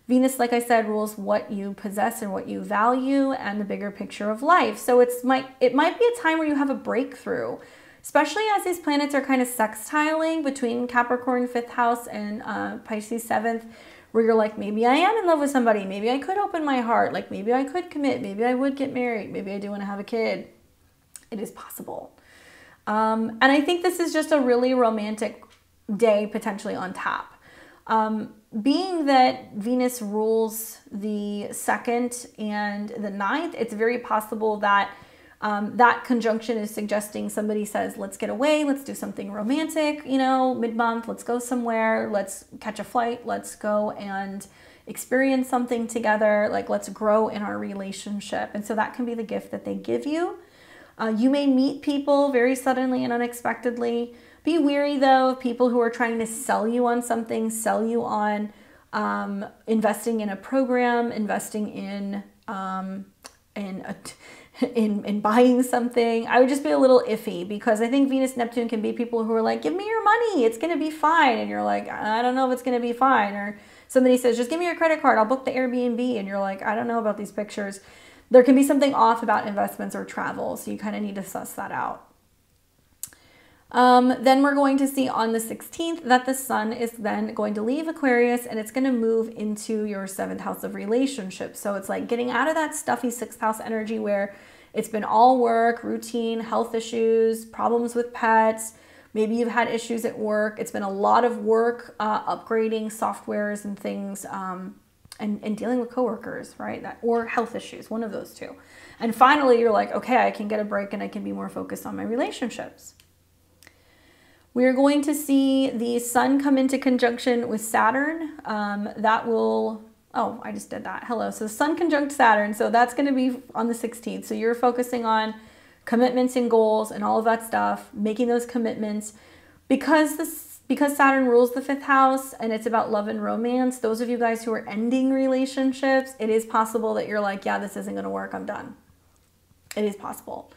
Venus, like I said, rules what you possess and what you value and the bigger picture of life. So it might be a time where you have a breakthrough, especially as these planets are kind of sextiling between Capricorn 5th house and Pisces 7th, where you're like, maybe I am in love with somebody. Maybe I could open my heart. Like maybe I could commit. Maybe I would get married. Maybe I do want to have a kid. It is possible. And I think this is just a really romantic day potentially on tap. Being that Venus rules the 2nd and the 9th, it's very possible that that conjunction is suggesting somebody says, let's get away, let's do something romantic, you know, mid-month, let's go somewhere, let's catch a flight, let's go and experience something together, like let's grow in our relationship. And so that can be the gift that they give you. You may meet people very suddenly and unexpectedly. Be wary though of people who are trying to sell you on something, sell you on investing in a program, investing in buying something. I would just be a little iffy, because I think Venus Neptune can be people who are like, give me your money, it's going to be fine. And you're like, I don't know if it's going to be fine. Or somebody says, just give me your credit card, I'll book the Airbnb. And you're like, I don't know about these pictures. There can be something off about investments or travel. So you kind of need to suss that out. Then we're going to see on the 16th that the sun is then going to leave Aquarius and it's going to move into your 7th house of relationships. So it's like getting out of that stuffy 6th house energy where it's been all work, routine, health issues, problems with pets. Maybe you've had issues at work. It's been a lot of work, upgrading softwares and things, and dealing with coworkers, right? Or health issues, one of those two. And finally, you're like, okay, I can get a break and I can be more focused on my relationships. We're going to see the sun come into conjunction with Saturn. That will, oh, I just did that. Hello. So the sun conjunct Saturn. So that's going to be on the 16th. So you're focusing on commitments and goals and all of that stuff, making those commitments. Because Saturn rules the 5th house and it's about love and romance, those of you guys who are ending relationships, it is possible that you're like, yeah, this isn't going to work. I'm done. It is possible.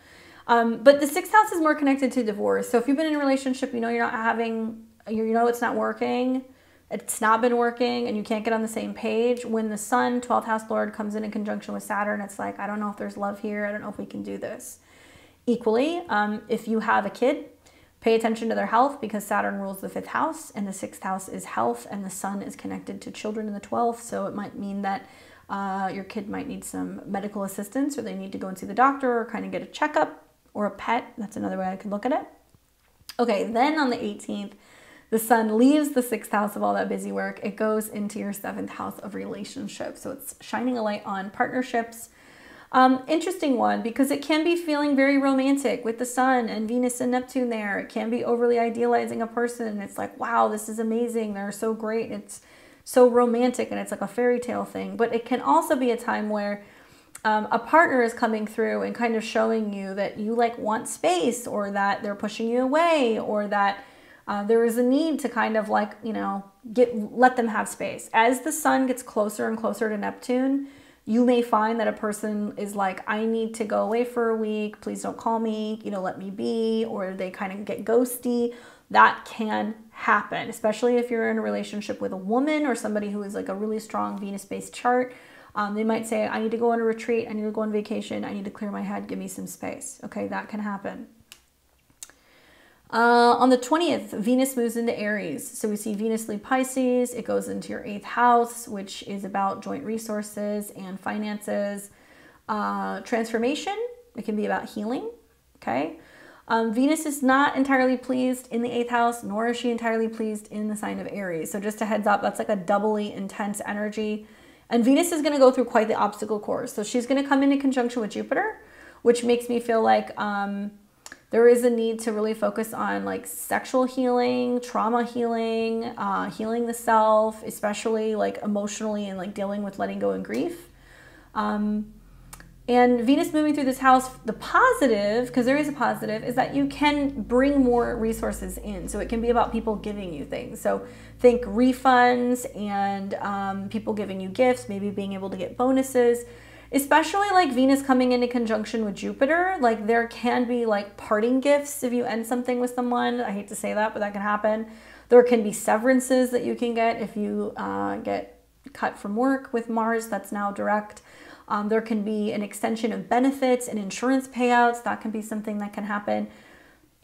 But the 6th house is more connected to divorce. So if you've been in a relationship, you know you're not having, you know it's not working, it's not been working, and you can't get on the same page. When the sun, 12th house lord, comes in conjunction with Saturn, it's like, I don't know if there's love here. I don't know if we can do this. Equally, if you have a kid, pay attention to their health, because Saturn rules the 5th house and the 6th house is health, and the sun is connected to children in the 12th. So it might mean that your kid might need some medical assistance, or they need to go and see the doctor or kind of get a checkup. Or a pet, that's another way I could look at it. Okay, then on the 18th, the sun leaves the 6th house of all that busy work. It goes into your 7th house of relationships. So it's shining a light on partnerships. Interesting one, because it can be feeling very romantic with the sun and Venus and Neptune there. It can be overly idealizing a person. It's like, wow, this is amazing. They're so great. It's so romantic and it's like a fairy tale thing. But it can also be a time where a partner is coming through and kind of showing you that you like want space, or that they're pushing you away, or that there is a need to kind of like, you know, let them have space. As the sun gets closer and closer to Neptune, you may find that a person is like, I need to go away for a week. Please don't call me, you know, let me be, or they kind of get ghosty. That can happen, especially if you're in a relationship with a woman or somebody who is like a really strong Venus-based chart. They might say, I need to go on a retreat, I need to go on vacation, I need to clear my head, give me some space. Okay, that can happen. On the 20th, Venus moves into Aries. So we see Venus leave Pisces, it goes into your 8th house, which is about joint resources and finances. Transformation, it can be about healing, okay? Venus is not entirely pleased in the 8th house, nor is she entirely pleased in the sign of Aries. So just a heads up, that's like a doubly intense energy. And Venus is going to go through quite the obstacle course. So she's going to come into conjunction with Jupiter, which makes me feel like there is a need to really focus on like sexual healing, trauma healing, healing the self, especially like emotionally, and like dealing with letting go and grief. And Venus moving through this house, the positive, because there is a positive, is that you can bring more resources in. So it can be about people giving you things. So think refunds and people giving you gifts, maybe being able to get bonuses, especially like Venus coming into conjunction with Jupiter. Like there can be like parting gifts if you end something with someone. I hate to say that, but that can happen. There can be severances that you can get if you get cut from work with Mars. That's now direct. There can be an extension of benefits and insurance payouts. That can be something that can happen.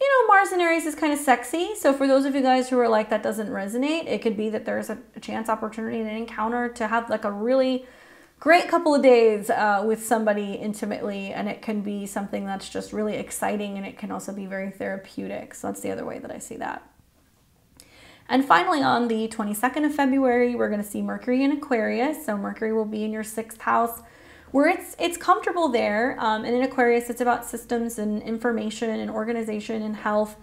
You know, Mars in Aries is kind of sexy. So for those of you guys who are like, that doesn't resonate, it could be that there's a chance, opportunity, and an encounter to have like a really great couple of days with somebody intimately. And it can be something that's just really exciting, and it can also be very therapeutic. So that's the other way that I see that. And finally, on the 22nd of February, we're going to see Mercury in Aquarius. So Mercury will be in your 6th house, where it's comfortable there. And in Aquarius, it's about systems and information and organization and health.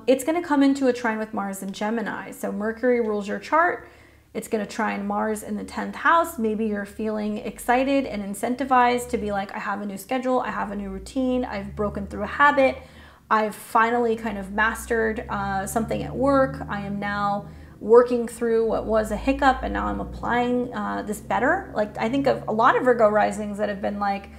It's going to come into a trine with Mars and Gemini. So Mercury rules your chart. It's going to trine Mars in the 10th house. Maybe you're feeling excited and incentivized to be like, I have a new schedule. I have a new routine. I've broken through a habit. I've finally kind of mastered something at work. I am now working through what was a hiccup, and now I'm applying this better. Like I think of a lot of Virgo risings that have been like,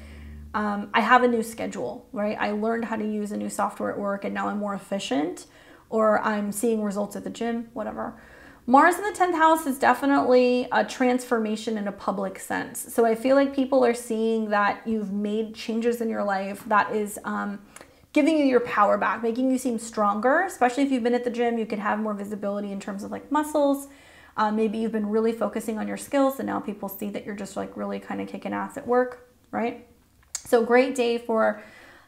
I have a new schedule, right? I learned how to use a new software at work, and now I'm more efficient, or I'm seeing results at the gym, whatever. Mars in the 10th house is definitely a transformation in a public sense. So I feel like people are seeing that you've made changes in your life that is giving you your power back, making you seem stronger. Especially if you've been at the gym, you can have more visibility in terms of like muscles. Maybe you've been really focusing on your skills, and now people see that you're just like really kind of kicking ass at work, right? So great day for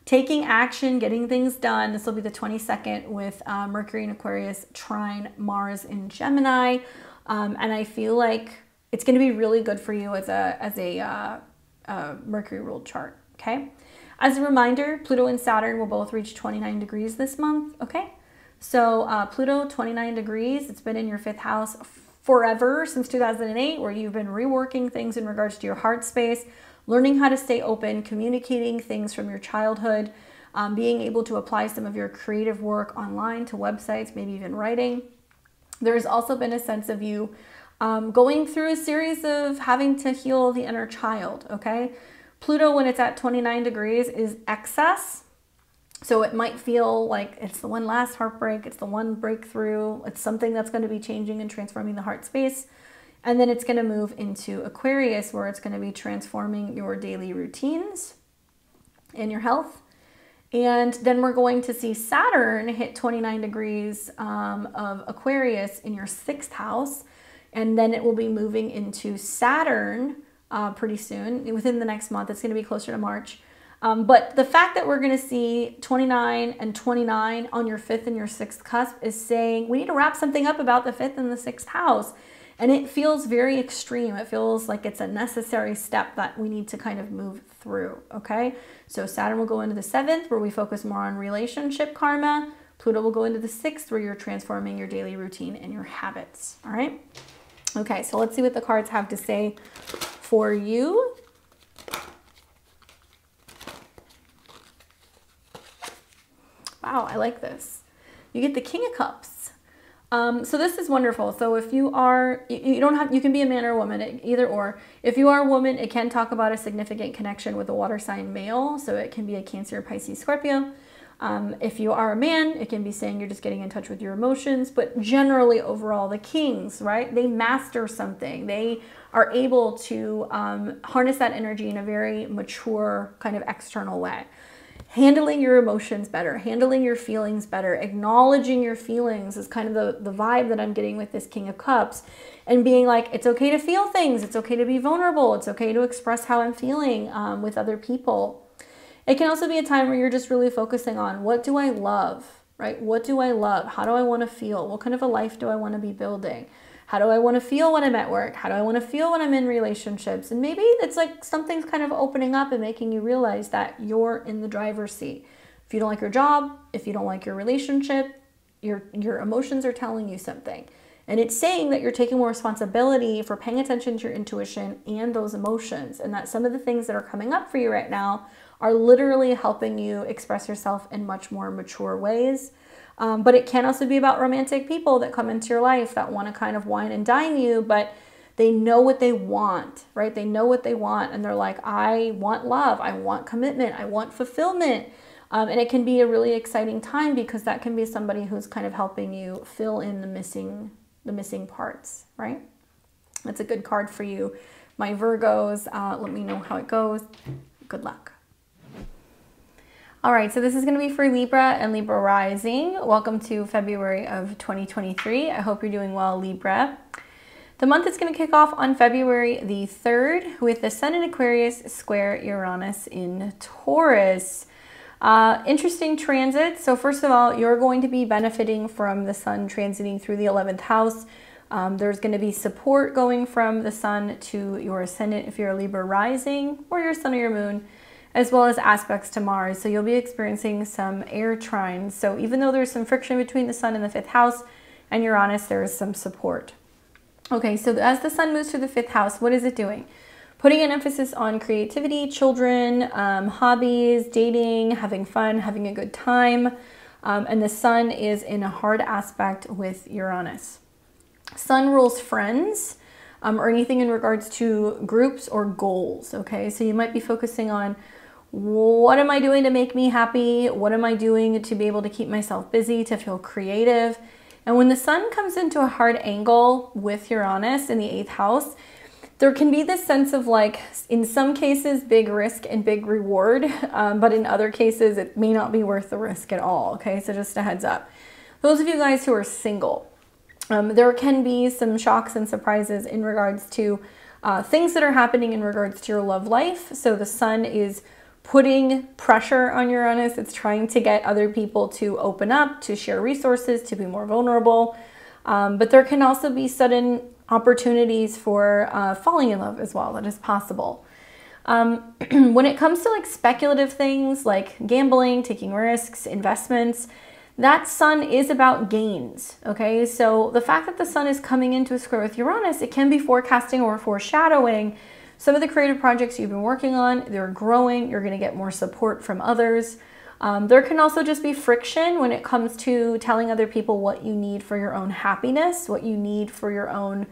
taking action, getting things done. This will be the 22nd with Mercury in Aquarius trine Mars in Gemini. And I feel like it's going to be really good for you as a Mercury ruled chart, okay? As a reminder, Pluto and Saturn will both reach 29 degrees this month, okay? So Pluto, 29 degrees, it's been in your 5th house forever, since 2008, where you've been reworking things in regards to your heart space, learning how to stay open, communicating things from your childhood, being able to apply some of your creative work online to websites, maybe even writing. There's also been a sense of you going through a series of having to heal the inner child, okay? Pluto, when it's at 29 degrees, is excess. So it might feel like it's the one last heartbreak, it's the one breakthrough, it's something that's going to be changing and transforming the heart space. And then it's going to move into Aquarius, where it's going to be transforming your daily routines and your health. And then we're going to see Saturn hit 29 degrees of Aquarius in your 6th house. And then it will be moving into Saturn pretty soon. Within the next month, it's going to be closer to March. But the fact that we're going to see 29 and 29 on your 5th and your 6th cusp is saying we need to wrap something up about the 5th and the 6th house. And it feels very extreme. It feels like it's a necessary step that we need to kind of move through, okay? So Saturn will go into the 7th, where we focus more on relationship karma. Pluto will go into the 6th, where you're transforming your daily routine and your habits, all right? Okay, so let's see what the cards have to say for you. Wow, I like this. You get the King of Cups. So this is wonderful. So if you are, you don't have, you can be a man or a woman, either or. If you are a woman, it can talk about a significant connection with a water sign male. So it can be a Cancer, Pisces, Scorpio. If you are a man, it can be saying you're just getting in touch with your emotions. But generally, overall, the kings, right? They master something. They are able to harness that energy in a very mature kind of external way. Handling your emotions better, handling your feelings better, acknowledging your feelings is kind of the vibe that I'm getting with this King of Cups, and being like, it's okay to feel things. It's okay to be vulnerable. It's okay to express how I'm feeling with other people. It can also be a time where you're just really focusing on, what do I love, right? What do I love? How do I want to feel? What kind of a life do I want to be building? How do I want to feel when I'm at work? How do I want to feel when I'm in relationships? And maybe it's like something's kind of opening up and making you realize that you're in the driver's seat. If you don't like your job, if you don't like your relationship, your emotions are telling you something. And it's saying that you're taking more responsibility for paying attention to your intuition and those emotions, and that some of the things that are coming up for you right now are literally helping you express yourself in much more mature ways. But it can also be about romantic people that come into your life that want to kind of wine and dine you, but they know what they want, right? They know what they want, and they're like, I want love, I want commitment, I want fulfillment. And it can be a really exciting time because that can be somebody who's kind of helping you fill in the missing parts, right? That's a good card for you, my Virgos. Let me know how it goes. Good luck. All right, so this is going to be for Libra and Libra rising. Welcome to February of 2023. I hope you're doing well, Libra. The month is going to kick off on February the 3rd with the Sun in Aquarius square Uranus in Taurus. Interesting transit. So first of all, you're going to be benefiting from the Sun transiting through the 11th house. There's going to be support going from the Sun to your ascendant if you're a Libra rising, or your Sun or your Moon, as well as aspects to Mars. So you'll be experiencing some air trines. So even though there's some friction between the Sun and the 5th house and Uranus, there is some support. Okay, so as the Sun moves through the 5th house, what is it doing? Putting an emphasis on creativity, children, hobbies, dating, having fun, having a good time. And the Sun is in a hard aspect with Uranus. Sun rules friends, or anything in regards to groups or goals, okay? So you might be focusing on, what am I doing to make me happy? What am I doing to be able to keep myself busy, to feel creative? And when the Sun comes into a hard angle with Uranus in the 8th house, there can be this sense of, like, in some cases, big risk and big reward, but in other cases, it may not be worth the risk at all, okay? So just a heads up. Those of you guys who are single, there can be some shocks and surprises in regards to things that are happening in regards to your love life. So the Sun is putting pressure on Uranus. It's trying to get other people to open up, to share resources, to be more vulnerable. But there can also be sudden opportunities for falling in love as well. That is possible. When it comes to like speculative things like gambling, taking risks, investments, that Sun is about gains, okay? So the fact that the Sun is coming into a square with Uranus, it can be forecasting or foreshadowing some of the creative projects you've been working on. They're growing. You're going to get more support from others. There can also just be friction when it comes to telling other people what you need for your own happiness, what you need for your own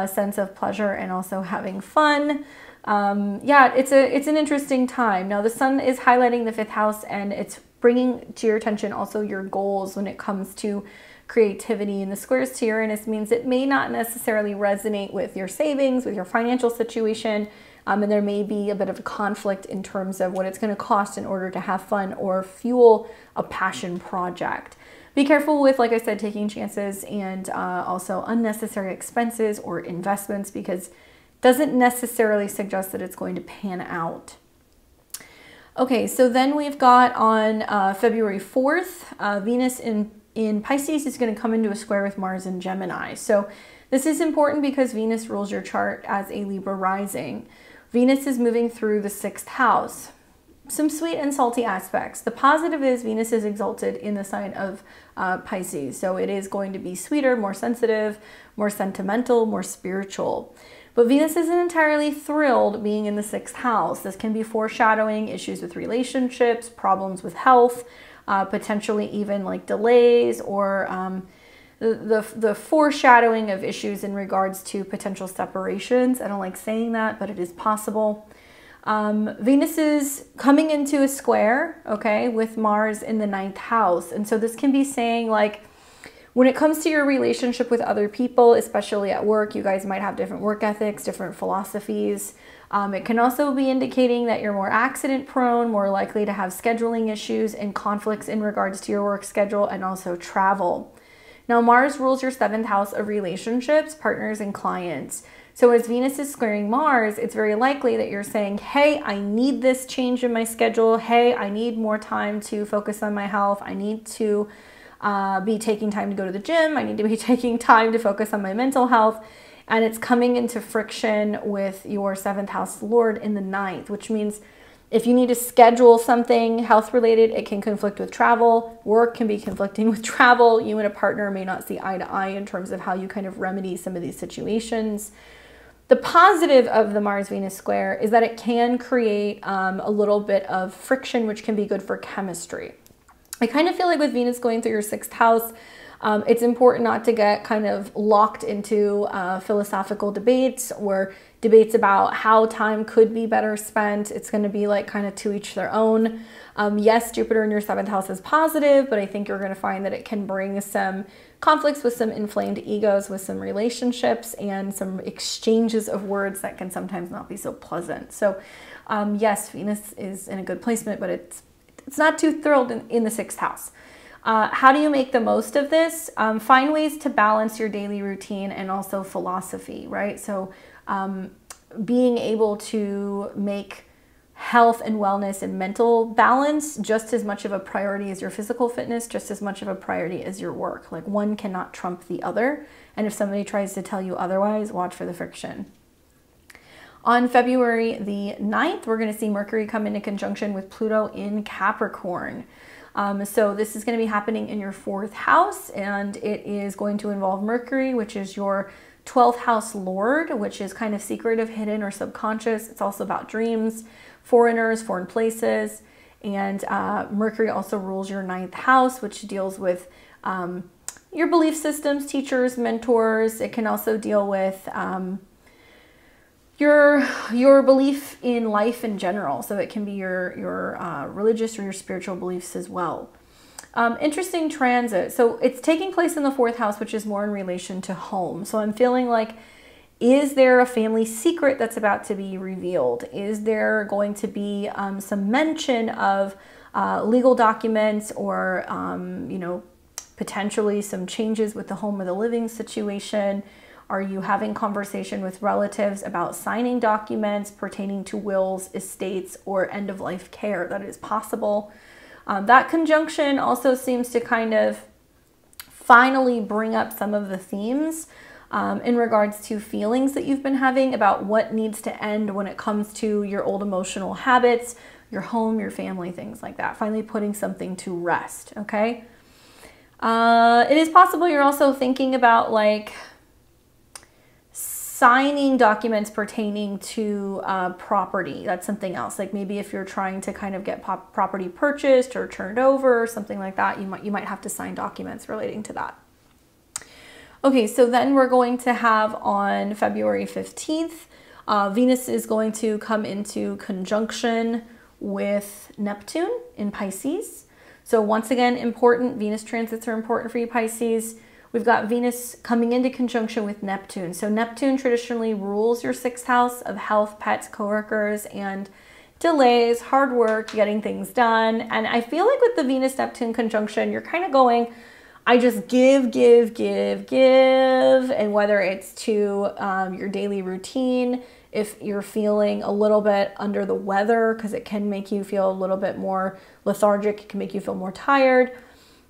sense of pleasure and also having fun. Yeah, it's an interesting time. Now, the Sun is highlighting the 5th house, and it's bringing to your attention also your goals when it comes to creativity. And the squares to Uranus means it may not necessarily resonate with your savings, with your financial situation, and there may be a bit of a conflict in terms of what it's going to cost in order to have fun or fuel a passion project. Be careful with, like I said, taking chances and also unnecessary expenses or investments, because it doesn't necessarily suggest that it's going to pan out. Okay, so then we've got on February 4th, Venus in Pisces is going to come into a square with Mars in Gemini. So this is important because Venus rules your chart as a Libra rising. Venus is moving through the 6th house. Some sweet and salty aspects. The positive is Venus is exalted in the sign of Pisces. So it is going to be sweeter, more sensitive, more sentimental, more spiritual. But Venus isn't entirely thrilled being in the 6th house. This can be foreshadowing issues with relationships, problems with health, potentially even like delays, or the foreshadowing of issues in regards to potential separations. I don't like saying that, but it is possible. Venus is coming into a square, okay, with Mars in the 9th house. And so this can be saying, like, when it comes to your relationship with other people, especially at work, you guys might have different work ethics, different philosophies. It can also be indicating that you're more accident prone, more likely to have scheduling issues and conflicts in regards to your work schedule, and also travel. Now, Mars rules your 7th house of relationships, partners, and clients. So as Venus is squaring Mars, it's very likely that you're saying, hey, I need this change in my schedule. Hey, I need more time to focus on my health. I need to be taking time to go to the gym. I need to be taking time to focus on my mental health. And it's coming into friction with your 7th house Lord in the 9th, which means If you need to schedule something health related, it can conflict with travel. Work can be conflicting with travel. You and a partner may not see eye to eye in terms of how you kind of remedy some of these situations. The positive of the Mars-Venus square is that it can create a little bit of friction, which can be good for chemistry. I kind of feel like with Venus going through your 6th house, it's important not to get kind of locked into philosophical debates or debates about how time could be better spent. It's going to be like kind of to each their own. Yes, Jupiter in your 7th house is positive, but I think you're going to find that it can bring some conflicts with some inflamed egos, with some relationships and some exchanges of words that can sometimes not be so pleasant. So yes, Venus is in a good placement, but it's not too thrilled in the 6th house. How do you make the most of this? Find ways to balance your daily routine and also philosophy, right? So being able to make health and wellness and mental balance just as much of a priority as your physical fitness, just as much of a priority as your work. Like one cannot trump the other. And if somebody tries to tell you otherwise, watch for the friction. On February the 9th, we're going to see Mercury come into conjunction with Pluto in Capricorn. So this is going to be happening in your 4th house, and it is going to involve Mercury, which is your 12th house lord, which is kind of secretive, hidden, or subconscious. It's also about dreams, foreigners, foreign places. And Mercury also rules your 9th house, which deals with your belief systems, teachers, mentors. It can also deal with your belief in life in general. So it can be your religious or your spiritual beliefs as well. Interesting transit. So it's taking place in the 4th house, which is more in relation to home. So I'm feeling like, is there a family secret that's about to be revealed? Is there going to be some mention of legal documents or, you know, potentially some changes with the home or the living situation? Are you having conversation with relatives about signing documents pertaining to wills, estates, or end-of-life care? That is possible. That conjunction also seems to kind of finally bring up some of the themes in regards to feelings that you've been having about what needs to end when it comes to your old emotional habits, your home, your family, things like that. Finally putting something to rest, okay? It is possible you're also thinking about like signing documents pertaining to property. That's something else. Like maybe if you're trying to kind of get property purchased or turned over or something like that, you might have to sign documents relating to that. Okay, so then we're going to have on February 15th, Venus is going to come into conjunction with Neptune in Pisces. So once again, important. Venus transits are important for you, Pisces. We've got Venus coming into conjunction with Neptune. So Neptune traditionally rules your 6th house of health, pets, coworkers, and delays, hard work, getting things done. And I feel like with the Venus-Neptune conjunction, you're kind of going, I just give. And whether it's to your daily routine, if you're feeling a little bit under the weather, because it can make you feel a little bit more lethargic, it can make you feel more tired.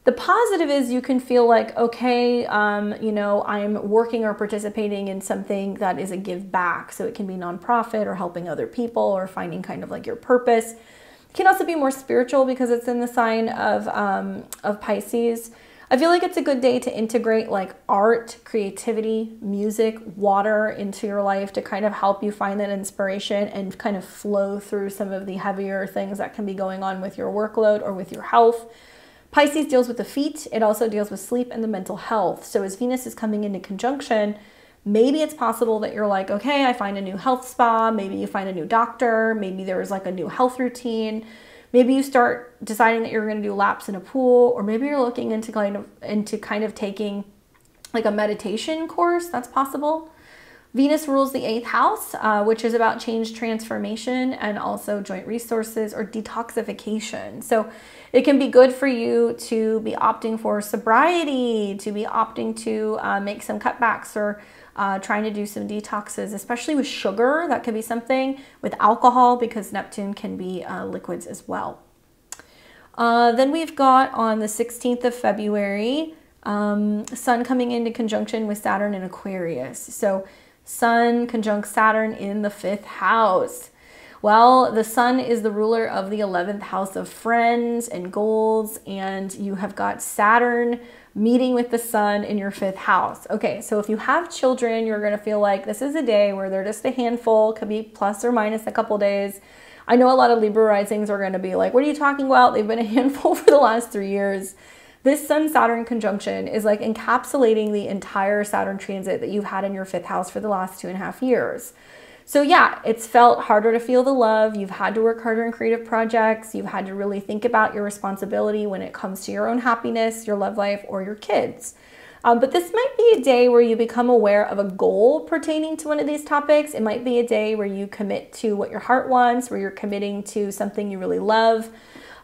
The positive is you can feel like, okay, you know, I'm working or participating in something that is a give back. So it can be nonprofit or helping other people or finding kind of like your purpose. It can also be more spiritual because it's in the sign of Pisces. I feel like it's a good day to integrate like art, creativity, music, water into your life to kind of help you find that inspiration and kind of flow through some of the heavier things that can be going on with your workload or with your health. Pisces deals with the feet. It also deals with sleep and the mental health. So as Venus is coming into conjunction, maybe it's possible that you're like, okay, I find a new health spa. Maybe you find a new doctor. Maybe there's like a new health routine. Maybe you start deciding that you're going to do laps in a pool, or maybe you're looking into kind of taking like a meditation course. That's possible. Venus rules the 8th house, which is about change, transformation, and also joint resources or detoxification. So it can be good for you to be opting for sobriety, to be opting to make some cutbacks or trying to do some detoxes, especially with sugar. That could be something with alcohol because Neptune can be liquids as well. Then we've got on the 16th of February, Sun coming into conjunction with Saturn in Aquarius. So Sun conjunct Saturn in the 5th house. Well, the sun is the ruler of the 11th house of friends and goals, and you have got Saturn meeting with the sun in your 5th house. Okay, so if you have children, you're going to feel like this is a day where they're just a handful, could be plus or minus a couple days. I know a lot of Libra risings are going to be like, what are you talking about? They've been a handful for the last 3 years. This Sun-Saturn conjunction is like encapsulating the entire Saturn transit that you've had in your 5th house for the last 2.5 years. So yeah, it's felt harder to feel the love. You've had to work harder in creative projects. You've had to really think about your responsibility when it comes to your own happiness, your love life, or your kids. But this might be a day where you become aware of a goal pertaining to one of these topics. It might be a day where you commit to what your heart wants, where you're committing to something you really love.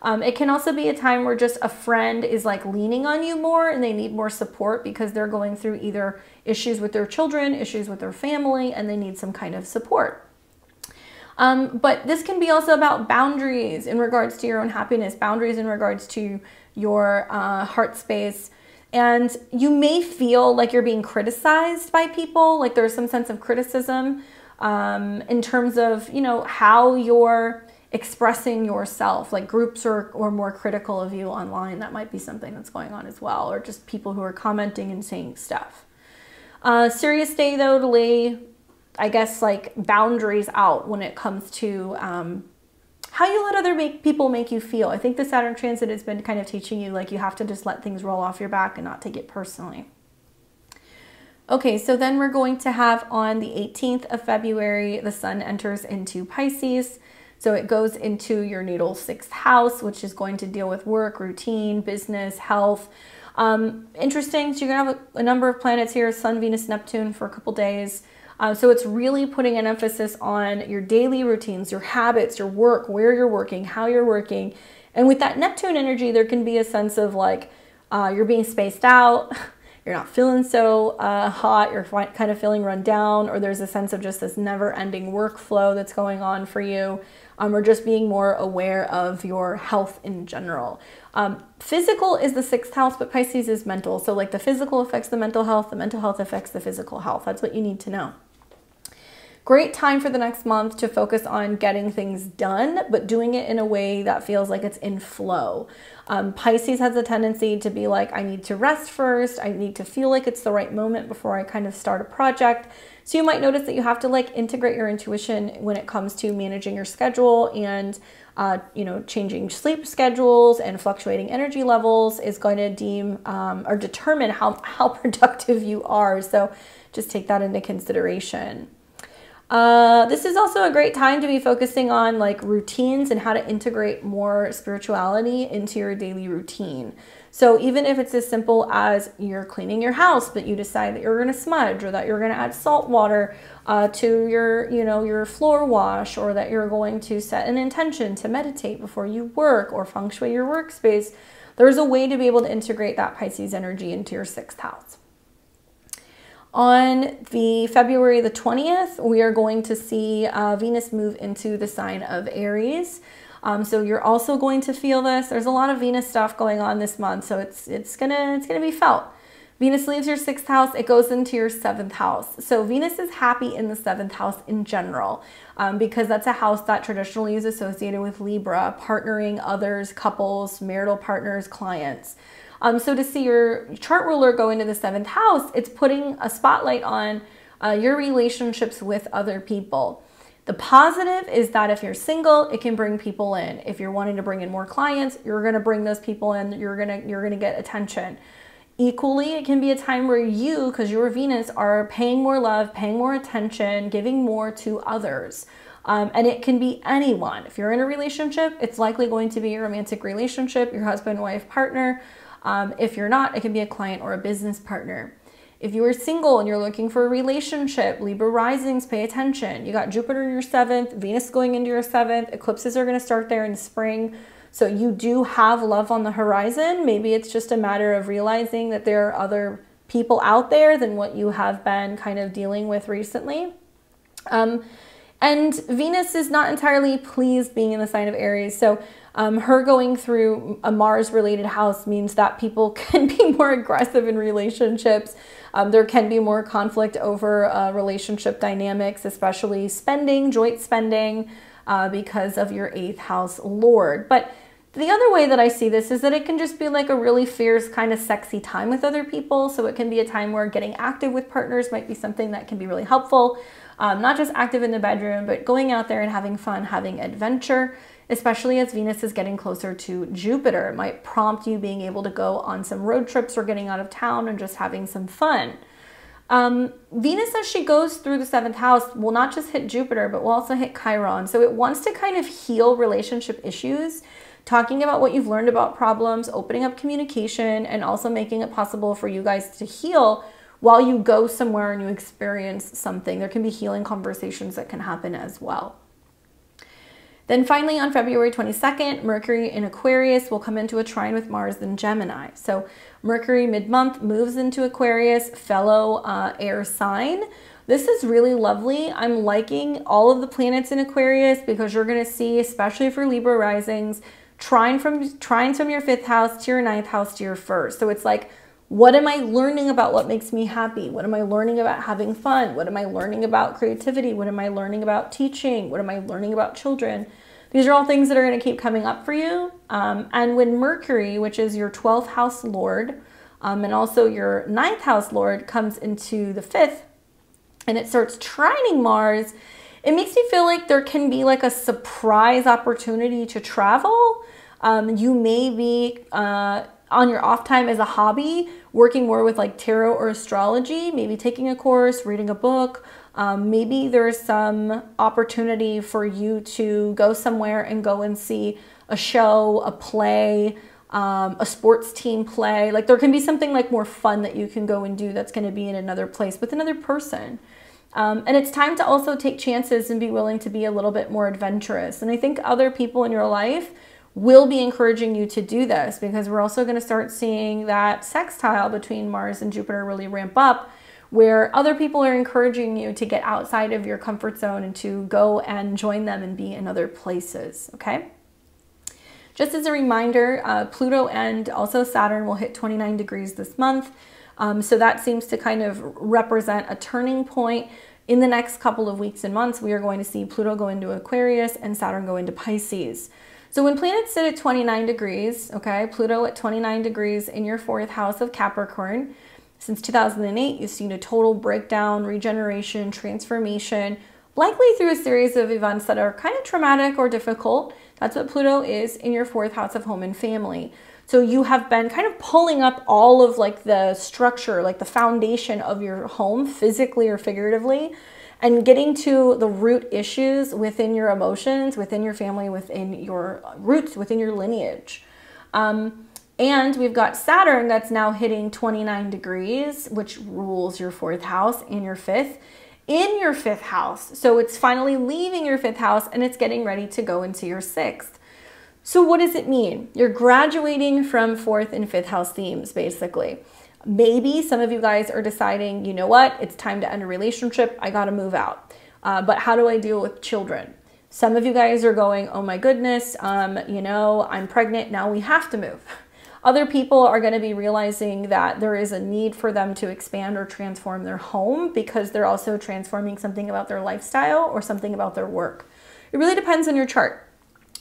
It can also be a time where just a friend is like leaning on you more and they need more support because they're going through either issues with their children, issues with their family, and they need some kind of support. But this can be also about boundaries in regards to your own happiness, boundaries in regards to your heart space. And you may feel like you're being criticized by people, like there's some sense of criticism in terms of, you know, how you're expressing yourself, like groups are more critical of you online. That might be something that's going on as well, or just people who are commenting and saying stuff. Serious day though to lay, I guess, like boundaries out when it comes to how you let other people make you feel. I think the Saturn transit has been kind of teaching you like you have to just let things roll off your back and not take it personally. Okay, so then we're going to have on the 18th of February, the sun enters into Pisces. So it goes into your natal 6th house, which is going to deal with work, routine, business, health. Interesting, so you're gonna have a number of planets here, Sun, Venus, Neptune for a couple days. So it's really putting an emphasis on your daily routines, your habits, your work, where you're working, how you're working. And with that Neptune energy, there can be a sense of like you're being spaced out, you're not feeling so hot, you're kind of feeling run down, or there's a sense of just this never-ending workflow that's going on for you, or just being more aware of your health in general. Physical is the 6th house, but Pisces is mental. So like the physical affects the mental health affects the physical health. That's what you need to know. Great time for the next month to focus on getting things done, but doing it in a way that feels like it's in flow. Pisces has a tendency to be like, I need to rest first. I need to feel like it's the right moment before I kind of start a project. So you might notice that you have to like integrate your intuition when it comes to managing your schedule, and you know, changing sleep schedules and fluctuating energy levels is going to determine how productive you are. So just take that into consideration. This is also a great time to be focusing on like routines and how to integrate more spirituality into your daily routine. So even if it's as simple as you're cleaning your house, but you decide that you're going to smudge, or that you're going to add salt water to your floor wash, or that you're going to set an intention to meditate before you work or feng shui your workspace, there's a way to be able to integrate that Pisces energy into your 6th house. On the February the 20th, we are going to see Venus move into the sign of Aries. So you're also going to feel this. There's a lot of Venus stuff going on this month, so it's gonna be felt. Venus leaves your 6th house, it goes into your 7th house. So Venus is happy in the 7th house in general, because that's a house that traditionally is associated with Libra, partnering others, couples, marital partners, clients. So to see your chart ruler go into the 7th house, it's putting a spotlight on your relationships with other people. The positive is that if you're single, it can bring people in. If you're wanting to bring in more clients, you're going to bring those people in. You're going to get attention. Equally, it can be a time where you, because you're Venus, are paying more love, paying more attention, giving more to others. And it can be anyone. If you're in a relationship, it's likely going to be a romantic relationship, your husband, wife, partner. If you're not, it can be a client or a business partner. If you are single and you're looking for a relationship, Libra risings, pay attention. You got Jupiter in your 7th, Venus going into your 7th. Eclipses are going to start there in spring. So you do have love on the horizon. Maybe it's just a matter of realizing that there are other people out there than what you have been kind of dealing with recently. And Venus is not entirely pleased being in the sign of Aries. So her going through a Mars-related house means that people can be more aggressive in relationships. There can be more conflict over relationship dynamics, especially spending, joint spending. because of your 8th house Lord. But the other way that I see this is that it can just be like a really fierce, kind of sexy time with other people. So it can be a time where getting active with partners might be something that can be really helpful. Not just active in the bedroom, but going out there and having fun, having adventure, especially as Venus is getting closer to Jupiter. It might prompt you being able to go on some road trips or getting out of town and just having some fun. Venus, as she goes through the 7th house, will not just hit Jupiter, but will also hit Chiron. So it wants to kind of heal relationship issues, talking about what you've learned about problems, opening up communication, and also making it possible for you guys to heal while you go somewhere and you experience something. There can be healing conversations that can happen as well. Then finally, on February 22nd, Mercury in Aquarius will come into a trine with Mars in Gemini. So Mercury mid-month moves into Aquarius, fellow air sign. This is really lovely. I'm liking all of the planets in Aquarius because you're going to see, especially for Libra risings, trines from your 5th house to your 9th house to your 1st. So it's like, what am I learning about what makes me happy? What am I learning about having fun? What am I learning about creativity? What am I learning about teaching? What am I learning about children? These are all things that are going to keep coming up for you. And when Mercury, which is your 12th house Lord, and also your 9th house Lord, comes into the 5th and it starts trining Mars, it makes me feel like there can be like a surprise opportunity to travel. You may be on your off time as a hobby, working more with like tarot or astrology, maybe taking a course, reading a book. Maybe there's some opportunity for you to go somewhere and go and see a show, a play, a sports team play. Like there can be something like more fun that you can go and do that's going to be in another place with another person. And it's time to also take chances and be willing to be a little bit more adventurous. And I think other people in your life will be encouraging you to do this because we're also going to start seeing that sextile between Mars and Jupiter really ramp up, where other people are encouraging you to get outside of your comfort zone and to go and join them and be in other places, okay? Just as a reminder, Pluto and also Saturn will hit 29 degrees this month. So that seems to kind of represent a turning point. In the next couple of weeks and months, we are going to see Pluto go into Aquarius and Saturn go into Pisces. So when planets sit at 29 degrees, okay, Pluto at 29 degrees in your 4th house of Capricorn, since 2008, you've seen a total breakdown, regeneration, transformation, likely through a series of events that are kind of traumatic or difficult. That's what Pluto is in your 4th house of home and family. So you have been kind of pulling up all of like the structure, like the foundation of your home, physically or figuratively, and getting to the root issues within your emotions, within your family, within your roots, within your lineage. And we've got Saturn that's now hitting 29 degrees, which rules your 4th house and your 5th, in your 5th house. So it's finally leaving your 5th house and it's getting ready to go into your 6th. So what does it mean? You're graduating from 4th and 5th house themes, basically. Maybe some of you guys are deciding, you know what, it's time to end a relationship, I gotta move out. But how do I deal with children? Some of you guys are going, oh my goodness, you know, I'm pregnant, now we have to move. Other people are going to be realizing that there is a need for them to expand or transform their home because they're also transforming something about their lifestyle or something about their work. It really depends on your chart.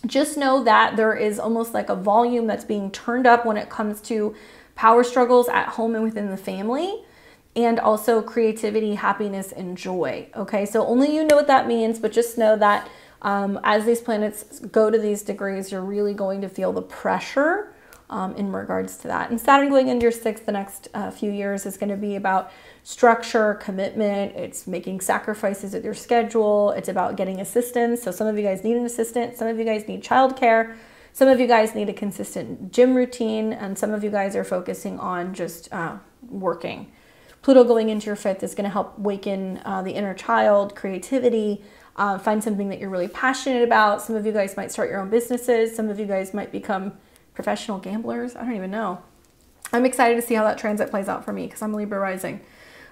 Just know that there is almost like a volume that's being turned up when it comes to power struggles at home and within the family, and also creativity, happiness, and joy. Okay, so only you know what that means, but just know that as these planets go to these degrees, you're really going to feel the pressure in regards to that. And Saturn going into your 6th the next few years is going to be about structure, commitment. It's making sacrifices with your schedule. It's about getting assistance. So some of you guys need an assistant. Some of you guys need childcare. Some of you guys need a consistent gym routine. And some of you guys are focusing on just working. Pluto going into your 5th is going to help waken the inner child, creativity, find something that you're really passionate about. Some of you guys might start your own businesses. Some of you guys might become professional gamblers. I don't even know. I'm excited to see how that transit plays out for me because I'm Libra rising.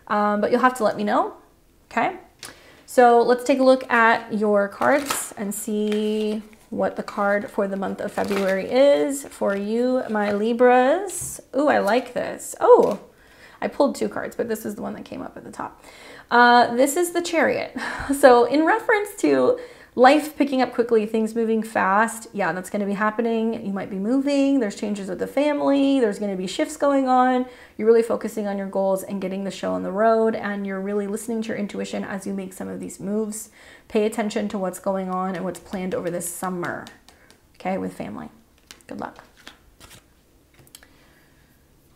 But you'll have to let me know. Okay. So let's take a look at your cards and see what the card for the month of February is for you, my Libras. Ooh, I like this. Oh, I pulled 2 cards, but this is the one that came up at the top. This is the Chariot. So in reference to life picking up quickly, things moving fast. Yeah, that's going to be happening. You might be moving. There's changes with the family. There's going to be shifts going on. You're really focusing on your goals and getting the show on the road. And you're really listening to your intuition as you make some of these moves. Pay attention to what's going on and what's planned over this summer. Okay, with family. Good luck.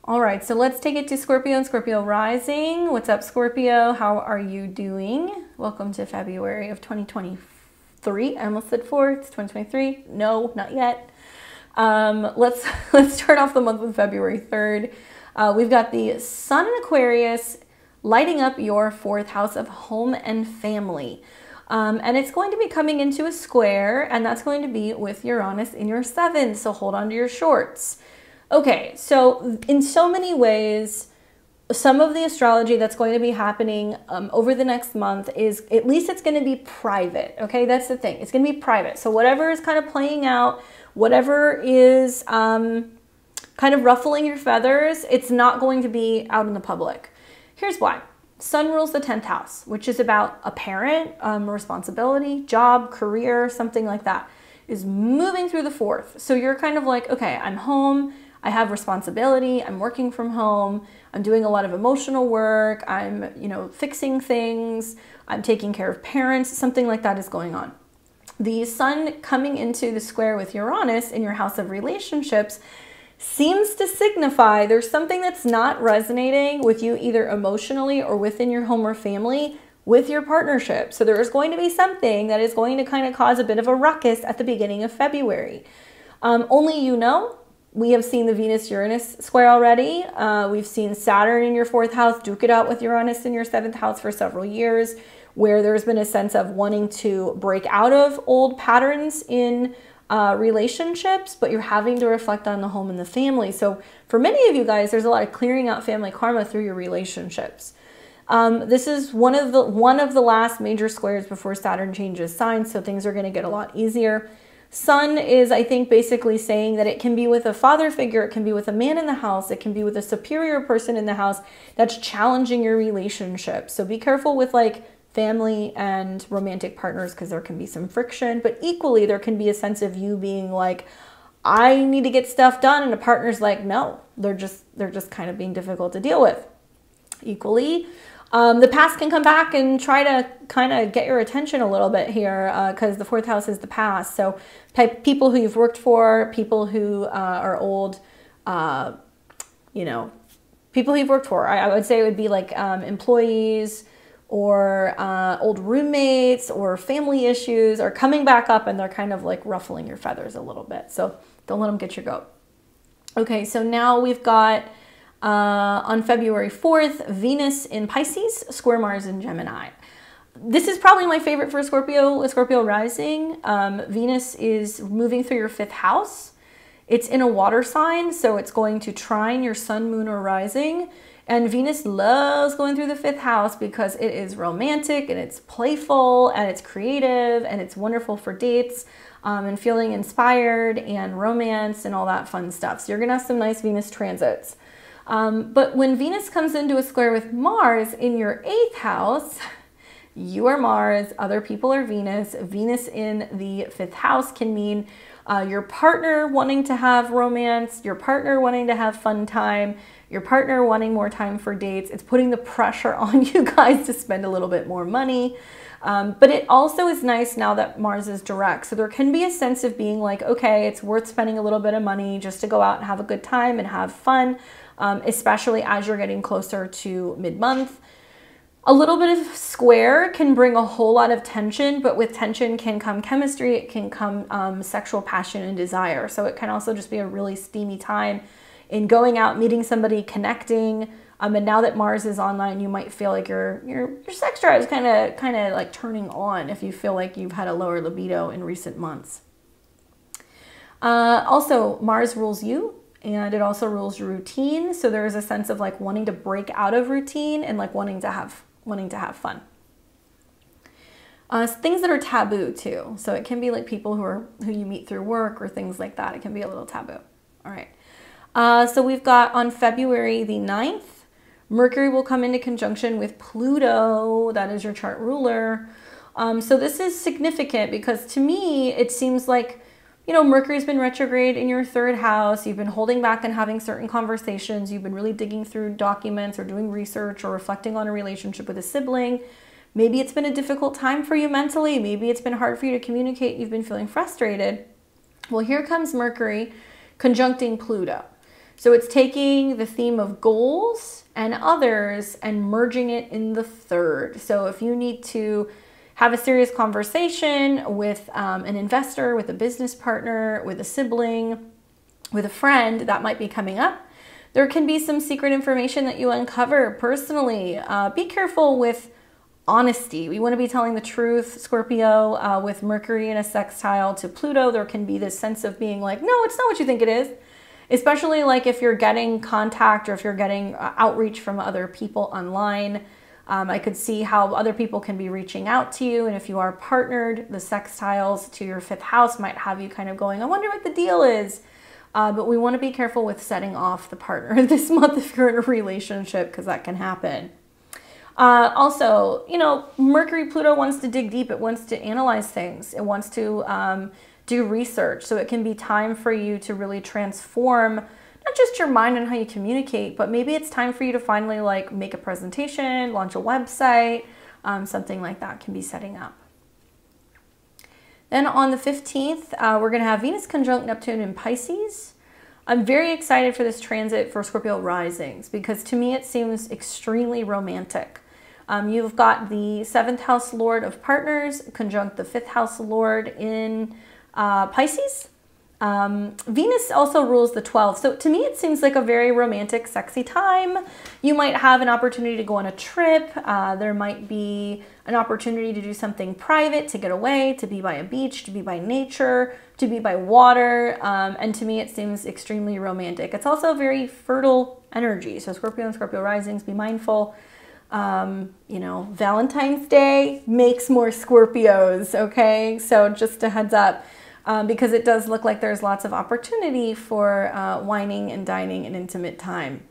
All right, so let's take it to Scorpio and Scorpio rising. What's up, Scorpio? How are you doing? Welcome to February of 2023. I almost said 4. It's 2023. No, not yet. Let's start off the month with February 3rd. We've got the Sun in Aquarius lighting up your 4th house of home and family. And it's going to be coming into a square, and that's going to be with Uranus in your 7th. So hold on to your shorts. Okay, so in so many ways, some of the astrology that's going to be happening over the next month is, at least it's going to be private, okay? That's the thing. It's going to be private. So whatever is kind of playing out, whatever is kind of ruffling your feathers, it's not going to be out in the public. Here's why. Sun rules the 10th house, which is about a parent, responsibility, job, career, something like that, is moving through the 4th. So you're kind of like, okay, I'm home. I have responsibility, I'm working from home, I'm doing a lot of emotional work, I'm, fixing things, I'm taking care of parents, something like that is going on. The Sun coming into the square with Uranus in your house of relationships seems to signify there's something that's not resonating with you either emotionally or within your home or family with your partnership. So there is going to be something that is going to kind of cause a bit of a ruckus at the beginning of February. Only you know. We have seen the Venus-Uranus square already. We've seen Saturn in your 4th house duke it out with Uranus in your 7th house for several years, where there's been a sense of wanting to break out of old patterns in relationships, but you're having to reflect on the home and the family. So for many of you guys, there's a lot of clearing out family karma through your relationships. This is one of the last major squares before Saturn changes signs, so things are going to get a lot easier. Sun is, I think, basically saying that it can be with a father figure, it can be with a man in the house, it can be with a superior person in the house that's challenging your relationship. So be careful with like family and romantic partners because there can be some friction, but equally there can be a sense of you being like, I need to get stuff done, and a partner's like, no, they're just kind of being difficult to deal with. Equally, the past can come back and try to kind of get your attention a little bit here because the 4th house is the past. So people who you've worked for, people who are old, people who you've worked for. I would say it would be like employees or old roommates or family issues are coming back up, and they're kind of like ruffling your feathers a little bit. So don't let them get your goat. Okay, so now we've got on February 4th, Venus in Pisces, square Mars in Gemini. This is probably my favorite for Scorpio rising. Venus is moving through your 5th house. It's in a water sign, so it's going to trine your sun, moon, or rising. And Venus loves going through the 5th house because it is romantic and it's playful and it's creative and it's wonderful for dates and feeling inspired and romance and all that fun stuff. So you're going to have some nice Venus transits. But when Venus comes into a square with Mars in your 8th house, you are Mars, other people are Venus. Venus in the 5th house can mean your partner wanting to have romance, your partner wanting to have fun time, your partner wanting more time for dates. It's putting the pressure on you guys to spend a little bit more money. But it also is nice now that Mars is direct. So there can be a sense of being like, okay, it's worth spending a little bit of money just to go out and have a good time and have fun, especially as you're getting closer to mid-month. A little bit of square can bring a whole lot of tension, but with tension can come chemistry, it can come sexual passion and desire. So it can also just be a really steamy time in going out, meeting somebody, connecting. And now that Mars is online, you might feel like your sex drive is kind of like turning on if you feel like you've had a lower libido in recent months. Also, Mars rules you, and it also rules your routine. So there is a sense of like wanting to break out of routine and like wanting to have fun. Things that are taboo too. So it can be like people who you meet through work or things like that. It can be a little taboo. All right. So we've got on February the 9th, Mercury will come into conjunction with Pluto. That is your chart ruler. So this is significant because to me, it seems like, you know, Mercury's been retrograde in your third house. You've been holding back and having certain conversations. You've been really digging through documents or doing research or reflecting on a relationship with a sibling. Maybe it's been a difficult time for you mentally. Maybe it's been hard for you to communicate. You've been feeling frustrated. Well, here comes Mercury conjuncting Pluto. So it's taking the theme of goals and others and merging it in the third. So if you need to have a serious conversation with an investor, with a business partner, with a sibling, with a friend, that might be coming up. There can be some secret information that you uncover personally. Be careful with honesty. We want to be telling the truth, Scorpio. With Mercury in a sextile to Pluto, there can be this sense of being like, no, it's not what you think it is. Especially like if you're getting contact or if you're getting outreach from other people online. I could see how other people can be reaching out to you. And if you are partnered, the sextiles to your fifth house might have you kind of going, I wonder what the deal is. But we want to be careful with setting off the partner this month if you're in a relationship, because that can happen. Also, you know, Mercury Pluto wants to dig deep. It wants to analyze things. It wants to do research. So it can be time for you to really transform not just your mind and how you communicate, but maybe it's time for you to finally like make a presentation, launch a website, something like that can be setting up. Then on the 15th, we're going to have Venus conjunct Neptune in Pisces. I'm very excited for this transit for Scorpio risings because to me it seems extremely romantic. You've got the 7th house Lord of Partners conjunct the 5th house Lord in Pisces. Venus also rules the 12th. So to me, it seems like a very romantic, sexy time. You might have an opportunity to go on a trip. There might be an opportunity to do something private, to get away, to be by a beach, to be by nature, to be by water. And to me, it seems extremely romantic. It's also a very fertile energy. So Scorpio and Scorpio risings, be mindful. You know, Valentine's Day makes more Scorpios, okay? So just a heads up. Because it does look like there's lots of opportunity for wining and dining and intimate time.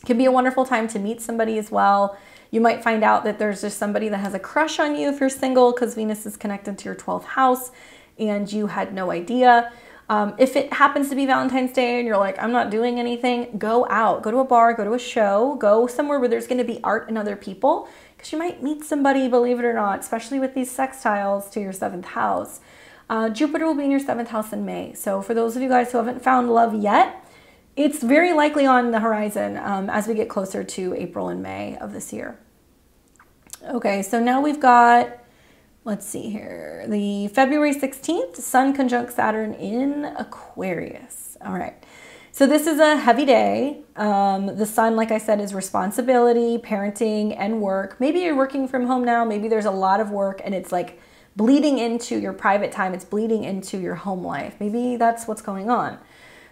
It can be a wonderful time to meet somebody as well. You might find out that there's just somebody that has a crush on you if you're single because Venus is connected to your 12th house and you had no idea. If it happens to be Valentine's Day and you're like, I'm not doing anything, go out, go to a bar, go to a show, go somewhere where there's going to be art and other people because you might meet somebody, believe it or not, especially with these sextiles to your 7th house. Jupiter will be in your 7th house in May. So for those of you guys who haven't found love yet, it's very likely on the horizon as we get closer to April and May of this year. Okay, so now we've got, let's see here, the February 16th, Sun conjunct Saturn in Aquarius. All right, so this is a heavy day. The Sun, like I said, is responsibility, parenting, and work. Maybe you're working from home now. Maybe there's a lot of work and it's like bleeding into your private time. It's bleeding into your home life. Maybe that's what's going on.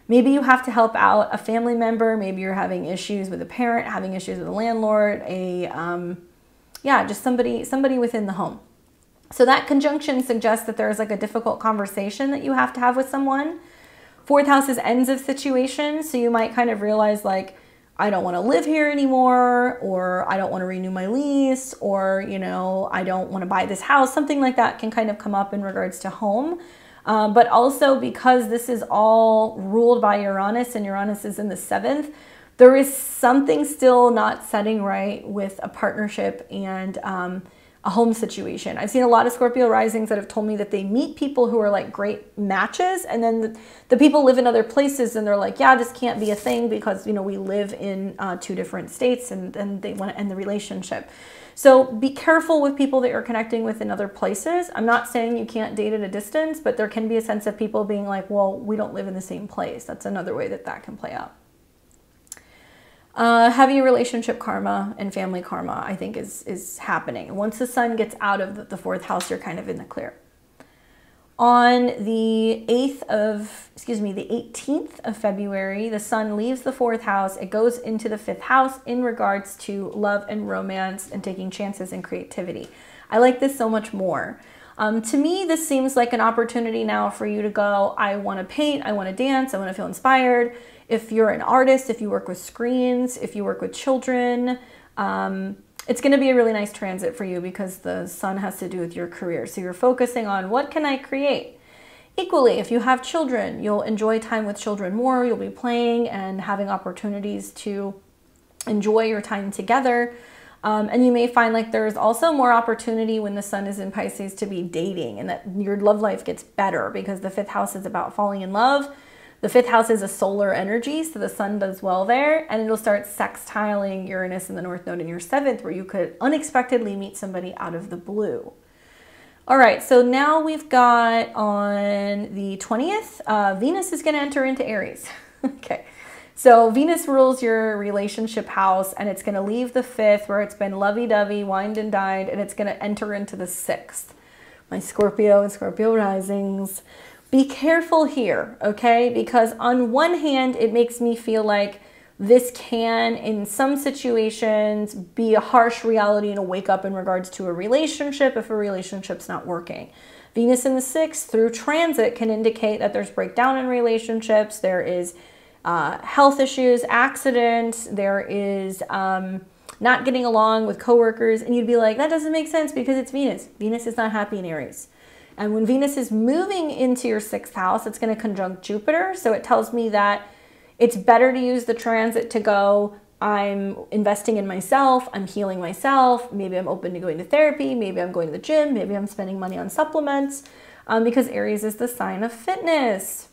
Maybe you have to help out a family member. Maybe you're having issues with a parent, having issues with a landlord, just somebody within the home. So that conjunction suggests that there's like a difficult conversation that you have to have with someone. 4th house is ends of situations. So you might kind of realize like, I don't want to live here anymore, or I don't want to renew my lease, or, you know, I don't want to buy this house. Something like that can kind of come up in regards to home. But also because this is all ruled by Uranus and Uranus is in the 7th, there is something still not setting right with a partnership and a home situation. I've seen a lot of Scorpio risings that have told me that they meet people who are like great matches, and then the people live in other places and they're like, yeah, this can't be a thing because, you know, we live in 2 different states and they want to end the relationship. So be careful with people that you're connecting with in other places. I'm not saying you can't date at a distance, but there can be a sense of people being like, well, we don't live in the same place. That's another way that that can play out. Heavy relationship karma and family karma, I think, is happening. Once the Sun gets out of the 4th house, you're kind of in the clear. On the 18th of February, the Sun leaves the 4th house. It goes into the 5th house in regards to love and romance and taking chances and creativity. I like this so much more. To me, this seems like an opportunity now for you to go, I want to paint, I want to dance, I want to feel inspired. If you're an artist, if you work with screens, if you work with children, it's going to be a really nice transit for you because the sun has to do with your career. So you're focusing on what can I create? Equally, if you have children, you'll enjoy time with children more. You'll be playing and having opportunities to enjoy your time together. And you may find like there's also more opportunity when the sun is in Pisces to be dating, and that your love life gets better because the 5th house is about falling in love. The 5th house is a solar energy, so the sun does well there, and it'll start sextiling Uranus in the North Node in your 7th, where you could unexpectedly meet somebody out of the blue. All right, so now we've got on the 20th, Venus is going to enter into Aries. Okay, so Venus rules your relationship house, and it's going to leave the 5th, where it's been lovey-dovey, wined and dined, and it's going to enter into the 6th. My Scorpio and Scorpio risings. Be careful here, okay? Because on one hand, it makes me feel like this can, in some situations, be a harsh reality and a wake up in regards to a relationship if a relationship's not working. Venus in the 6th through transit can indicate that there's breakdown in relationships, there is health issues, accidents, there is not getting along with coworkers, and you'd be like, that doesn't make sense because it's Venus. Venus is not happy in Aries. And when Venus is moving into your 6th house, it's going to conjunct Jupiter. So it tells me that it's better to use the transit to go, I'm investing in myself, I'm healing myself, maybe I'm open to going to therapy, maybe I'm going to the gym, maybe I'm spending money on supplements, because Aries is the sign of fitness.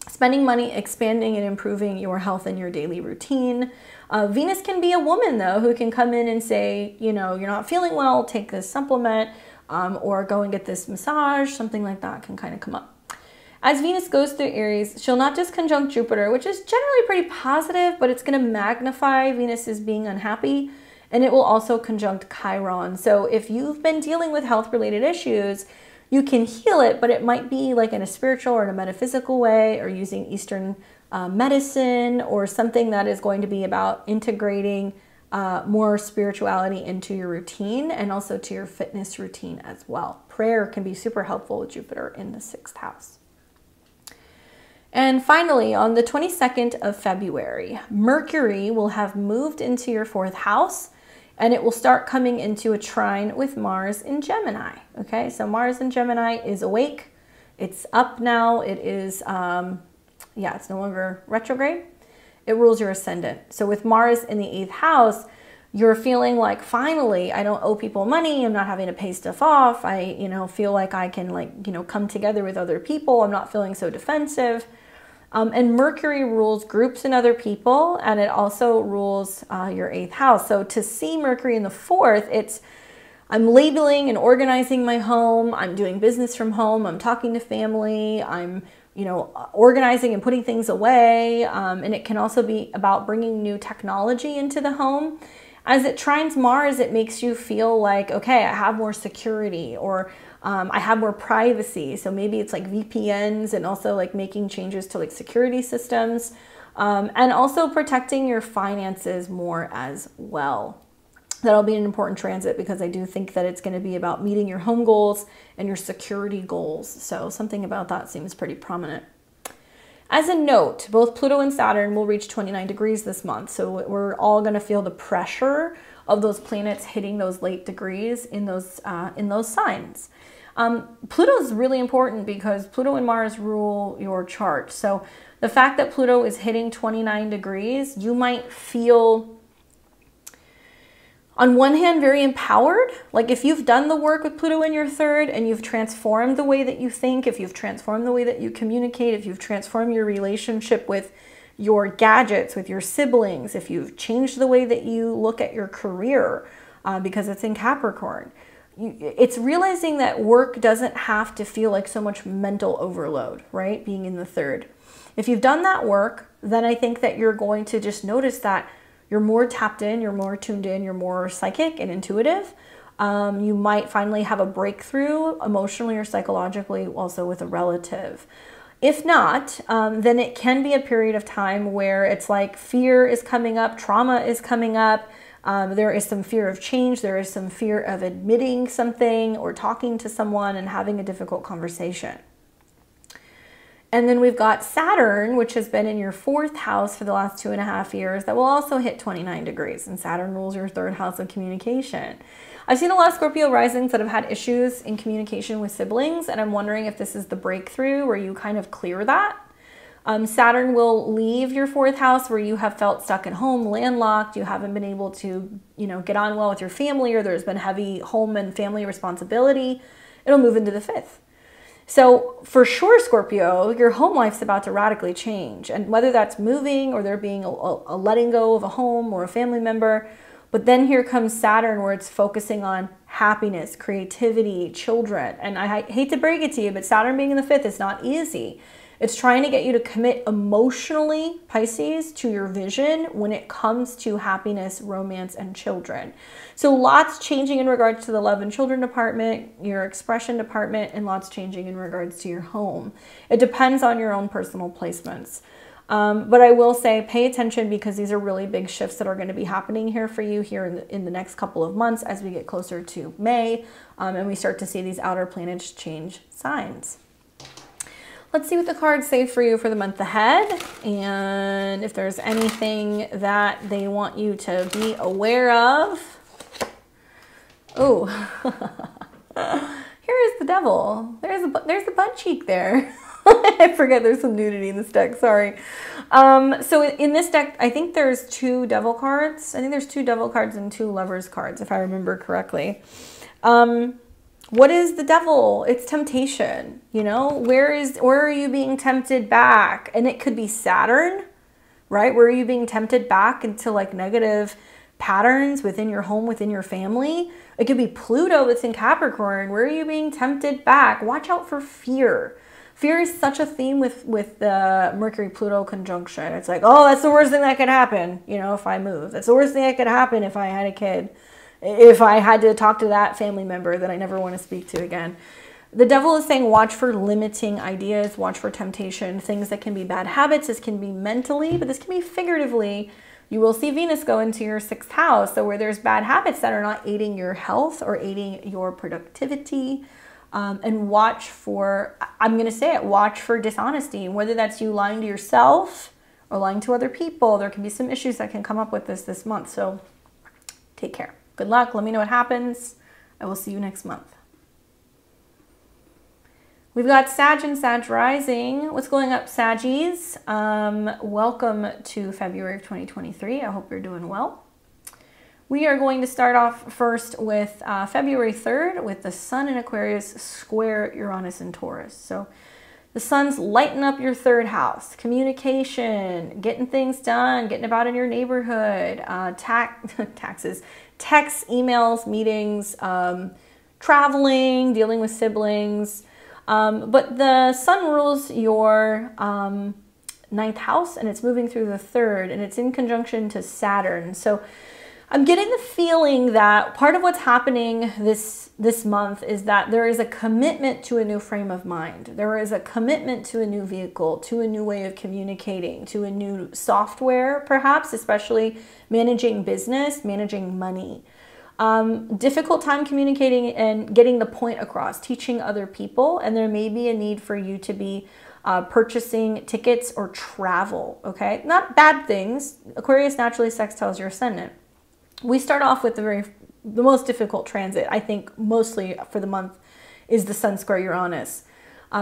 Spending money, expanding and improving your health and your daily routine. Venus can be a woman, though, who can come in and say, you know, you're not feeling well, take this supplement. Or go and get this massage, something like that can kind of come up. As Venus goes through Aries, she'll not just conjunct Jupiter, which is generally pretty positive, but it's going to magnify Venus as being unhappy, and it will also conjunct Chiron. So if you've been dealing with health-related issues, you can heal it, but it might be like in a spiritual or in a metaphysical way, or using Eastern medicine, or something that is going to be about integrating more spirituality into your routine and also to your fitness routine as well. Prayer can be super helpful with Jupiter in the 6th house. And finally, on the 22nd of February, Mercury will have moved into your 4th house, and it will start coming into a trine with Mars in Gemini. Okay, so Mars in Gemini is awake. It's up now. It is, it's no longer retrograde. It rules your ascendant. So with Mars in the 8th house, you're feeling like, finally, I don't owe people money. I'm not having to pay stuff off. I, feel like I can come together with other people. I'm not feeling so defensive. And Mercury rules groups and other people, and it also rules your 8th house. So to see Mercury in the 4th, it's, I'm labeling and organizing my home. I'm doing business from home. I'm talking to family. I'm organizing and putting things away. And it can also be about bringing new technology into the home. As it trines Mars, it makes you feel like, okay, I have more security, or I have more privacy. So maybe it's like VPNs, and also like making changes to like security systems, and also protecting your finances more as well. That'll be an important transit because I do think that it's going to be about meeting your home goals and your security goals. So something about that seems pretty prominent. As a note, both Pluto and Saturn will reach 29 degrees this month. So we're all going to feel the pressure of those planets hitting those late degrees in those signs. Pluto is really important because Pluto and Mars rule your chart. So the fact that Pluto is hitting 29 degrees, you might feel, on one hand, very empowered. Like if you've done the work with Pluto in your 3rd and you've transformed the way that you think, if you've transformed the way that you communicate, if you've transformed your relationship with your gadgets, with your siblings, if you've changed the way that you look at your career, because it's in Capricorn, it's realizing that work doesn't have to feel like so much mental overload, right? Being in the 3rd. If you've done that work, then I think that you're going to just notice that you're more tapped in, you're more tuned in, you're more psychic and intuitive. You might finally have a breakthrough emotionally or psychologically, also with a relative. If not, then it can be a period of time where it's like fear is coming up, trauma is coming up. There is some fear of change. There is some fear of admitting something or talking to someone and having a difficult conversation. And then we've got Saturn, which has been in your 4th house for the last 2.5 years, that will also hit 29 degrees. And Saturn rules your 3rd house of communication. I've seen a lot of Scorpio risings that have had issues in communication with siblings, and I'm wondering if this is the breakthrough where you kind of clear that. Saturn will leave your 4th house where you have felt stuck at home, landlocked, you haven't been able to, get on well with your family, or there's been heavy home and family responsibility. It'll move into the 5th. So for sure, Scorpio, your home life's about to radically change. And whether that's moving or there being a letting go of a home or a family member. But then here comes Saturn, where it's focusing on happiness, creativity, children. And I hate to break it to you, but Saturn being in the 5th is not easy. It's trying to get you to commit emotionally, Pisces, to your vision when it comes to happiness, romance, and children. So lots changing in regards to the love and children department, your expression department, and lots changing in regards to your home. It depends on your own personal placements. But I will say pay attention, because these are really big shifts that are going to be happening here for you here in the next couple of months as we get closer to May and we start to see these outer planets change signs. Let's see what the cards say for you for the month ahead, and if there's anything that they want you to be aware of. Oh, here is the devil. There's the butt cheek there. I forget there's some nudity in this deck, sorry. So in this deck, I think there's 2 devil cards. I think there's 2 devil cards and 2 lovers cards, if I remember correctly. What is the devil? It's temptation, where are you being tempted back? And it could be Saturn, right? Where are you being tempted back into like negative patterns within your home, within your family? It could be Pluto that's in Capricorn. Where are you being tempted back? Watch out for fear. Fear is such a theme with the Mercury-Pluto conjunction. It's like, oh, that's the worst thing that could happen, if I move. That's the worst thing that could happen if I had a kid. If I had to talk to that family member that I never want to speak to again. The devil is saying watch for limiting ideas, watch for temptation, things that can be bad habits. This can be mentally, but this can be figuratively. You will see Venus go into your 6th house. So where there's bad habits that are not aiding your health or aiding your productivity. And watch for, I'm going to say it, watch for dishonesty. Whether that's you lying to yourself or lying to other people, there can be some issues that can come up with this month. So take care. Good luck. Let me know what happens. I will see you next month. We've got Sag and Sag rising. What's going up, Saggies? Welcome to February of 2023. I hope you're doing well. We are going to start off first with February 3rd with the Sun in Aquarius square Uranus in Taurus. So the Sun's lighting up your 3rd house, communication, getting things done, getting about in your neighborhood, taxes, texts, emails, meetings, traveling, dealing with siblings. But the Sun rules your 9th house, and it's moving through the 3rd, and it's in conjunction to Saturn. So I'm getting the feeling that part of what's happening this month is that there is a commitment to a new frame of mind. There is a commitment to a new vehicle, to a new way of communicating, to a new software, perhaps, especially managing business, managing money. Difficult time communicating and getting the point across, teaching other people, and there may be a need for you to be purchasing tickets or travel, okay? Not bad things. Aquarius naturally sextiles your ascendant. We start off with the most difficult transit, I think, mostly for the month, is the Sun square Uranus.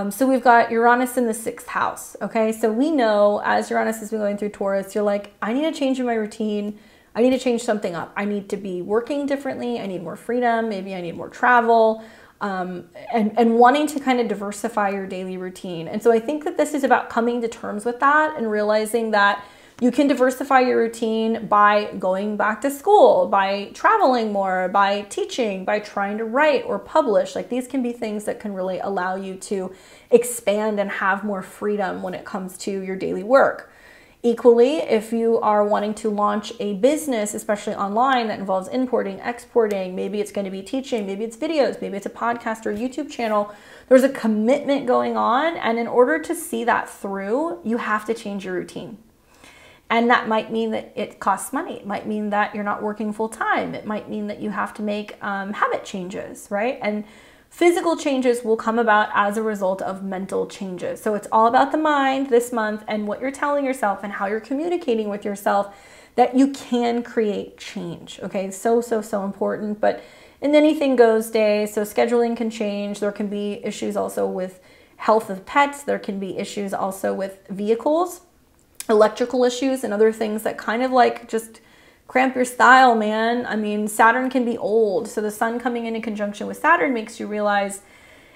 So we've got Uranus in the 6th house, okay? So we know as Uranus has been going through Taurus, you're like, I need a change in my routine. I need to change something up. I need to be working differently. I need more freedom. Maybe I need more travel, and wanting to kind of diversify your daily routine. And so I think that this is about coming to terms with that and realizing that you can diversify your routine by going back to school, by traveling more, by teaching, by trying to write or publish. Like, these can be things that can really allow you to expand and have more freedom when it comes to your daily work. Equally, if you are wanting to launch a business, especially online, that involves importing, exporting, maybe it's going to be teaching, maybe it's videos, maybe it's a podcast or YouTube channel, there's a commitment going on. And in order to see that through, you have to change your routine. And that might mean that it costs money. It might mean that you're not working full time. It might mean that you have to make habit changes, right? And Physical changes will come about as a result of mental changes. So it's all about the mind this month and what you're telling yourself and how you're communicating with yourself that you can create change. Okay, so important. But in anything goes day, so scheduling can change. There can be issues also with health of pets. There can be issues also with vehicles, electrical issues, and other things that kind of like just cramp your style, man. I mean, Saturn can be old. So the sun coming in conjunction with Saturn makes you realize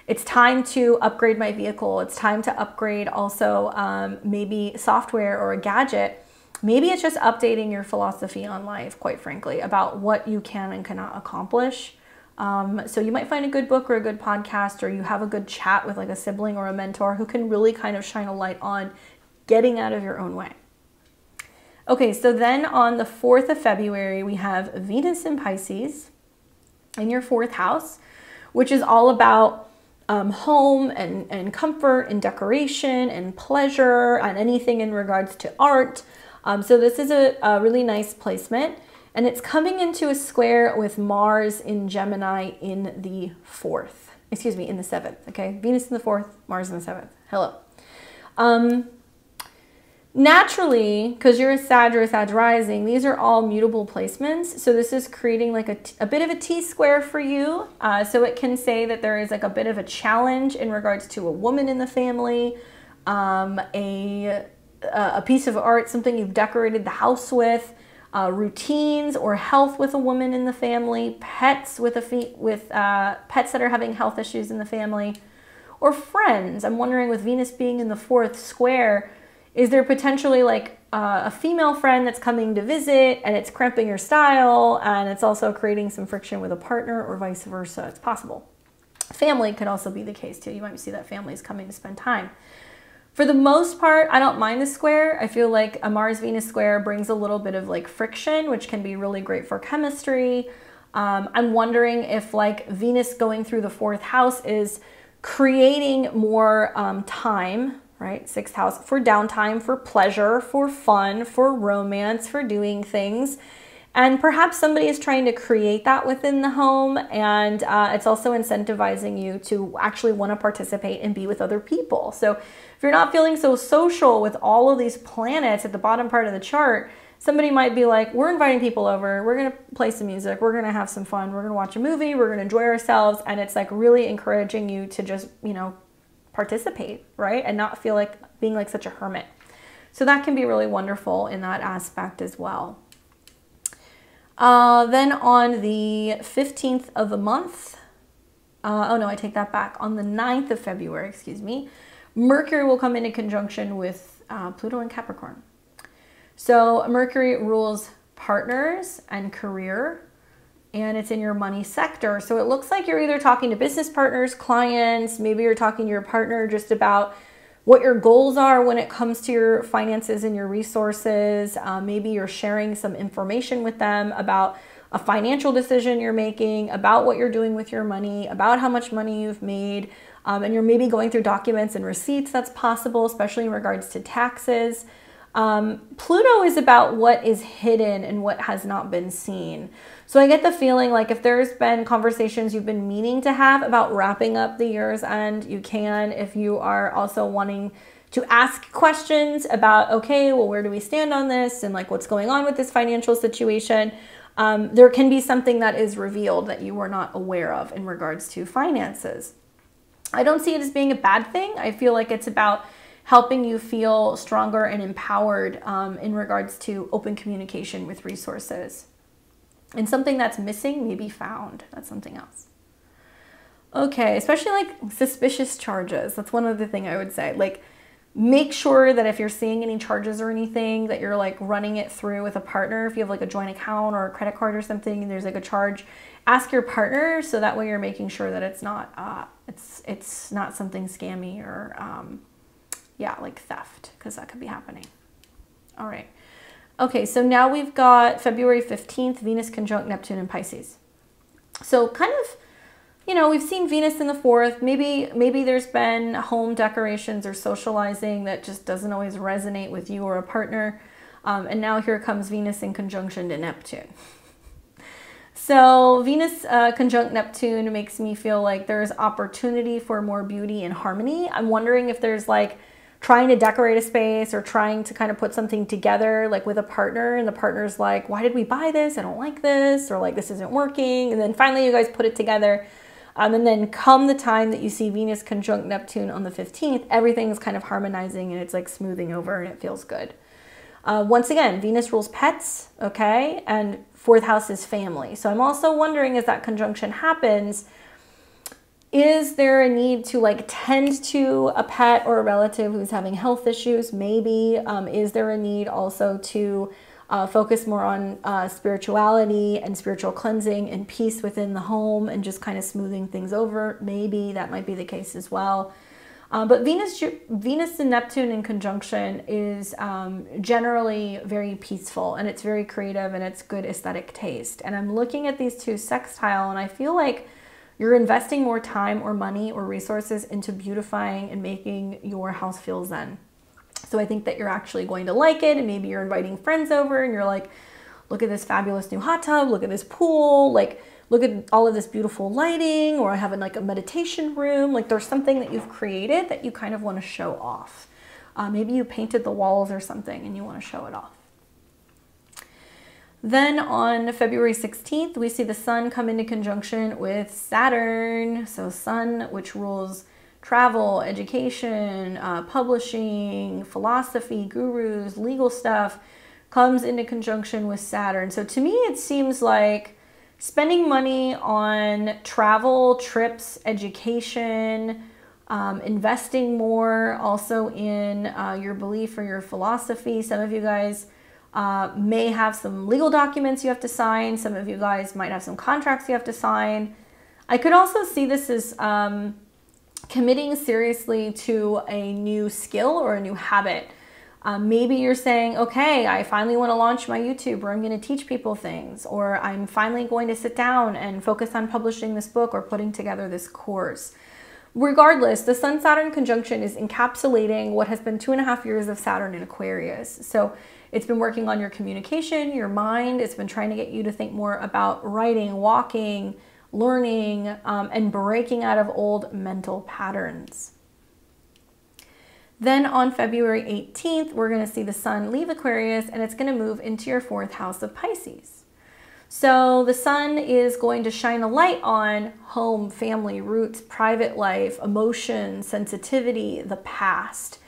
it's time to upgrade my vehicle. It's time to upgrade also maybe software or a gadget. Maybe it's just updating your philosophy on life, quite frankly, about what you can and cannot accomplish. So you might find a good book or a good podcast, or you have a good chat with like a sibling or a mentor who can really kind of shine a light on getting out of your own way. Okay, so then on the 4th of February, we have Venus in Pisces in your 4th house, which is all about home and comfort and decoration and pleasure and anything in regards to art. So this is a really nice placement, and it's coming into a square with Mars in Gemini in the 4th. Excuse me, in the 7th, okay? Venus in the 4th, Mars in the 7th. Hello. Naturally, because you're a Sag or a Sag rising, these are all mutable placements. So this is creating like a bit of a T-square for you. So it can say that there is like a bit of a challenge in regards to a woman in the family, a piece of art, something you've decorated the house with, routines or health with a woman in the family, pets with pets that are having health issues in the family, or friends. I'm wondering, with Venus being in the 4th square, is there potentially like a female friend that's coming to visit and it's cramping your style, and it's also creating some friction with a partner, or vice versa? It's possible. Family could also be the case too. You might see that family is coming to spend time. For the most part, I don't mind the square. I feel like a Mars-Venus square brings a little bit of like friction, which can be really great for chemistry. I'm wondering if like Venus going through the 4th house is creating more time, right? 6th house, for downtime, for pleasure, for fun, for romance, for doing things. And perhaps somebody is trying to create that within the home, and it's also incentivizing you to actually want to participate and be with other people. So if you're not feeling so social with all of these planets at the bottom part of the chart, somebody might be like, we're inviting people over, we're going to play some music, we're going to have some fun, we're going to watch a movie, we're going to enjoy ourselves. And it's like really encouraging you to just, you know, participate, right? And not feel like being like such a hermit. So that can be really wonderful in that aspect as well. Then on the 15th of the month, oh no, I take that back. On the 9th of February, excuse me, Mercury will come into conjunction with Pluto and Capricorn. So Mercury rules partners and career, and it's in your money sector. So it looks like you're either talking to business partners, clients, maybe you're talking to your partner just about what your goals are when it comes to your finances and your resources. Maybe you're sharing some information with them about a financial decision you're making, about what you're doing with your money, about how much money you've made, and you're maybe going through documents and receipts. That's possible, especially in regards to taxes. Pluto is about what is hidden and what has not been seen. So I get the feeling like if there's been conversations you've been meaning to have about wrapping up the year's end, you can. If you are also wanting to ask questions about, okay, well, where do we stand on this? And like, what's going on with this financial situation? There can be something that is revealed that you were not aware of in regards to finances. I don't see it as being a bad thing. I feel like it's about helping you feel stronger and empowered in regards to open communication with resources. And something that's missing may be found. That's something else. Okay, especially like suspicious charges. That's one other thing I would say. Like, make sure that if you're seeing any charges or anything, that you're like running it through with a partner. If you have like a joint account or a credit card or something and there's like a charge, ask your partner, so that way you're making sure that it's not it's not something scammy or yeah, like theft, because that could be happening. All right. Okay, so now we've got February 15th, Venus conjunct Neptune in Pisces. So kind of, you know, we've seen Venus in the 4th. Maybe there's been home decorations or socializing that just doesn't always resonate with you or a partner. And now here comes Venus in conjunction to Neptune. So Venus conjunct Neptune makes me feel like there's opportunity for more beauty and harmony. I'm wondering if there's like trying to decorate a space or trying to kind of put something together like with a partner, and the partner's like, why did we buy this? I don't like this, or like this isn't working. And then finally you guys put it together. And then come the time that you see Venus conjunct Neptune on the 15th, everything's kind of harmonizing and it's like smoothing over and it feels good. Once again, Venus rules pets, okay? And fourth house is family. So I'm also wondering, as that conjunction happens, is there a need to like tend to a pet or a relative who's having health issues? Maybe. Is there a need also to focus more on spirituality and spiritual cleansing and peace within the home and just kind of smoothing things over? Maybe that might be the case as well. But Venus and Neptune in conjunction is generally very peaceful, and it's very creative, and it's good aesthetic taste. And I'm looking at these two sextile, and I feel like you're investing more time or money or resources into beautifying and making your house feel zen. So I think that you're actually going to like it, and maybe you're inviting friends over and you're like, look at this fabulous new hot tub, look at this pool, like look at all of this beautiful lighting, or I have like a meditation room. Like there's something that you've created that you kind of want to show off. Maybe you painted the walls or something and you want to show it off. Then on February 16th, we see the sun come into conjunction with Saturn. So sun, which rules travel, education, publishing, philosophy, gurus, legal stuff, comes into conjunction with Saturn. So to me, it seems like spending money on travel, trips, education, investing more also in your belief or your philosophy. Some of you guys may have some legal documents you have to sign. Some of you guys might have some contracts you have to sign. I could also see this as committing seriously to a new skill or a new habit. Maybe you're saying, okay, I finally want to launch my YouTube, or I'm going to teach people things, or I'm finally going to sit down and focus on publishing this book or putting together this course. Regardless, the Sun-Saturn conjunction is encapsulating what has been 2.5 years of Saturn in Aquarius. So it's been working on your communication, your mind. It's been trying to get you to think more about writing, walking, learning, and breaking out of old mental patterns. Then on February 18th, we're going to see the sun leave Aquarius, and it's going to move into your fourth house of Pisces. So the sun is going to shine a light on home, family, roots, private life, emotion, sensitivity, the past.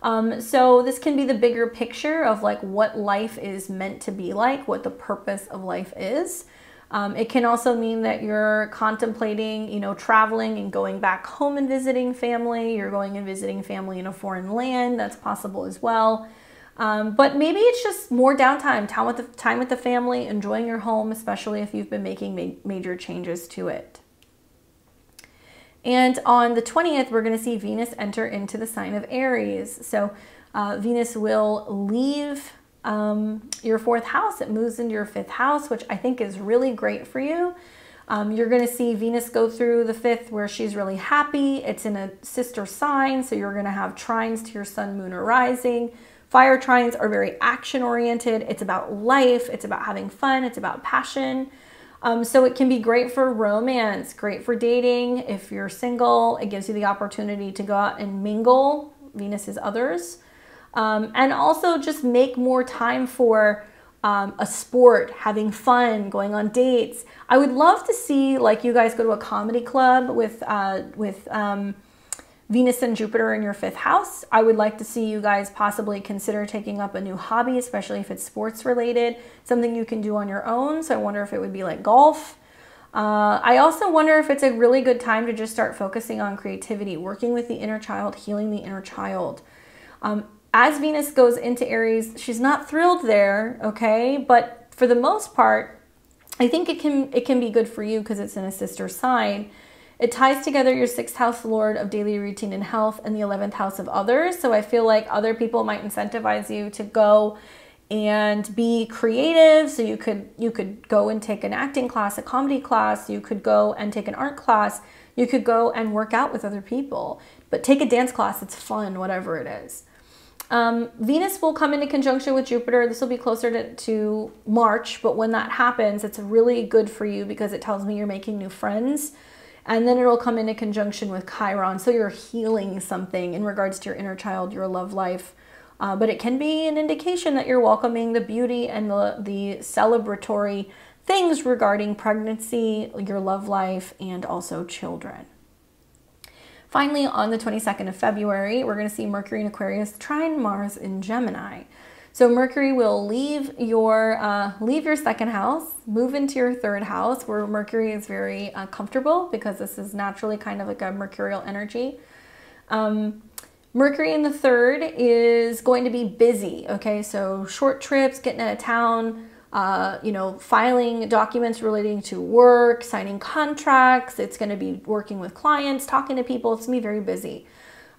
So this can be the bigger picture of like what life is meant to be like, what the purpose of life is. It can also mean that you're contemplating, you know, traveling and going back home and visiting family. You're going and visiting family in a foreign land. That's possible as well. But maybe it's just more downtime, time with the family, enjoying your home, especially if you've been making major changes to it. And on the 20th, we're going to see Venus enter into the sign of Aries. So Venus will leave your fourth house. It moves into your fifth house, which I think is really great for you. You're going to see Venus go through the fifth where she's really happy. It's in a sister sign, so you're going to have trines to your sun, moon, or rising. Fire trines are very action-oriented. It's about life. It's about having fun. It's about passion. So it can be great for romance, great for dating. If you're single, it gives you the opportunity to go out and mingle. Venus is others. And also just make more time for a sport, having fun, going on dates. I would love to see like you guys go to a comedy club with Venus and Jupiter in your fifth house. I would like to see you guys possibly consider taking up a new hobby, especially if it's sports related, something you can do on your own. So I wonder if it would be like golf. I also wonder if it's a really good time to just start focusing on creativity, working with the inner child, healing the inner child. As Venus goes into Aries, she's not thrilled there, okay? But for the most part, I think it can be good for you because it's in a sister sign. It ties together your 6th house lord of daily routine and health and the 11th house of others. So I feel like other people might incentivize you to go and be creative. So you could go and take an acting class, a comedy class. You could go and take an art class. You could go and work out with other people. But take a dance class. It's fun, whatever it is. Venus will come into conjunction with Jupiter. This will be closer to March, but when that happens, it's really good for you because it tells me you're making new friends. And then it'll come into conjunction with Chiron. So you're healing something in regards to your inner child, your love life. But it can be an indication that you're welcoming the beauty and the celebratory things regarding pregnancy, your love life, and also children. Finally, on the 22nd of February, we're going to see Mercury in Aquarius trine Mars in Gemini. So Mercury will leave your second house, move into your third house, where Mercury is very comfortable because this is naturally kind of like a mercurial energy. Mercury in the third is going to be busy. Okay, so short trips, getting out of town, you know, filing documents relating to work, signing contracts. It's going to be working with clients, talking to people. It's going to be very busy.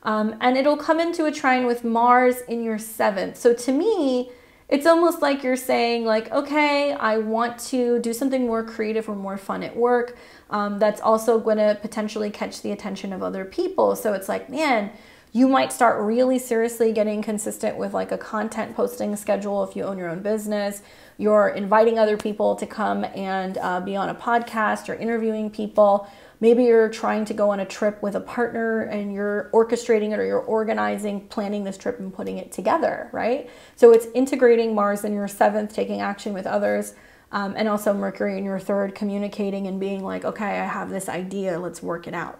And it'll come into a trine with Mars in your seventh. So to me, it's almost like you're saying like, okay, I want to do something more creative or more fun at work. That's also going to potentially catch the attention of other people. So it's like, man, you might start really seriously getting consistent with like a content posting schedule if you own your own business. You're inviting other people to come and be on a podcast. You're interviewing people. Maybe you're trying to go on a trip with a partner and you're orchestrating it, or you're organizing, planning this trip and putting it together, right? So it's integrating Mars in your seventh, taking action with others, and also Mercury in your third, communicating and being like, okay, I have this idea, let's work it out.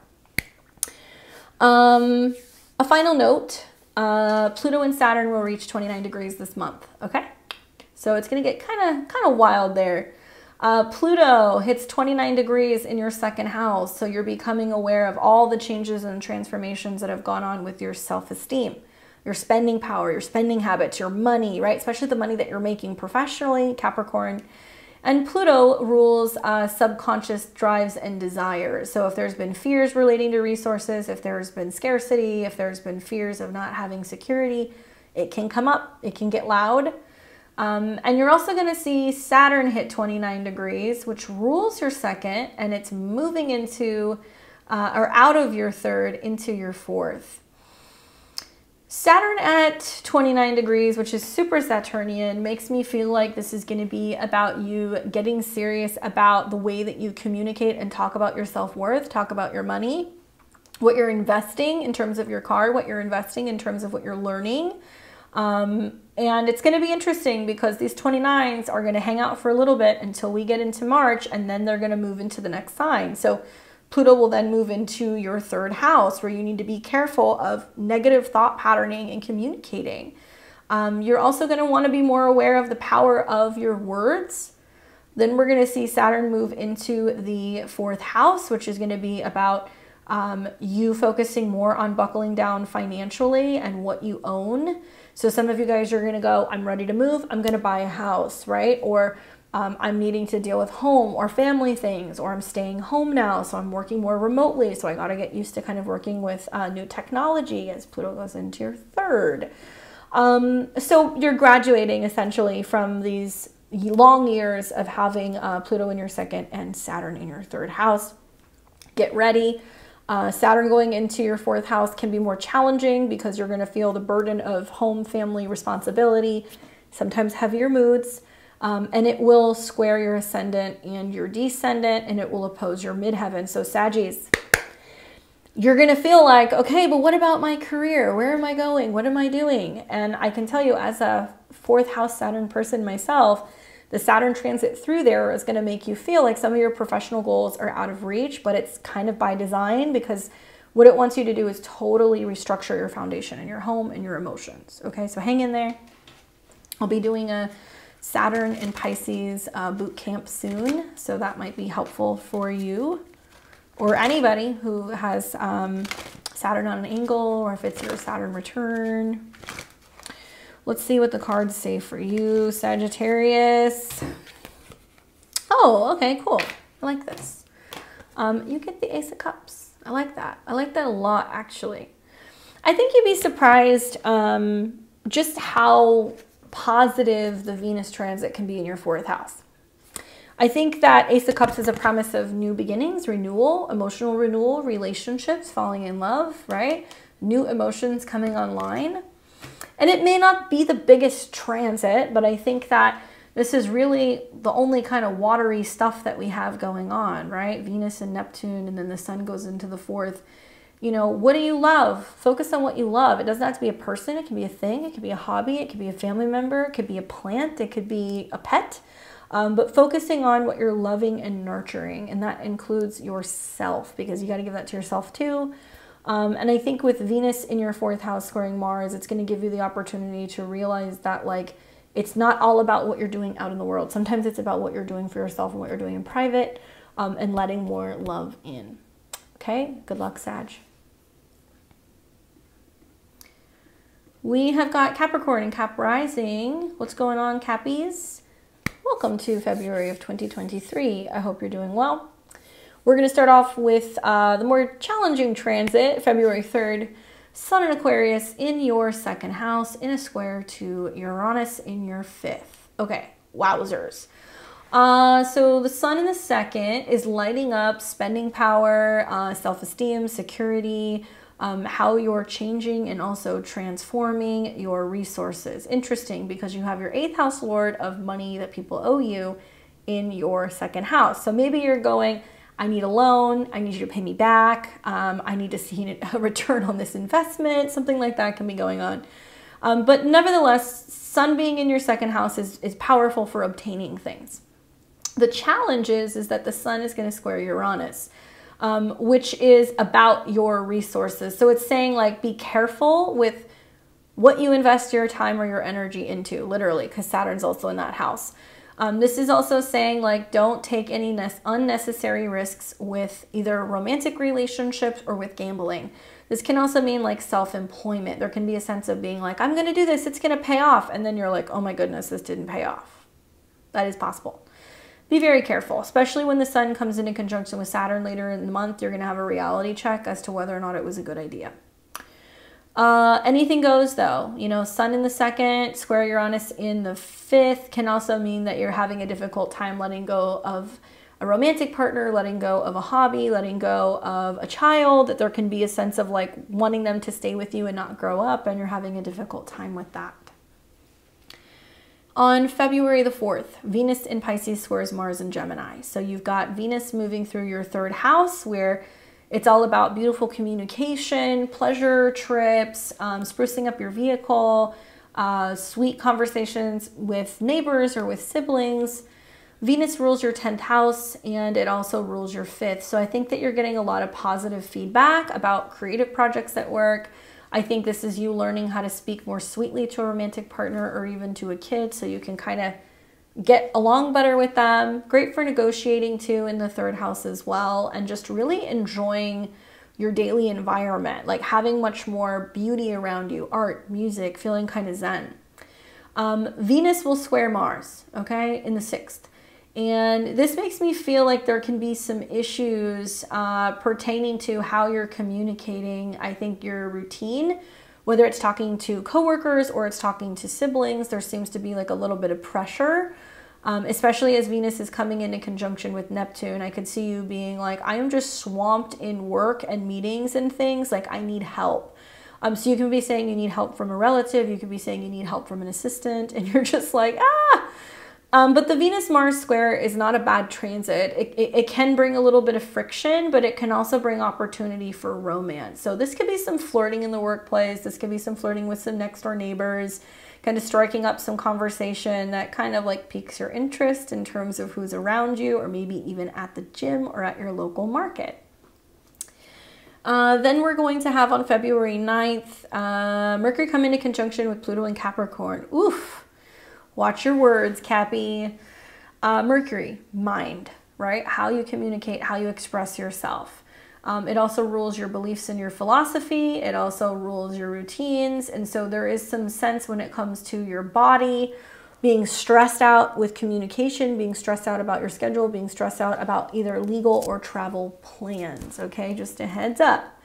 A final note, Pluto and Saturn will reach 29 degrees this month, okay? So it's going to get kind of wild there. Pluto hits 29 degrees in your second house, so you're becoming aware of all the changes and transformations that have gone on with your self-esteem, your spending power, your spending habits, your money, right? Especially the money that you're making professionally, Capricorn. And Pluto rules subconscious drives and desires. So if there's been fears relating to resources, if there's been scarcity, if there's been fears of not having security, it can come up, it can get loud. And you're also going to see Saturn hit 29 degrees, which rules your second, and it's moving into or out of your third into your fourth. Saturn at 29 degrees, which is super Saturnian, makes me feel like this is going to be about you getting serious about the way that you communicate and talk about your self-worth, talk about your money, what you're investing in terms of your car, what you're investing in terms of what you're learning. And it's going to be interesting because these 29s are going to hang out for a little bit until we get into March, and then they're going to move into the next sign. So Pluto will then move into your third house, where you need to be careful of negative thought patterning and communicating. You're also going to want to be more aware of the power of your words. Then we're going to see Saturn move into the fourth house, which is going to be about you focusing more on buckling down financially and what you own. So some of you guys are going to go, I'm ready to move, I'm going to buy a house, right? Or I'm needing to deal with home or family things, or I'm staying home now, so I'm working more remotely. So I got to get used to kind of working with new technology as Pluto goes into your third. So you're graduating essentially from these long years of having Pluto in your second and Saturn in your third house. Get ready. Saturn going into your fourth house can be more challenging because you're going to feel the burden of home, family, responsibility, sometimes heavier moods, and it will square your ascendant and your descendant, and it will oppose your midheaven. So Saggies, you're going to feel like, okay, but what about my career? Where am I going? What am I doing? And I can tell you, as a fourth house Saturn person myself, the Saturn transit through there is going to make you feel like some of your professional goals are out of reach, but it's kind of by design, because what it wants you to do is totally restructure your foundation and your home and your emotions. Okay, so hang in there. I'll be doing a Saturn and Pisces boot camp soon, so that might be helpful for you or anybody who has Saturn on an angle, or if it's your Saturn return. Let's see what the cards say for you, Sagittarius. Oh, okay, cool. I like this. You get the Ace of Cups. I like that. I like that a lot, actually. I think you'd be surprised just how positive the Venus transit can be in your fourth house. I think that Ace of Cups is a premise of new beginnings, renewal, emotional renewal, relationships, falling in love, right? New emotions coming online. And it may not be the biggest transit, but I think that this is really the only kind of watery stuff that we have going on, right? Venus and Neptune, and then the sun goes into the 4th. You know, what do you love? Focus on what you love. It doesn't have to be a person. It can be a thing. It could be a hobby. It could be a family member. It could be a plant. It could be a pet. But focusing on what you're loving and nurturing, and that includes yourself, because you got to give that to yourself too. And I think with Venus in your 4th house squaring Mars, it's going to give you the opportunity to realize that, like, it's not all about what you're doing out in the world. Sometimes it's about what you're doing for yourself and what you're doing in private, and letting more love in. Okay, good luck, Sag. We have got Capricorn and Cap rising. What's going on, Cappies? Welcome to February of 2023. I hope you're doing well. We're going to start off with the more challenging transit, February 3rd. Sun in Aquarius in your 2nd house in a square to Uranus in your 5th. Okay, wowzers. So the sun in the 2nd is lighting up spending power, self-esteem, security, how you're changing and also transforming your resources. Interesting, because you have your 8th house lord of money that people owe you in your 2nd house. So maybe you're going, I need a loan, I need you to pay me back, I need to see a return on this investment, something like that can be going on. But nevertheless, sun being in your 2nd house is powerful for obtaining things. The challenge is that the sun is going to square Uranus, which is about your resources. So it's saying, like, be careful with what you invest your time or your energy into, literally, because Saturn's also in that house. This is also saying, like, don't take any unnecessary risks with either romantic relationships or with gambling. This can also mean, like, self-employment. There can be a sense of being like, I'm going to do this, it's going to pay off. And then you're like, oh my goodness, this didn't pay off. That is possible. Be very careful, especially when the sun comes into conjunction with Saturn later in the month. You're going to have a reality check as to whether or not it was a good idea. Anything goes though, you know, sun in the 2nd, square Uranus in the 5th can also mean that you're having a difficult time letting go of a romantic partner, letting go of a hobby, letting go of a child, that there can be a sense of, like, wanting them to stay with you and not grow up, and you're having a difficult time with that. On February the 4th, Venus in Pisces squares Mars in Gemini. So you've got Venus moving through your 3rd house, where it's all about beautiful communication, pleasure trips, sprucing up your vehicle, sweet conversations with neighbors or with siblings. Venus rules your 10th house, and it also rules your 5th. So I think that you're getting a lot of positive feedback about creative projects at work. I think this is you learning how to speak more sweetly to a romantic partner or even to a kid, so you can kind of get along better with them. Great for negotiating too in the 3rd house as well, and just really enjoying your daily environment, like having much more beauty around you, art, music, feeling kind of zen. Venus will square Mars, okay, in the 6th. And this makes me feel like there can be some issues pertaining to how you're communicating, I think, your routine, whether it's talking to coworkers or it's talking to siblings. There seems to be like a little bit of pressure, especially as Venus is coming into conjunction with Neptune. I could see you being like, I am just swamped in work and meetings and things, like I need help. So you can be saying you need help from a relative, you could be saying you need help from an assistant, and you're just like, ah! But the Venus-Mars square is not a bad transit. It can bring a little bit of friction, but it can also bring opportunity for romance. So this could be some flirting in the workplace. This could be some flirting with some next door neighbors, kind of striking up some conversation that kind of like piques your interest in terms of who's around you, or maybe even at the gym or at your local market. Then we're going to have on February 9th, Mercury come into conjunction with Pluto in Capricorn. Oof. Watch your words, Cappy. Mercury, mind, right? How you communicate, how you express yourself. It also rules your beliefs and your philosophy. It also rules your routines. And so there is some sense when it comes to your body, being stressed out with communication, being stressed out about your schedule, being stressed out about either legal or travel plans, okay? Just a heads up.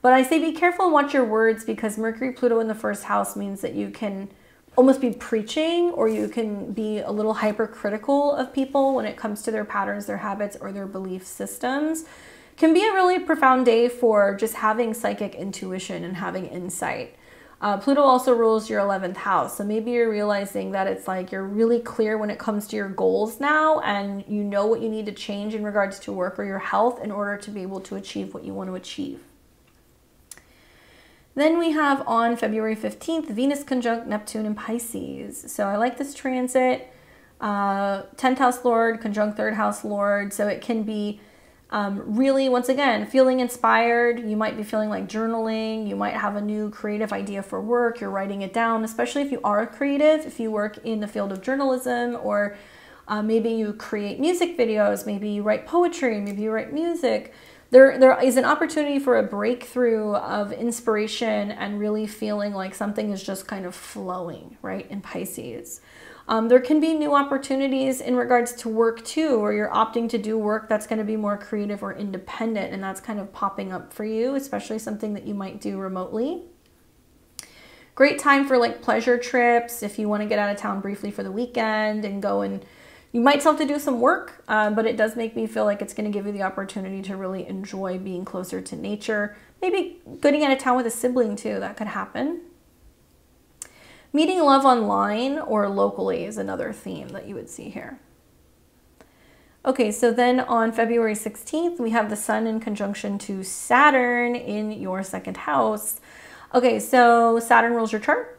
But I say be careful and watch your words, because Mercury, Pluto in the 1st house means that you can almost be preaching, or you can be a little hypercritical of people when it comes to their patterns, their habits, or their belief systems. Can be a really profound day for just having psychic intuition and having insight. Pluto also rules your 11th house. So maybe you're realizing that it's like you're really clear when it comes to your goals now, and you know what you need to change in regards to work or your health in order to be able to achieve what you want to achieve. Then we have on February 15th, Venus conjunct Neptune in Pisces. So I like this transit. 10th house Lord, conjunct 3rd house Lord. So it can be really, once again, feeling inspired. You might be feeling like journaling. You might have a new creative idea for work. You're writing it down, especially if you are a creative, if you work in the field of journalism, or maybe you create music videos, maybe you write poetry, maybe you write music. There is an opportunity for a breakthrough of inspiration and really feeling like something is just kind of flowing, right, in Pisces. There can be new opportunities in regards to work too, where you're opting to do work that's going to be more creative or independent, and that's kind of popping up for you, especially something that you might do remotely. Great time for like pleasure trips if you want to get out of town briefly for the weekend and go, and you might still have to do some work, but it does make me feel like it's going to give you the opportunity to really enjoy being closer to nature. Maybe getting out of town with a sibling too, that could happen. Meeting love online or locally is another theme that you would see here. Okay, so then on February 16th, we have the Sun in conjunction to Saturn in your 2nd house. Okay, so Saturn rules your chart.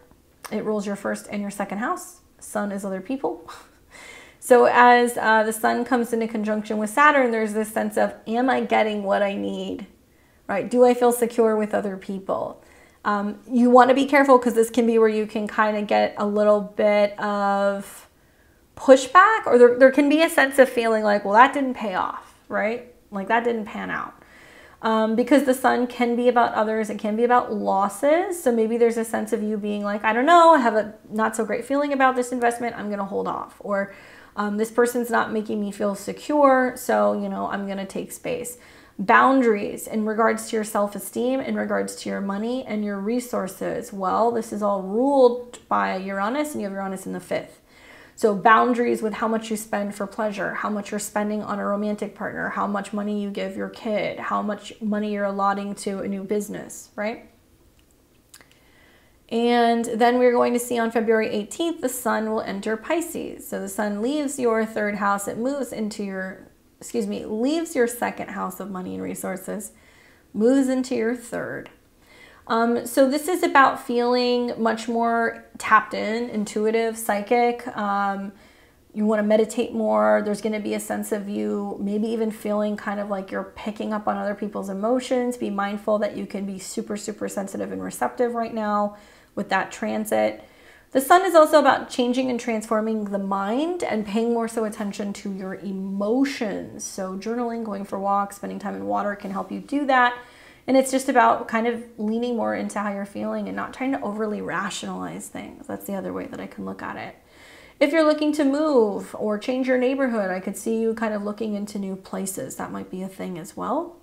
It rules your 1st and your 2nd house. Sun is other people. So as the Sun comes into conjunction with Saturn, there's this sense of, am I getting what I need? Right? Do I feel secure with other people? You want to be careful because this can be where you can kind of get a little bit of pushback, or there can be a sense of feeling like, well, that didn't pay off, right? Like that didn't pan out. Because the Sun can be about others. It can be about losses. So maybe there's a sense of you being like, I don't know, I have a not so great feeling about this investment. I'm going to hold off. Or this person's not making me feel secure. So, you know, I'm going to take space. Boundaries in regards to your self-esteem, in regards to your money and your resources. Well, this is all ruled by Uranus, and you have Uranus in the 5th. So boundaries with how much you spend for pleasure, how much you're spending on a romantic partner, how much money you give your kid, how much money you're allotting to a new business, right? And then we're going to see on February 18th, the Sun will enter Pisces. So the Sun leaves your 3rd house. It moves into your leaves your 2nd house of money and resources, moves into your 3rd. So this is about feeling much more tapped in, intuitive, psychic. You want to meditate more. There's going to be a sense of you maybe even feeling kind of like you're picking up on other people's emotions. Be mindful that you can be super, super sensitive and receptive right now with that transit. The Sun is also about changing and transforming the mind and paying more so attention to your emotions. So journaling, going for walks, spending time in water can help you do that. And it's just about kind of leaning more into how you're feeling and not trying to overly rationalize things. That's the other way that I can look at it. If you're looking to move or change your neighborhood, I could see you kind of looking into new places. That might be a thing as well.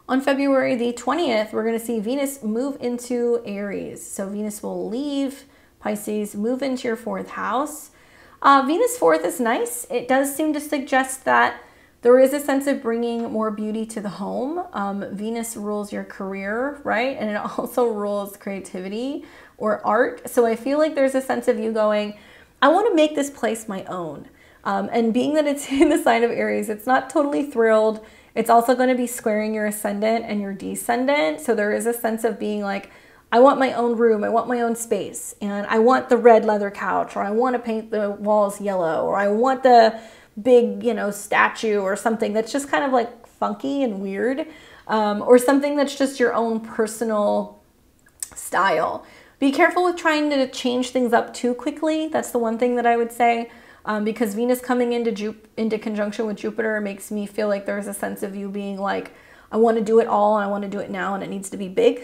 On February the 20th, we're going to see Venus move into Aries. So Venus will leave Pisces, move into your 4th house. Venus 4th is nice. It does seem to suggest that there is a sense of bringing more beauty to the home. Venus rules your career, right? And it also rules creativity or art. So I feel like there's a sense of you going, I want to make this place my own. And being that it's in the sign of Aries, it's not totally thrilled. It's also going to be squaring your ascendant and your descendant. So there is a sense of being like, I want my own room. I want my own space. And I want the red leather couch, or I want to paint the walls yellow, or I want the big, you know, statue or something that's just kind of like funky and weird, or something that's just your own personal style. Be careful with trying to change things up too quickly. That's the one thing that I would say. Because Venus coming into conjunction with Jupiter makes me feel like there's a sense of you being like, I want to do it all, and I want to do it now, and it needs to be big.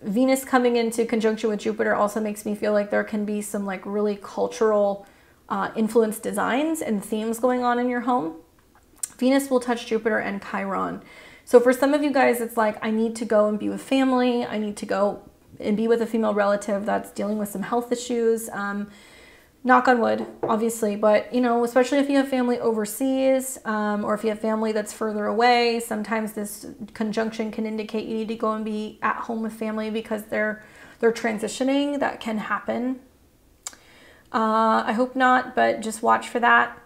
Venus coming into conjunction with Jupiter also makes me feel like there can be some like really cultural influenced designs and themes going on in your home. Venus will touch Jupiter and Chiron. So for some of you guys, it's like, I need to go and be with family. I need to go and be with a female relative that's dealing with some health issues. knock on wood, obviously, but you know, especially if you have family overseas, or if you have family that's further away, sometimes this conjunction can indicate you need to go and be at home with family because they're transitioning. That can happen. I hope not, but just watch for that.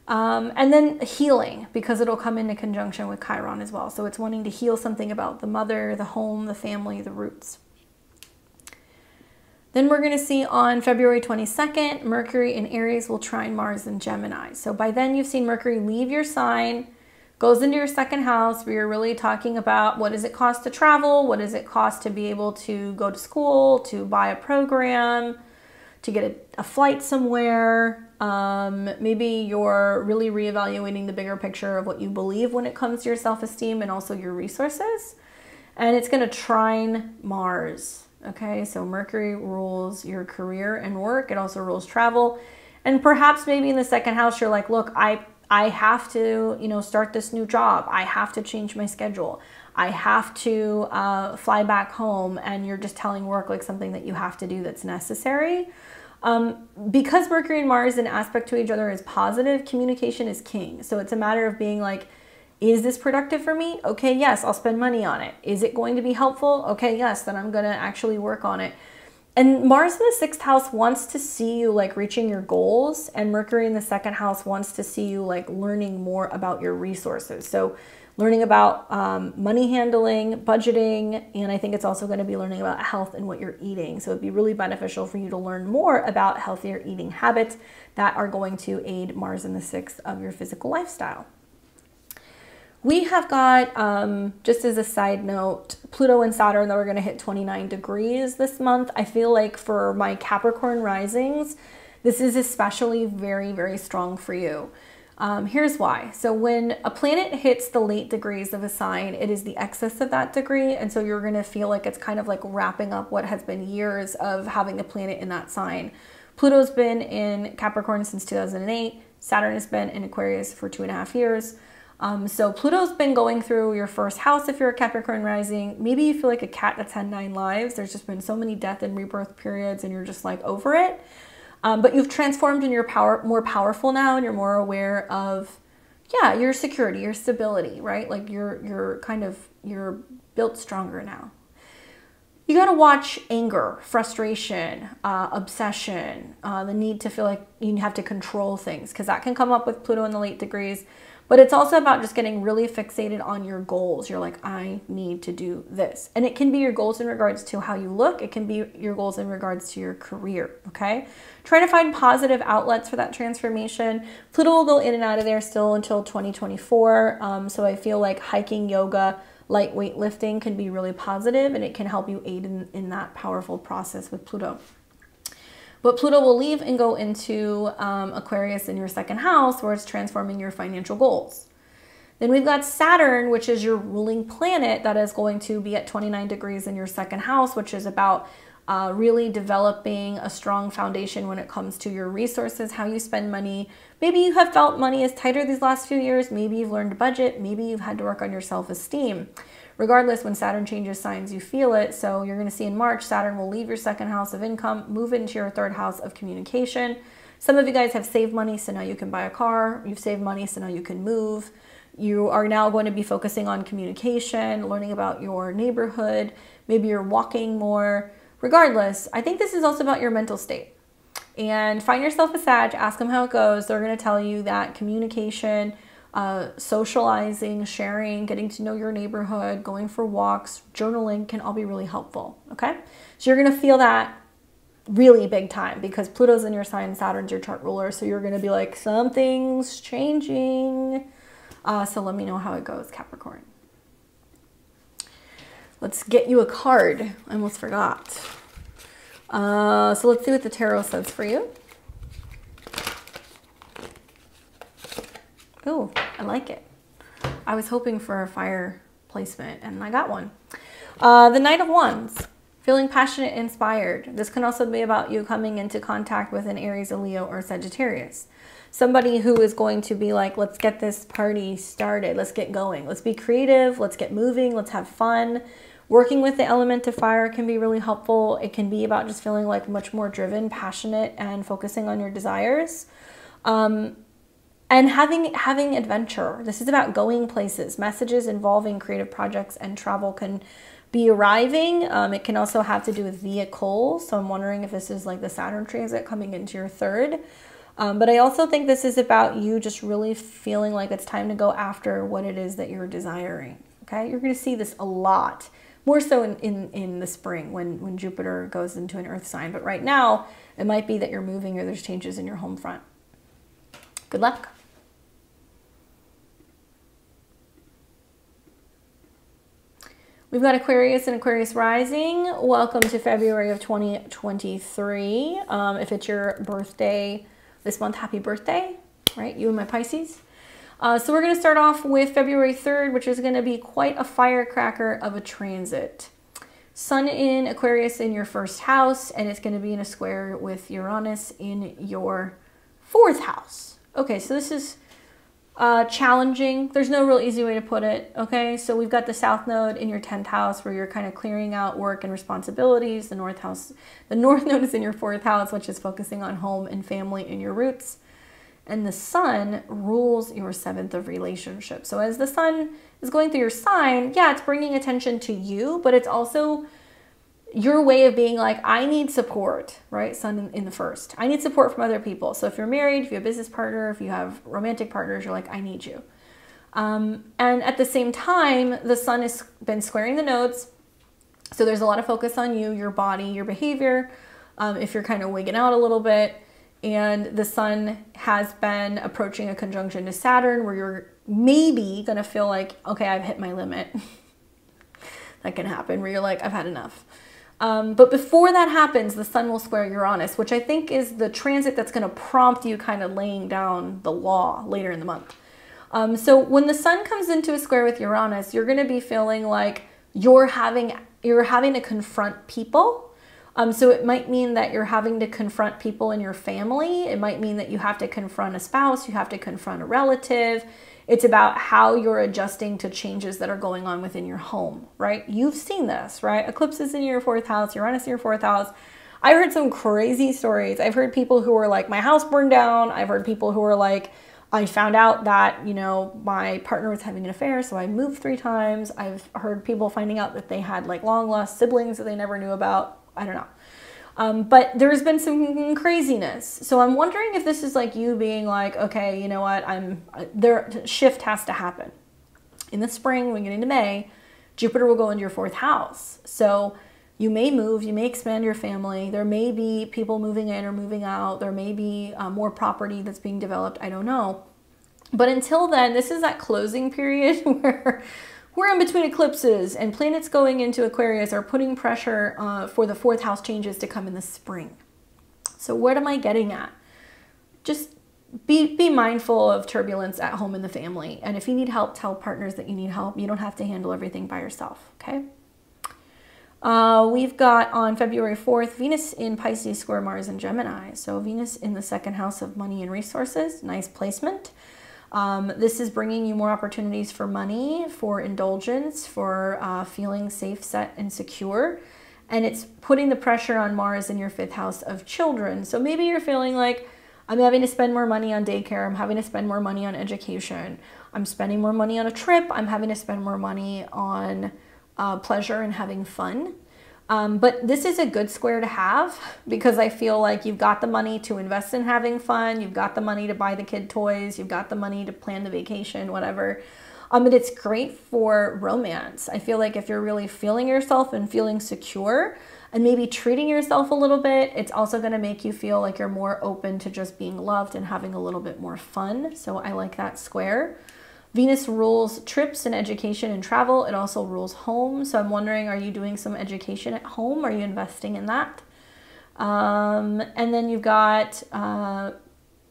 And then healing, because it'll come into conjunction with Chiron as well. So it's wanting to heal something about the mother, the home, the family, the roots. Then we're going to see on February 22nd, Mercury in Aries will trine Mars in Gemini. So by then you've seen Mercury leave your sign, goes into your second house, where you're really talking about what does it cost to travel? What does it cost to be able to go to school, to buy a program, to get a flight somewhere? Maybe you're really reevaluating the bigger picture of what you believe when it comes to your self-esteem and also your resources. And it's going to trine Mars. Okay, so Mercury rules your career and work. It also rules travel. And perhaps maybe in the second house, you're like, look, I have to, you know, start this new job. I have to change my schedule. I have to fly back home. And you're just telling work like something that you have to do that's necessary. Because Mercury and Mars in aspect to each other is positive, communication is king. So it's a matter of being like, is this productive for me? Okay, yes, I'll spend money on it. Is it going to be helpful? Okay, yes, then I'm going to actually work on it. And Mars in the sixth house wants to see you like reaching your goals, and Mercury in the second house wants to see you like learning more about your resources. So learning about money handling, budgeting, and I think it's also going to be learning about health and what you're eating. So it'd be really beneficial for you to learn more about healthier eating habits that are going to aid Mars in the sixth of your physical lifestyle. We have got, just as a side note, Pluto and Saturn that we're going to hit 29 degrees this month. I feel like for my Capricorn risings, this is especially very, very strong for you. Here's why. So when a planet hits the late degrees of a sign, it is the excess of that degree. And so you're going to feel like it's kind of like wrapping up what has been years of having a planet in that sign. Pluto's been in Capricorn since 2008. Saturn has been in Aquarius for 2.5 years. So Pluto's been going through your first house if you're a Capricorn rising. Maybe you feel like a cat that's had 9 lives. There's just been so many death and rebirth periods and you're just like over it. But you've transformed and you're more powerful now, and you're more aware of, yeah, your security, your stability, right? Like you're built stronger now. You got to watch anger, frustration, obsession, the need to feel like you have to control things, because that can come up with Pluto in the late degrees. But it's also about just getting really fixated on your goals. You're like, I need to do this. And it can be your goals in regards to how you look. It can be your goals in regards to your career, okay? Try to find positive outlets for that transformation. Pluto will go in and out of there still until 2024. So I feel like hiking, yoga, light weightlifting can be really positive, and it can help you aid in that powerful process with Pluto. But Pluto will leave and go into Aquarius in your second house, where it's transforming your financial goals. Then we've got Saturn, which is your ruling planet, that is going to be at 29 degrees in your second house, which is about really developing a strong foundation when it comes to your resources, how you spend money. Maybe you have felt money is tighter these last few years. Maybe you've learned to budget. Maybe you've had to work on your self-esteem. Regardless, when Saturn changes signs, you feel it. So you're going to see in March, Saturn will leave your second house of income, move into your third house of communication. Some of you guys have saved money, so now you can buy a car. You've saved money, so now you can move. You are now going to be focusing on communication, learning about your neighborhood. Maybe you're walking more. Regardless, I think this is also about your mental state. And find yourself a Sag, ask them how it goes. They're going to tell you that communication, socializing, sharing, getting to know your neighborhood, going for walks, journaling can all be really helpful, okay? So you're going to feel that really big time because Pluto's in your sign, Saturn's your chart ruler, so you're going to be like, something's changing. So let me know how it goes, Capricorn. Let's get you a card. I almost forgot. So let's see what the tarot says for you. Oh, I like it. I was hoping for a fire placement and I got one. The Knight of Wands, feeling passionate, inspired. This can also be about you coming into contact with an Aries, a Leo, or Sagittarius. Somebody who is going to be like, let's get this party started. Let's get going. Let's be creative. Let's get moving. Let's have fun. Working with the element of fire can be really helpful. It can be about just feeling like much more driven, passionate, and focusing on your desires. And having adventure. This is about going places. Messages involving creative projects and travel can be arriving. It can also have to do with vehicles. So I'm wondering if this is like the Saturn transit coming into your third. But I also think this is about you just really feeling like it's time to go after what it is that you're desiring. Okay, you're going to see this a lot. More so in the spring when Jupiter goes into an earth sign. But right now, it might be that you're moving or there's changes in your home front. Good luck. We've got Aquarius and Aquarius rising. Welcome to February of 2023. If it's your birthday this month, happy birthday, right? You and my Pisces. So we're going to start off with February 3rd, which is going to be quite a firecracker of a transit. Sun in Aquarius in your first house, and it's going to be in a square with Uranus in your fourth house. Okay, so this is challenging. There's no real easy way to put it. Okay, so we've got the South Node in your 10th house where you're kind of clearing out work and responsibilities. The North Node is in your fourth house, which is focusing on home and family and your roots. And the Sun rules your 7th of relationships. So as the Sun is going through your sign, yeah, it's bringing attention to you, but it's also your way of being like, I need support, right? Sun in the first. I need support from other people. So if you're married, if you have a business partner, if you have romantic partners, you're like, I need you. And at the same time, the Sun has been squaring the nodes. So there's a lot of focus on you, your body, your behavior. If you're kind of wigging out a little bit. And the Sun has been approaching a conjunction to Saturn where you're maybe going to feel like, okay, I've hit my limit. That can happen where you're like, I've had enough. But before that happens, the Sun will square Uranus, which I think is the transit that's going to prompt you kind of laying down the law later in the month. So when the Sun comes into a square with Uranus, you're going to be feeling like you're having to confront people. So it might mean that you're having to confront people in your family. It might mean that you have to confront a spouse, you have to confront a relative. It's about how you're adjusting to changes that are going on within your home, right? You've seen this, right? Eclipses in your fourth house, Uranus in your fourth house. I heard some crazy stories. I've heard people who were like, my house burned down. I've heard people who were like, I found out that, you know, my partner was having an affair, so I moved 3 times. I've heard people finding out that they had like long lost siblings that they never knew about. I don't know. But there's been some craziness. So I'm wondering if this is like you being like, okay, you know what, shift has to happen. In the spring, when we get into May, Jupiter will go into your 4th house. So you may move, you may expand your family. There may be people moving in or moving out. There may be more property that's being developed. I don't know. But until then, this is that closing period where we're in between eclipses and planets going into Aquarius are putting pressure for the 4th house changes to come in the spring. So what am I getting at? Just be mindful of turbulence at home in the family. And if you need help, tell partners that you need help. You don't have to handle everything by yourself, okay? We've got on February 4th, Venus in Pisces square Mars in Gemini. So Venus in the 2nd house of money and resources, nice placement. This is bringing you more opportunities for money, for indulgence, for feeling safe, set, and secure. And it's putting the pressure on Mars in your 5th house of children. So maybe you're feeling like, I'm having to spend more money on daycare. I'm having to spend more money on education. I'm spending more money on a trip. I'm having to spend more money on pleasure and having fun. But this is a good square to have because I feel like you've got the money to invest in having fun. You've got the money to buy the kid toys. You've got the money to plan the vacation, whatever. But it's great for romance. I feel like if you're really feeling yourself and feeling secure and maybe treating yourself a little bit, it's also going to make you feel like you're more open to just being loved and having a little bit more fun. So I like that square. Venus rules trips and education and travel. It also rules home. So I'm wondering, are you doing some education at home? Are you investing in that? And then you've got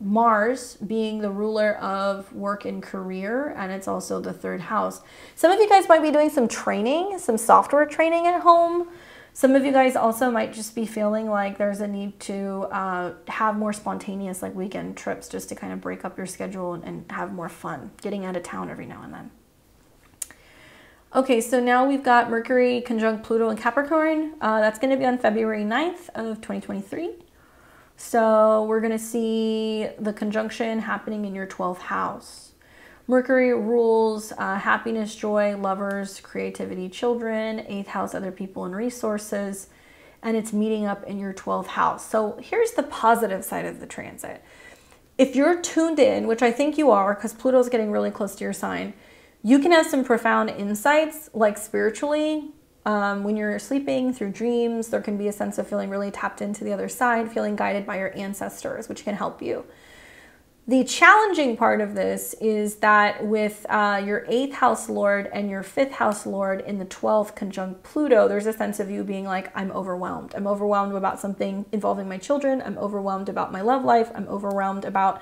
Mars being the ruler of work and career, and it's also the 3rd house. Some of you guys might be doing some training, some software training at home. Some of you guys also might just be feeling like there's a need to have more spontaneous like weekend trips just to kind of break up your schedule and have more fun, getting out of town every now and then. Okay, so now we've got Mercury conjunct Pluto and Capricorn. That's going to be on February 9th of 2023. So we're going to see the conjunction happening in your 12th house. Mercury rules happiness, joy, lovers, creativity, children, 8th house, other people and resources, and it's meeting up in your 12th house. So here's the positive side of the transit. If you're tuned in, which I think you are because Pluto's getting really close to your sign, you can have some profound insights, like spiritually, when you're sleeping through dreams. There can be a sense of feeling really tapped into the other side, feeling guided by your ancestors, which can help you. The challenging part of this is that with your 8th house lord and your 5th house lord in the 12th conjunct Pluto, there's a sense of you being like, I'm overwhelmed. I'm overwhelmed about something involving my children. I'm overwhelmed about my love life. I'm overwhelmed about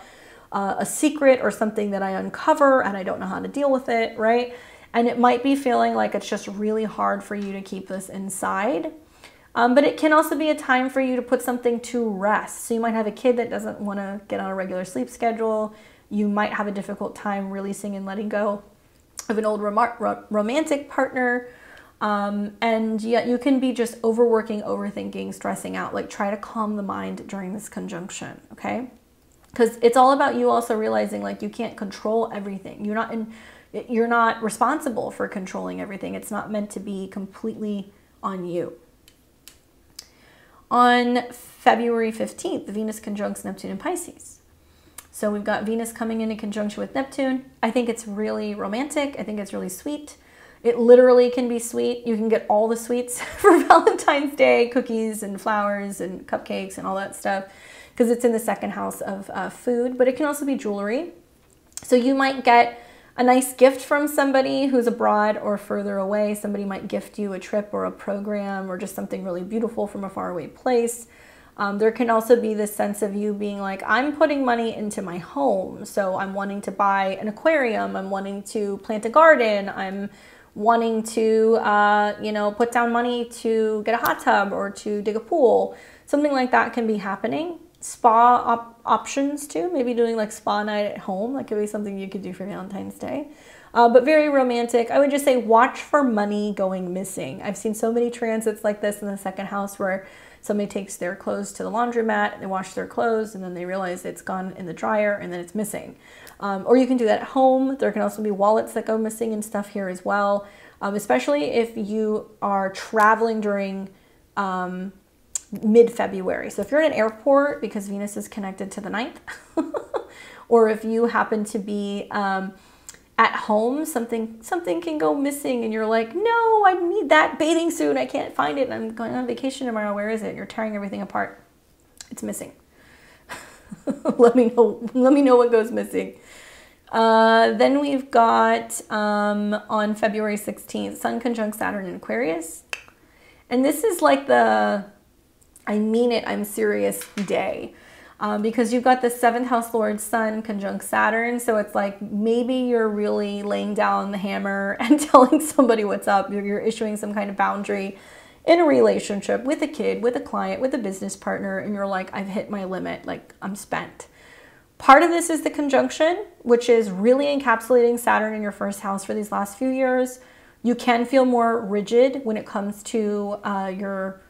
a secret or something that I uncover and I don't know how to deal with it, right? And it might be feeling like it's just really hard for you to keep this inside. But it can also be a time for you to put something to rest. So you might have a kid that doesn't want to get on a regular sleep schedule. You might have a difficult time releasing and letting go of an old romantic partner. And yet you can be just overworking, overthinking, stressing out. Like, try to calm the mind during this conjunction, okay? Because it's all about you also realizing like you can't control everything. You're not responsible for controlling everything. It's not meant to be completely on you. On February 15th, Venus conjuncts Neptune in Pisces. So we've got Venus coming in conjunction with Neptune. I think it's really romantic. I think it's really sweet. It literally can be sweet. You can get all the sweets for Valentine's Day, cookies and flowers and cupcakes and all that stuff, because it's in the 2nd house of food, but it can also be jewelry. So you might get a nice gift from somebody who's abroad or further away. Somebody might gift you a trip or a program or just something really beautiful from a faraway place. There can also be this sense of you being like, I'm putting money into my home. So I'm wanting to buy an aquarium. I'm wanting to plant a garden. I'm wanting to, put down money to get a hot tub or to dig a pool. Something like that can be happening. Spa options too, maybe doing like spa night at home. That could be something you could do for Valentine's Day. But very romantic. I would just say watch for money going missing. I've seen so many transits like this in the 2nd house where somebody takes their clothes to the laundromat, they wash their clothes, and then they realize it's gone in the dryer and then it's missing. Or you can do that at home. There can also be wallets that go missing and stuff here as well, especially if you are traveling during mid-February. So if you're in an airport because Venus is connected to the 9th, or if you happen to be at home, something can go missing and you're like, no, I need that bathing suit. I can't find it. And I'm going on vacation tomorrow. Where is it? You're tearing everything apart. It's missing. Let me know what goes missing. Then we've got on February 16th, Sun conjunct Saturn in Aquarius. And this is like the I mean it, I'm serious day. Because you've got the 7th house lord Sun conjunct Saturn. So it's like maybe you're really laying down the hammer and telling somebody what's up. You're issuing some kind of boundary in a relationship with a kid, with a client, with a business partner. And you're like, I've hit my limit, like I'm spent. Part of this is the conjunction, which is really encapsulating Saturn in your 1st house for these last few years. You can feel more rigid when it comes to your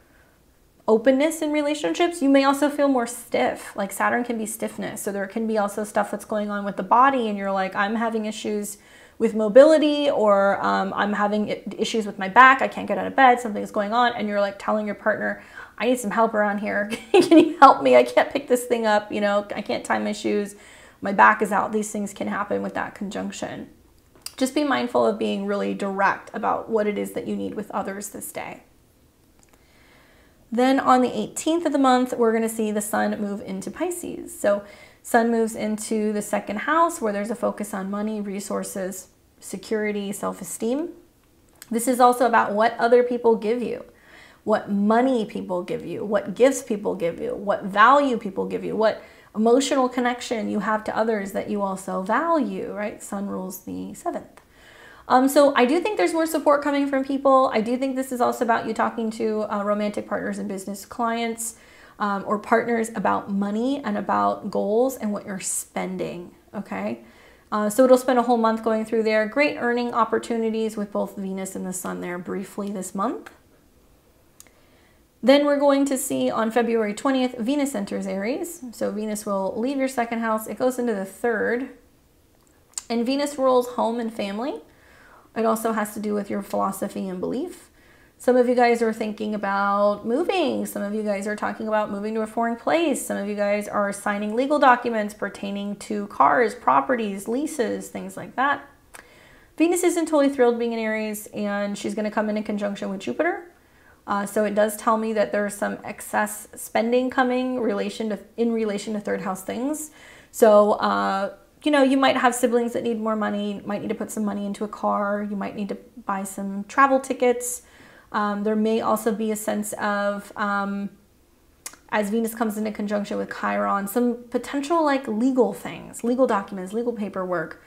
openness in relationships. You may also feel more stiff. Like Saturn can be stiffness. So there can be also stuff that's going on with the body and you're like, I'm having issues with mobility, or I'm having issues with my back. I can't get out of bed. Something's going on. And you're like telling your partner, I need some help around here. Can you help me? I can't pick this thing up. You know, I can't tie my shoes. My back is out. These things can happen with that conjunction. Just be mindful of being really direct about what it is that you need with others this day. Then on the 18th of the month, we're going to see the Sun move into Pisces. So Sun moves into the 2nd house where there's a focus on money, resources, security, self-esteem. This is also about what other people give you, what money people give you, what gifts people give you, what value people give you, what emotional connection you have to others that you also value, right? Sun rules the 7th. So I do think there's more support coming from people. I do think this is also about you talking to romantic partners and business clients or partners about money and about goals and what you're spending, okay? So it'll spend a whole month going through there. Great earning opportunities with both Venus and the Sun there briefly this month. Then we're going to see on February 20th, Venus enters Aries. So Venus will leave your second house. It goes into the third. And Venus rules home and family. It also has to do with your philosophy and belief. Some of you guys are thinking about moving. Some of you guys are talking about moving to a foreign place. Some of you guys are signing legal documents pertaining to cars, properties, leases, things like that. Venus isn't totally thrilled being in Aries, and she's going to come in conjunction with Jupiter. So it does tell me that there's some excess spending coming in relation to third house things. So, you know, you might have siblings that need more money, you might need to put some money into a car, you might need to buy some travel tickets. There may also be a sense of, as Venus comes into conjunction with Chiron, some potential like legal things, legal documents, legal paperwork.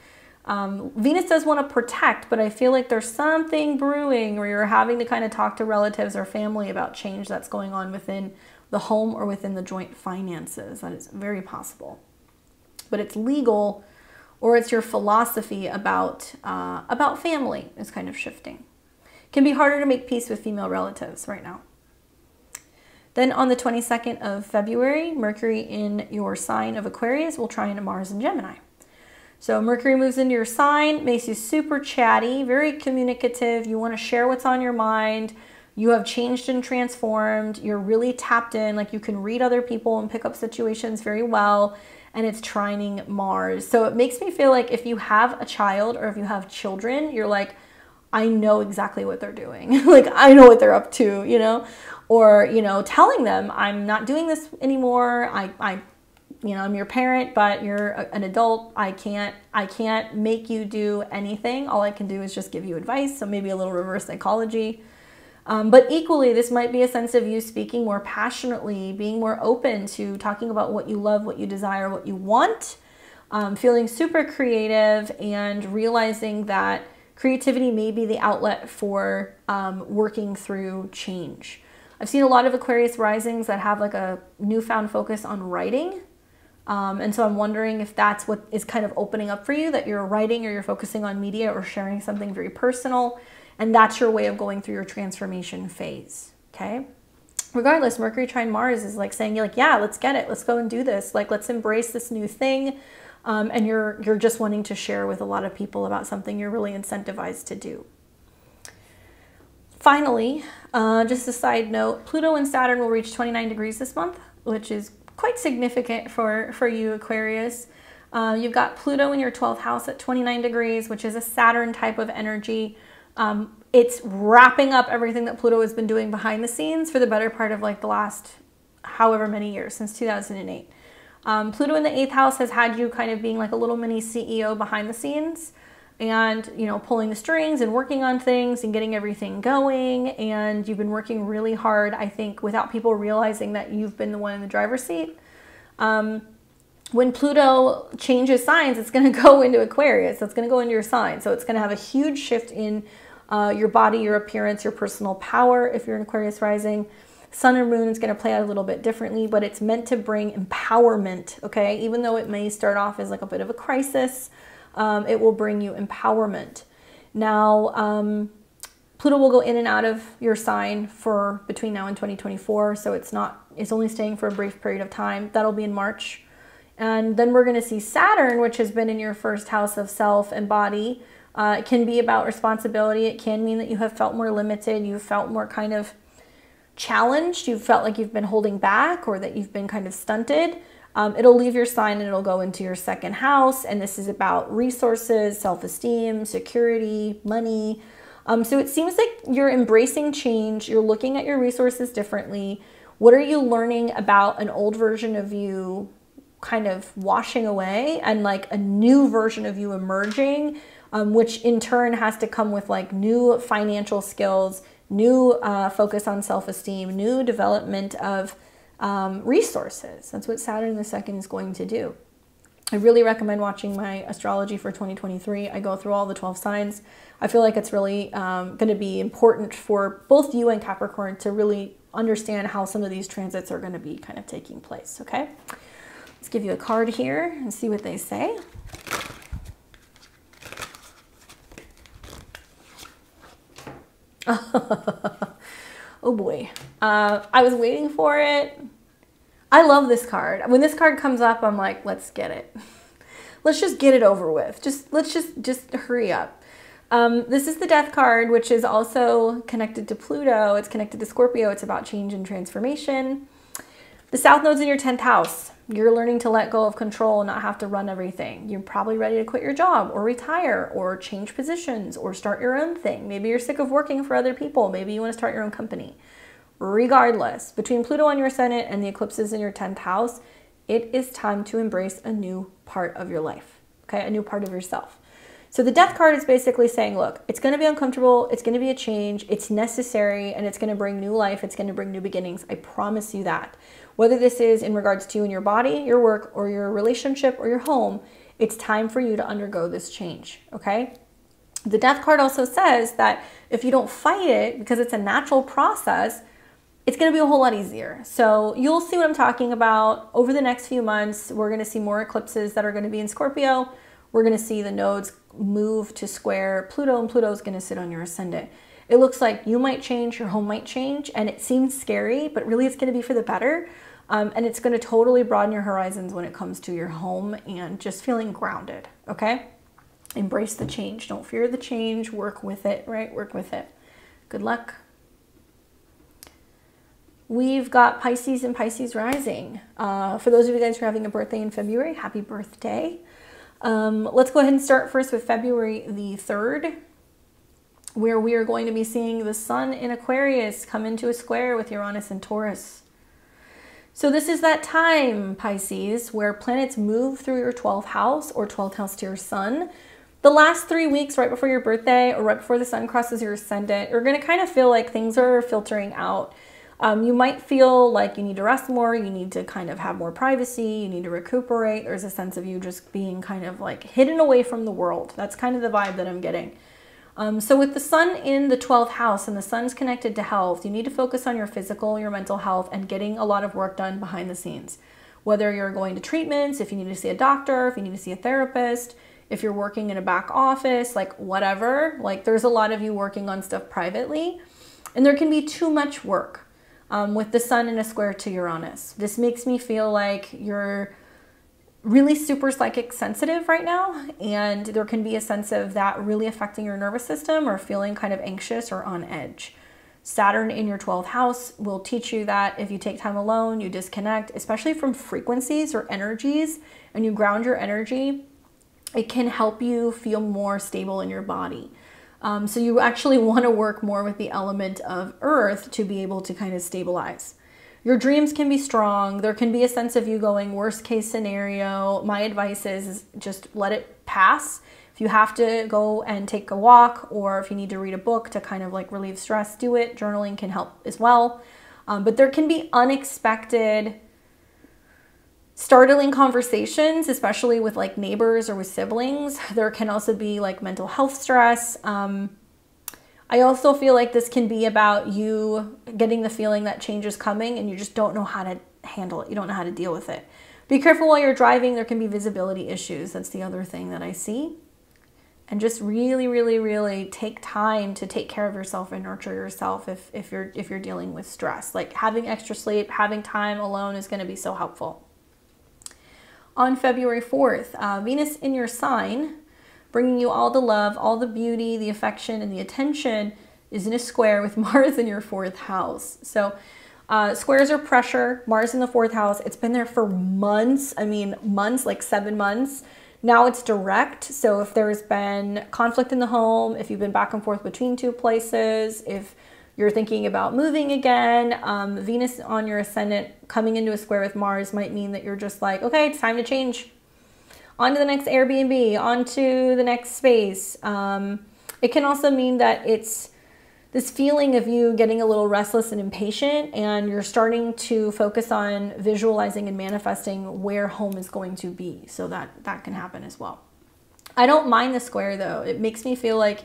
Venus does want to protect, but I feel like there's something brewing where you're having to kind of talk to relatives or family about change that's going on within the home or within the joint finances. That is very possible. But it's legal, or it's your philosophy about family is kind of shifting. It can be harder to make peace with female relatives right now. Then on the 22nd of February, Mercury in your sign of Aquarius will trine Mars in Gemini. So Mercury moves into your sign, makes you super chatty, very communicative. You want to share what's on your mind. You have changed and transformed. You're really tapped in, like you can read other people and pick up situations very well. And it's trining Mars. So it makes me feel like if you have a child or if you have children, you're like, I know exactly what they're doing. Like, I know what they're up to, you know, or, you know, telling them I'm not doing this anymore. You know, I'm your parent, but you're an adult. I can't make you do anything. All I can do is just give you advice. So maybe a little reverse psychology. But equally, this might be a sense of you speaking more passionately, being more open to talking about what you love, what you desire, what you want, feeling super creative and realizing that creativity may be the outlet for working through change. I've seen a lot of Aquarius risings that have like a newfound focus on writing. And so I'm wondering if that's what is kind of opening up for you, that you're writing or you're focusing on media or sharing something very personal. And that's your way of going through your transformation phase, okay? Regardless, Mercury trine Mars is like saying, like, yeah, let's get it. Let's go and do this. Like, let's embrace this new thing. And you're just wanting to share with a lot of people about something you're really incentivized to do. Finally, just a side note, Pluto and Saturn will reach 29 degrees this month, which is quite significant for you, Aquarius. You've got Pluto in your 12th house at 29 degrees, which is a Saturn type of energy. It's wrapping up everything that Pluto has been doing behind the scenes for the better part of like the last however many years, since 2008. Pluto in the 8th house has had you kind of being like a little mini CEO behind the scenes and, you know, pulling the strings and working on things and getting everything going. And you've been working really hard, I think, without people realizing that you've been the one in the driver's seat. When Pluto changes signs, it's going to go into Aquarius. So it's going to go into your sign. So it's going to have a huge shift in your body, your appearance, your personal power if you're an Aquarius rising. Sun and Moon is going to play out a little bit differently, but it's meant to bring empowerment, okay? Even though it may start off as like a bit of a crisis, it will bring you empowerment. Now, Pluto will go in and out of your sign for between now and 2024, so it's only staying for a brief period of time. That'll be in March. And then we're going to see Saturn, which has been in your first house of self and body. It can be about responsibility. It can mean that you have felt more limited. You've felt more kind of challenged. You've felt like you've been holding back or that you've been kind of stunted. It'll leave your sign and it'll go into your second house. And this is about resources, self-esteem, security, money. So it seems like you're embracing change. You're looking at your resources differently. What are you learning about an old version of you kind of washing away and like a new version of you emerging, which in turn has to come with like new financial skills, new focus on self-esteem, new development of resources. That's what Saturn the second is going to do. I really recommend watching my astrology for 2023. I go through all the 12 signs. I feel like it's really going to be important for both you and Capricorn to really understand how some of these transits are going to be kind of taking place, okay? Let's give you a card here and see what they say. Oh boy. I was waiting for it. I love this card. When this card comes up, I'm like, let's get it. Let's just get it over with. Let's just hurry up. This is the Death card, which is also connected to Pluto. It's connected to Scorpio. It's about change and transformation. The South Node's in your 10th house. You're learning to let go of control and not have to run everything. You're probably ready to quit your job or retire or change positions or start your own thing. Maybe you're sick of working for other people. Maybe you want to start your own company. Regardless, between Pluto on your ascendant and the eclipses in your 10th house, it is time to embrace a new part of your life, okay? A new part of yourself. So the Death card is basically saying, look, it's going to be uncomfortable. It's going to be a change. It's necessary, and it's going to bring new life. It's going to bring new beginnings. I promise you that. Whether this is in regards to you and your body, your work, or your relationship, or your home, it's time for you to undergo this change, okay? The Death card also says that if you don't fight it, because it's a natural process, it's going to be a whole lot easier. So you'll see what I'm talking about over the next few months. We're going to see more eclipses that are going to be in Scorpio. We're going to see the nodes move to square Pluto, and Pluto is going to sit on your ascendant. It looks like you might change, your home might change, and it seems scary, but really it's going to be for the better. And it's going to totally broaden your horizons when it comes to your home and just feeling grounded, okay? Embrace the change. Don't fear the change. Work with it, right? Work with it. Good luck. We've got Pisces and Pisces rising. For those of you guys who are having a birthday in February, happy birthday. Let's go ahead and start first with February the 3rd, where we are going to be seeing the sun in Aquarius come into a square with Uranus and Taurus. So this is that time, Pisces, where planets move through your 12th house or 12th house to your sun. The last 3 weeks right before your birthday or right before the sun crosses your ascendant, you're going to kind of feel like things are filtering out. You might feel like you need to rest more, you need to kind of have more privacy, you need to recuperate. There's a sense of you just being kind of like hidden away from the world. That's kind of the vibe that I'm getting. So with the sun in the 12th house and the sun's connected to health, you need to focus on your physical, your mental health, and getting a lot of work done behind the scenes. Whether you're going to treatments, if you need to see a doctor, if you need to see a therapist, if you're working in a back office, like whatever, like there's a lot of you working on stuff privately, and there can be too much work. With the sun in a square to Uranus. This makes me feel like you're really super psychic sensitive right now, and there can be a sense of that really affecting your nervous system or feeling kind of anxious or on edge. Saturn in your 12th house will teach you that if you take time alone, you disconnect, especially from frequencies or energies, and you ground your energy, it can help you feel more stable in your body. So you actually want to work more with the element of earth to be able to kind of stabilize. Your dreams can be strong. There can be a sense of you going worst case scenario. My advice is just let it pass. If you have to go and take a walk, or if you need to read a book to kind of like relieve stress, do it. Journaling can help as well. But there can be unexpected, startling conversations, especially with like neighbors or with siblings. There can also be like mental health stress. I also feel like this can be about you getting the feeling that change is coming and you just don't know how to handle it. You don't know how to deal with it. Be careful while you're driving. There can be visibility issues. That's the other thing that I see. And just really, really, really take time to take care of yourself and nurture yourself if you're dealing with stress. Like having extra sleep, having time alone is going to be so helpful. On February 4th, Venus in your sign, bringing you all the love, all the beauty, the affection, and the attention, is in a square with Mars in your 4th house. So squares are pressure. Mars in the 4th house, it's been there for months. I mean, months, like 7 months. Now it's direct. So if there's been conflict in the home, if you've been back and forth between two places, if you're thinking about moving again, Venus on your ascendant coming into a square with Mars might mean that you're just like, okay, it's time to change. On to the next Airbnb, on to the next space. It can also mean that it's this feeling of you getting a little restless and impatient, and you're starting to focus on visualizing and manifesting where home is going to be. So that can happen as well. I don't mind the square though. It makes me feel like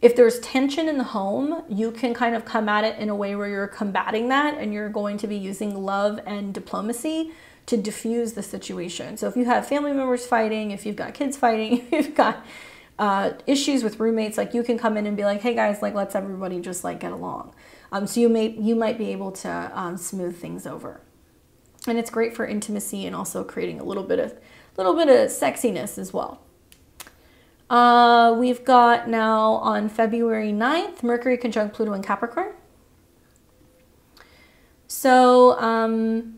if there's tension in the home, you can kind of come at it in a way where you're combating that, and you're going to be using love and diplomacy to diffuse the situation. So if you have family members fighting, if you've got kids fighting, if you've got issues with roommates, like you can come in and be like, hey guys, like let's everybody just like get along. So you might be able to smooth things over. And it's great for intimacy and also creating a little bit of sexiness as well. We've got now on February 9th, Mercury conjunct Pluto in Capricorn. So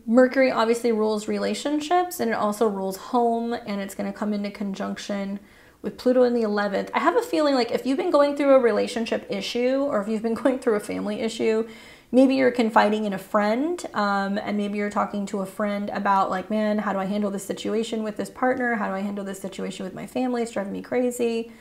Mercury obviously rules relationships, and it also rules home, and it's going to come into conjunction with Pluto in the 11th. I have a feeling like if you've been going through a relationship issue, or if you've been going through a family issue, maybe you're confiding in a friend, and maybe you're talking to a friend about like, man, how do I handle this situation with this partner? How do I handle this situation with my family? It's driving me crazy.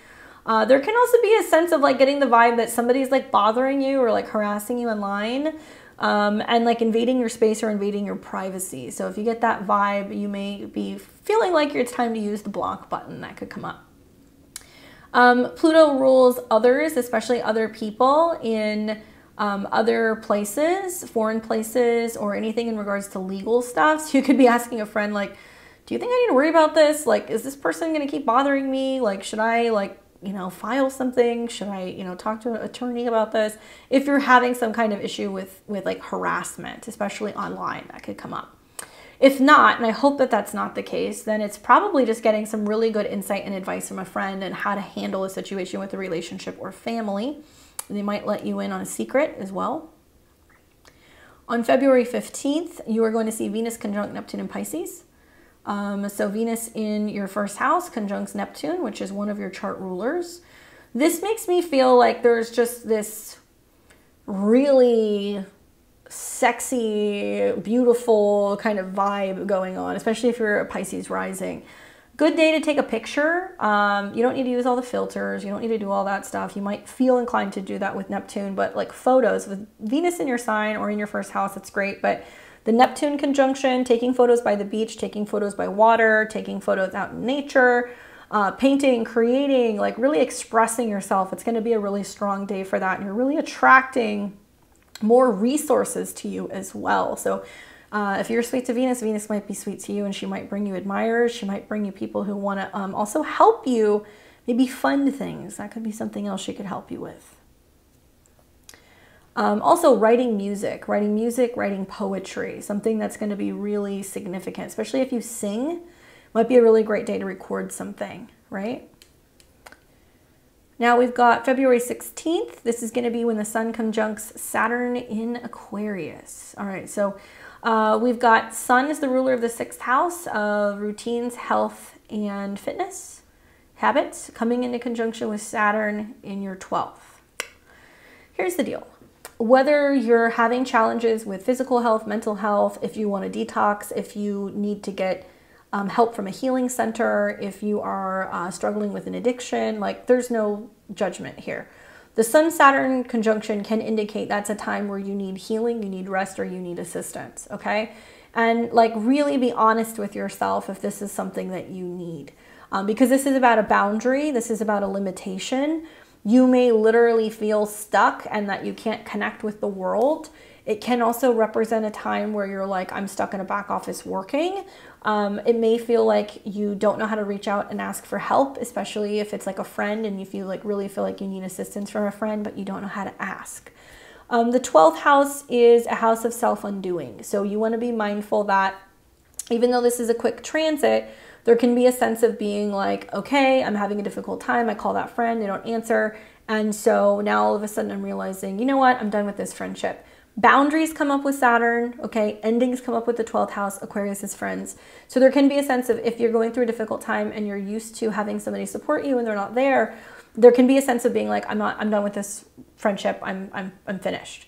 There can also be a sense of like getting the vibe that somebody's like bothering you or like harassing you online, and like invading your space or invading your privacy. So if you get that vibe, you may be feeling like it's time to use the block button. That could come up. Pluto rules others, especially other people in other places, foreign places, or anything in regards to legal stuff. So you could be asking a friend like, do you think I need to worry about this? Like, is this person going to keep bothering me? Like, should I like, you know, file something? Should I, you know, talk to an attorney about this? If you're having some kind of issue with like harassment, especially online, that could come up. If not, and I hope that that's not the case, then it's probably just getting some really good insight and advice from a friend and how to handle a situation with a relationship or family. They might let you in on a secret as well. On February 15th, you are going to see Venus conjunct Neptune in Pisces. So Venus in your first house conjuncts Neptune, which is one of your chart rulers. This makes me feel like there's just this really sexy, beautiful kind of vibe going on, especially if you're a Pisces rising. Good day to take a picture. You don't need to use all the filters. You don't need to do all that stuff. You might feel inclined to do that with Neptune, but like photos with Venus in your sign or in your first house, it's great. But the Neptune conjunction, taking photos by the beach, taking photos by water, taking photos out in nature, painting, creating, like really expressing yourself. It's going to be a really strong day for that. And you're really attracting more resources to you as well. So if you're sweet to Venus, Venus might be sweet to you, and she might bring you admirers. She might bring you people who want to also help you, maybe fund things. That could be something else she could help you with. Also writing music, writing poetry, something that's going to be really significant, especially if you sing. Might be a really great day to record something, right? Now we've got February 16th. This is going to be when the Sun conjuncts Saturn in Aquarius. All right, so we've got Sun is the ruler of the 6th house of routines, health, and fitness habits, coming into conjunction with Saturn in your 12th. Here's the deal. Whether you're having challenges with physical health, mental health, if you want to detox, if you need to get help from a healing center, if you are struggling with an addiction, like there's no judgment here. The Sun-Saturn conjunction can indicate that's a time where you need healing, you need rest, or you need assistance, okay? And like really be honest with yourself if this is something that you need. Because this is about a boundary, this is about a limitation. You may literally feel stuck and that you can't connect with the world. It can also represent a time where you're like, I'm stuck in a back office working. It may feel like you don't know how to reach out and ask for help, especially if it's like a friend and you really feel like you need assistance from a friend, but you don't know how to ask. The 12th house is a house of self-undoing. So you want to be mindful that even though this is a quick transit, there can be a sense of being like, okay, I'm having a difficult time. I call that friend, they don't answer. And so now all of a sudden I'm realizing, you know what? I'm done with this friendship. Boundaries come up with Saturn, okay? Endings come up with the 12th house, Aquarius is friends. So there can be a sense of if you're going through a difficult time and you're used to having somebody support you and they're not there, there can be a sense of being like, I'm done with this friendship. I'm finished.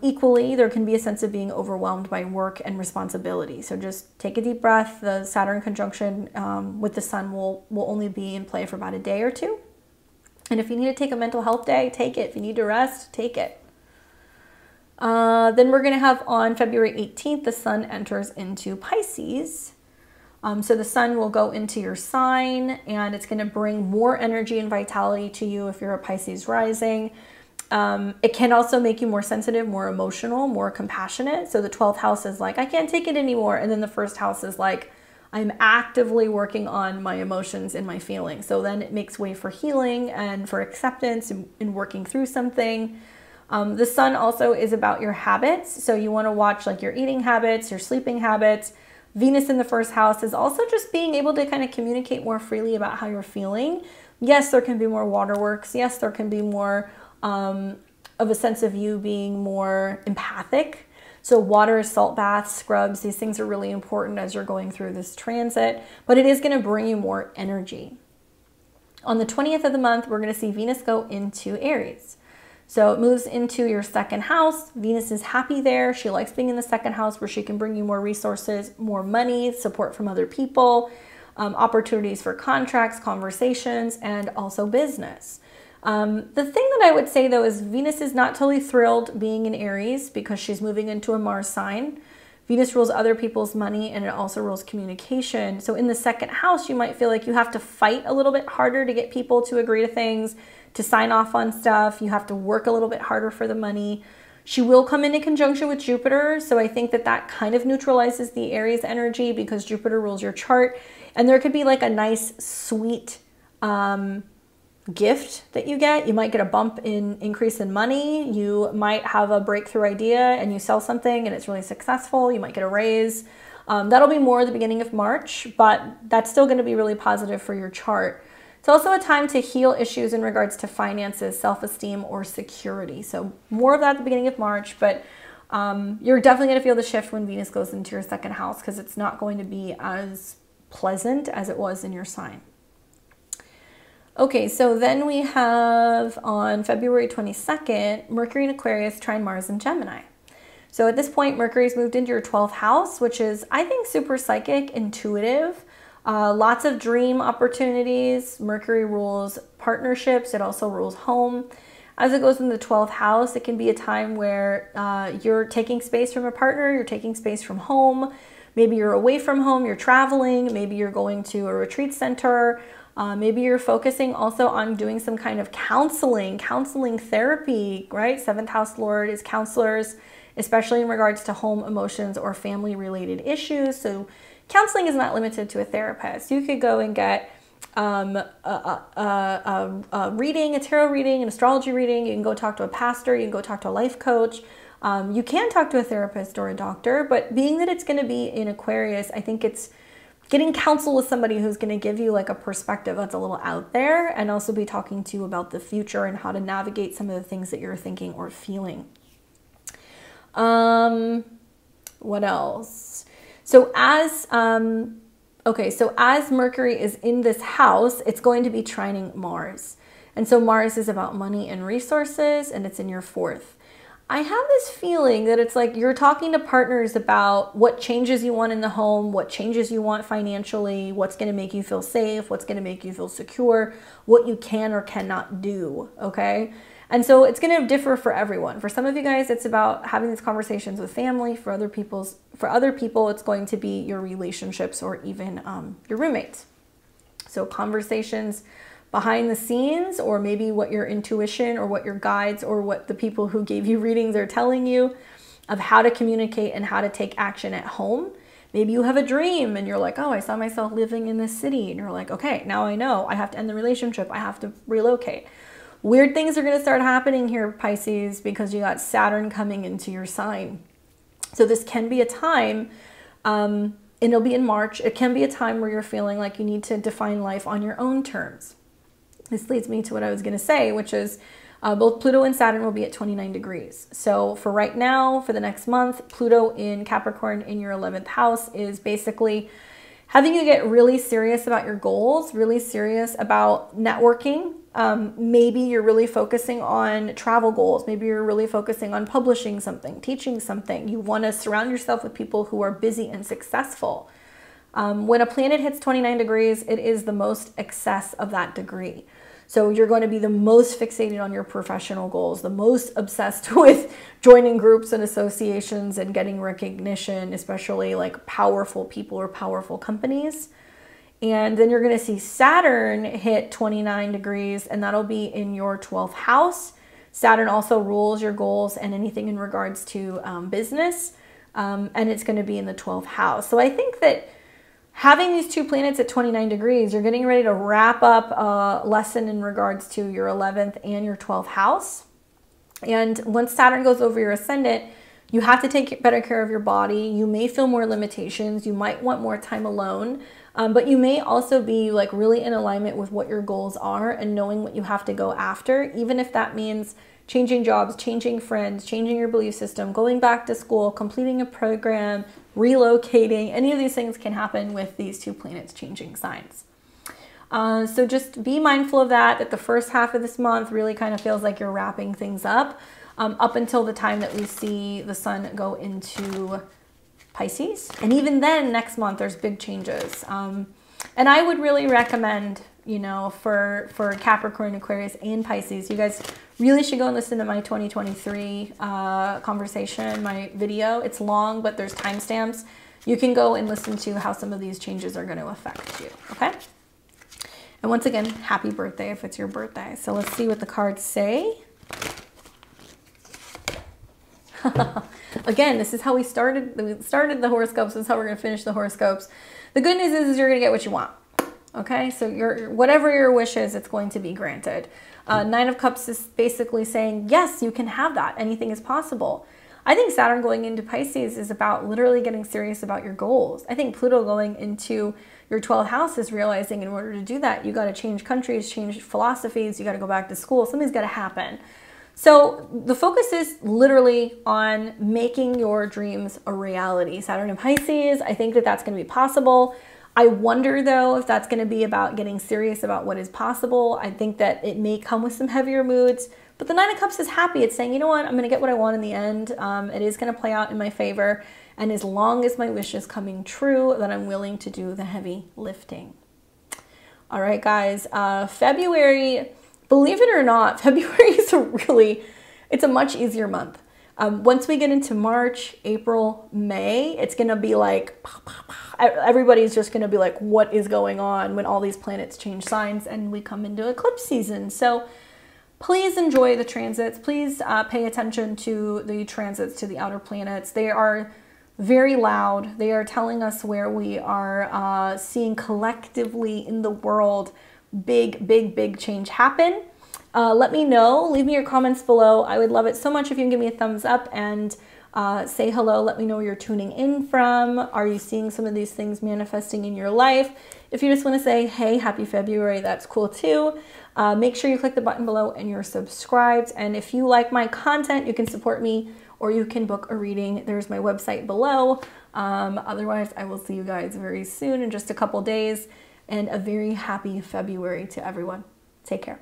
Equally, there can be a sense of being overwhelmed by work and responsibility. So just take a deep breath. The Saturn conjunction with the Sun will only be in play for about a day or two. And if you need to take a mental health day, take it. If you need to rest, take it. Then we're going to have on February 18th, the Sun enters into Pisces. So the Sun will go into your sign and it's going to bring more energy and vitality to you if you're a Pisces rising. It can also make you more sensitive, more emotional, more compassionate. So the 12th house is like, I can't take it anymore. And then the first house is like, I'm actively working on my emotions and my feelings. So then it makes way for healing and for acceptance and working through something. The sun also is about your habits. So you want to watch like your eating habits, your sleeping habits. Venus in the first house is also just being able to kind of communicate more freely about how you're feeling. Yes, there can be more waterworks. Yes, there can be more of a sense of you being more empathic. So water, salt baths, scrubs, these things are really important as you're going through this transit, but it is going to bring you more energy. On the 20th of the month, we're going to see Venus go into Aries. So it moves into your second house. Venus is happy there. She likes being in the second house where she can bring you more resources, more money, support from other people, opportunities for contracts, conversations, and also business. The thing that I would say though is Venus is not totally thrilled being in Aries because she's moving into a Mars sign. Venus rules other people's money and it also rules communication. So in the second house, you might feel like you have to fight a little bit harder to get people to agree to things, to sign off on stuff. You have to work a little bit harder for the money. She will come into conjunction with Jupiter. So I think that that kind of neutralizes the Aries energy because Jupiter rules your chart. And there could be like a nice, sweet, gift that you get. You might get a bump in increase in money. You might have a breakthrough idea and you sell something and it's really successful. You might get a raise. That'll be more at the beginning of March, but that's still going to be really positive for your chart. It's also a time to heal issues in regards to finances, self-esteem, or security. So more of that at the beginning of March, but you're definitely going to feel the shift when Venus goes into your second house because it's not going to be as pleasant as it was in your sign. Okay, so then we have on February 22nd, Mercury in Aquarius trine Mars in Gemini. So at this point, Mercury's moved into your 12th house, which is, I think, super psychic, intuitive, lots of dream opportunities. Mercury rules partnerships. It also rules home. As it goes in the 12th house, it can be a time where you're taking space from a partner, you're taking space from home. Maybe you're away from home, you're traveling, maybe you're going to a retreat center. Maybe you're focusing also on doing some kind of counseling therapy, right? Seventh house Lord is counselors, especially in regards to home emotions or family related issues. So counseling is not limited to a therapist. You could go and get a reading, a tarot reading, an astrology reading. You can go talk to a pastor. You can go talk to a life coach. You can talk to a therapist or a doctor, but being that it's going to be in Aquarius, I think it's getting counsel with somebody who's going to give you like a perspective that's a little out there and also be talking to you about the future and how to navigate some of the things that you're thinking or feeling. What else? So as Mercury is in this house, it's going to be trining Mars. And so Mars is about money and resources, and it's in your 4th. I have this feeling that it's like you're talking to partners about what changes you want in the home, what changes you want financially, what's going to make you feel safe, what's going to make you feel secure, what you can or cannot do, okay? And so it's going to differ for everyone. For some of you guys, it's about having these conversations with family. For other people, it's going to be your relationships or even your roommates. So conversations behind the scenes, or maybe what your intuition or what your guides or what the people who gave you readings are telling you of how to communicate and how to take action at home. Maybe you have a dream and you're like, oh, I saw myself living in this city. And you're like, okay, now I know I have to end the relationship. I have to relocate. Weird things are going to start happening here, Pisces, because you got Saturn coming into your sign. So this can be a time, and it'll be in March. It can be a time where you're feeling like you need to define life on your own terms. This leads me to what I was going to say, which is both Pluto and Saturn will be at 29 degrees. So for right now, for the next month, Pluto in Capricorn in your 11th house is basically having you get really serious about your goals, really serious about networking. Maybe you're really focusing on travel goals. Maybe you're really focusing on publishing something, teaching something. You want to surround yourself with people who are busy and successful. When a planet hits 29 degrees, it is the most excess of that degree. So you're going to be the most fixated on your professional goals, the most obsessed with joining groups and associations and getting recognition, especially like powerful people or powerful companies. And then you're going to see Saturn hit 29 degrees, and that'll be in your 12th house. Saturn also rules your goals and anything in regards to business, and it's going to be in the 12th house. So I think that having these two planets at 29 degrees, you're getting ready to wrap up a lesson in regards to your 11th and your 12th house. And once Saturn goes over your ascendant, you have to take better care of your body. You may feel more limitations. You might want more time alone, but you may also be like really in alignment with what your goals are and knowing what you have to go after, even if that means changing jobs, changing friends, changing your belief system, going back to school, completing a program, relocating. Any of these things can happen with these two planets changing signs. So just be mindful of that the first half of this month really kind of feels like you're wrapping things up until the time that we see the sun go into Pisces. And even then next month, there's big changes. And I would really recommend, you know, for Capricorn, Aquarius, and Pisces, you guys really should go and listen to my 2023 conversation, my video. It's long, but there's timestamps. You can go and listen to how some of these changes are going to affect you, okay? And once again, happy birthday if it's your birthday. So let's see what the cards say. Again, this is how we started the horoscopes. This is how we're going to finish the horoscopes. The good news is you're going to get what you want. Okay, so whatever your wish is, it's going to be granted. Nine of Cups is basically saying, yes, you can have that. Anything is possible. I think Saturn going into Pisces is about literally getting serious about your goals. I think Pluto going into your 12th house is realizing in order to do that, you got to change countries, change philosophies, you got to go back to school. Something's got to happen. So the focus is literally on making your dreams a reality. Saturn in Pisces, I think that that's going to be possible. I wonder though if that's going to be about getting serious about what is possible. I think that it may come with some heavier moods, but the Nine of Cups is happy. It's saying, you know what, I'm going to get what I want in the end. It is going to play out in my favor. And as long as my wish is coming true, then I'm willing to do the heavy lifting. All right, guys, February, believe it or not, February is it's a much easier month. Once we get into March, April, May, it's going to be like, everybody's just going to be like, what is going on when all these planets change signs and we come into eclipse season? So please enjoy the transits. Please pay attention to the transits to the outer planets. They are very loud. They are telling us where we are seeing collectively in the world big change happen. Let me know. Leave me your comments below. I would love it so much if you can give me a thumbs up and say hello. Let me know where you're tuning in from. Are you seeing some of these things manifesting in your life? If you just want to say, hey, happy February, that's cool too. Make sure you click the button below and you're subscribed. And if you like my content, you can support me or you can book a reading. There's my website below. Otherwise, I will see you guys very soon in just a couple days. And a very happy February to everyone. Take care.